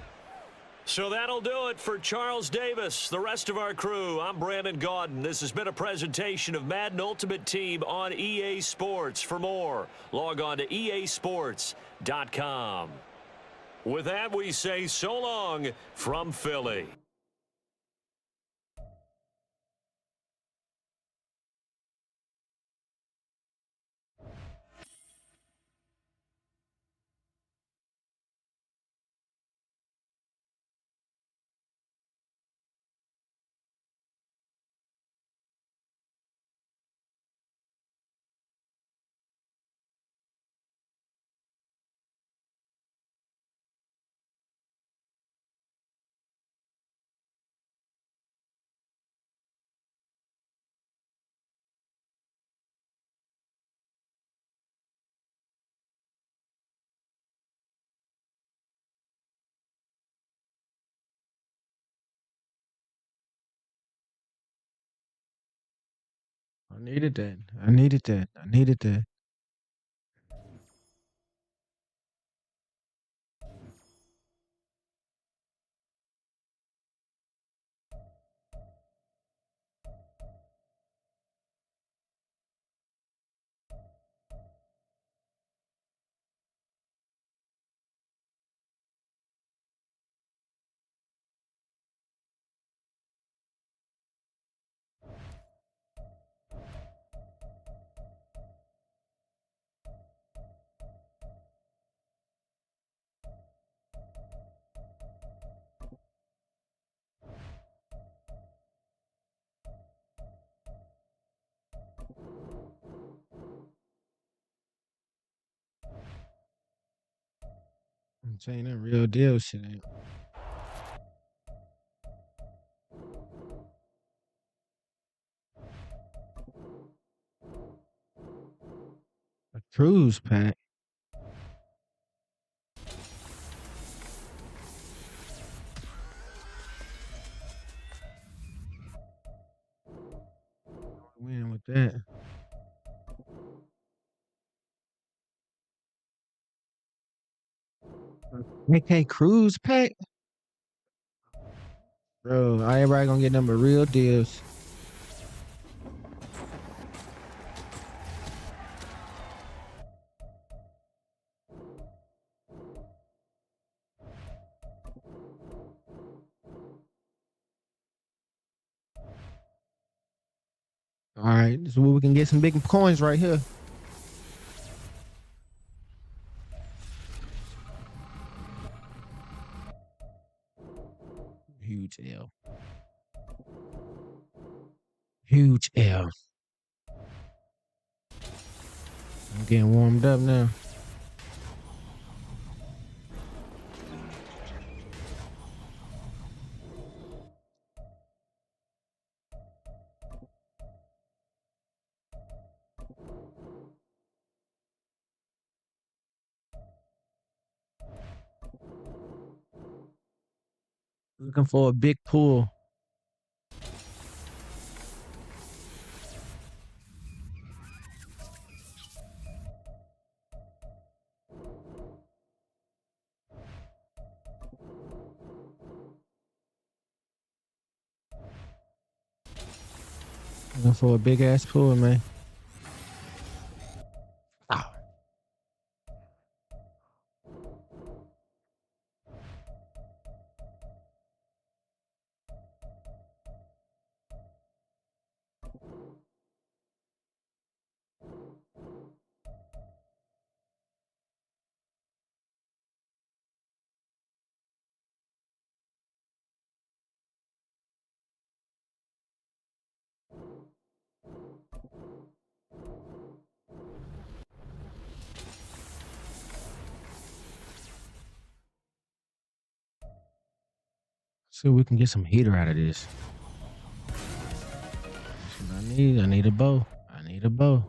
So that'll do it for Charles Davis, the rest of our crew. I'm Brandon Gaudin. This has been a presentation of Madden Ultimate Team on EA Sports. For more, log on to easports.com. With that, we say so long from Philly. I needed that. I needed that. I needed that. I'm saying that real deal shit. Ain't. A cruise pack. Win with that. AK cruise pack. Bro, everybody gonna get them real deals. All right, this is where we can get some big coins right here. Huge L. Huge L. I'm getting warmed up now. Looking for a big pool. Looking for a big ass pool, man. Ow. See if we can get some heater out of this. That's what I need. I need a bow. I need a bow.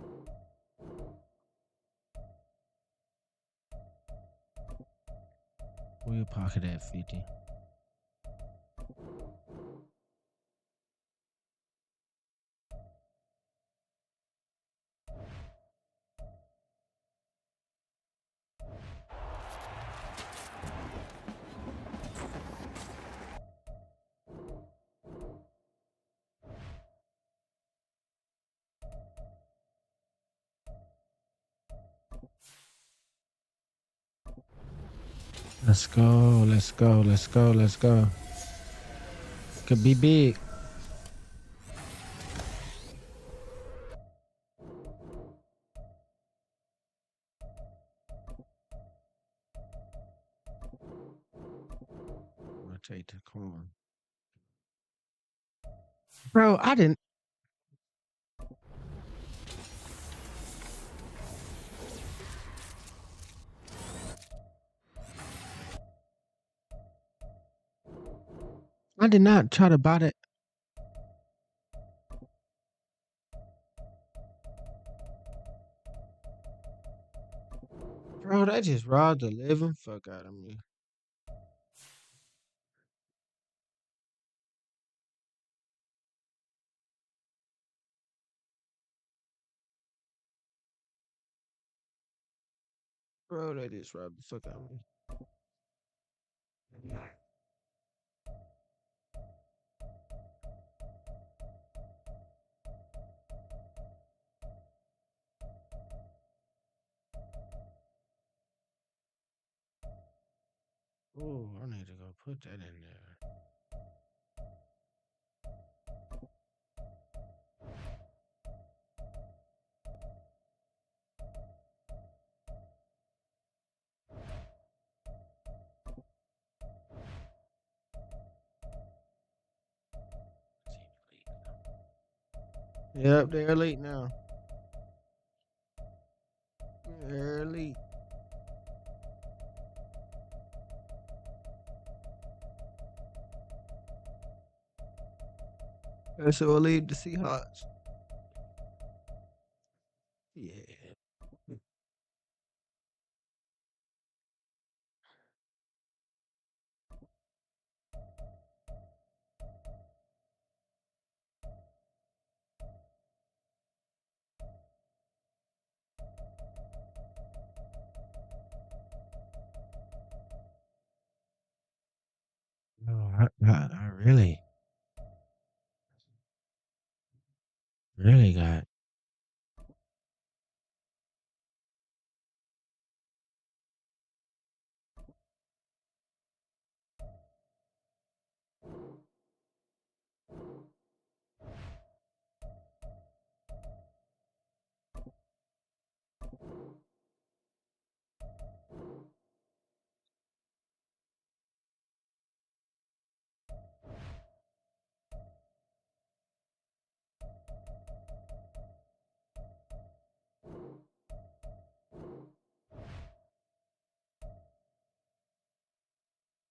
We'll pocket at 50. Let's go, let's go, let's go, let's go. Could be big. I'll take the corn. Bro, I didn't. I did not try to buy that. Bro, that just robbed the living fuck out of me. Bro, that just robbed the fuck out of me. Oh, I need to go put that in there. Yep, they're late now. They're late. And so we'll leave the Seahawks. Yeah. No, I really.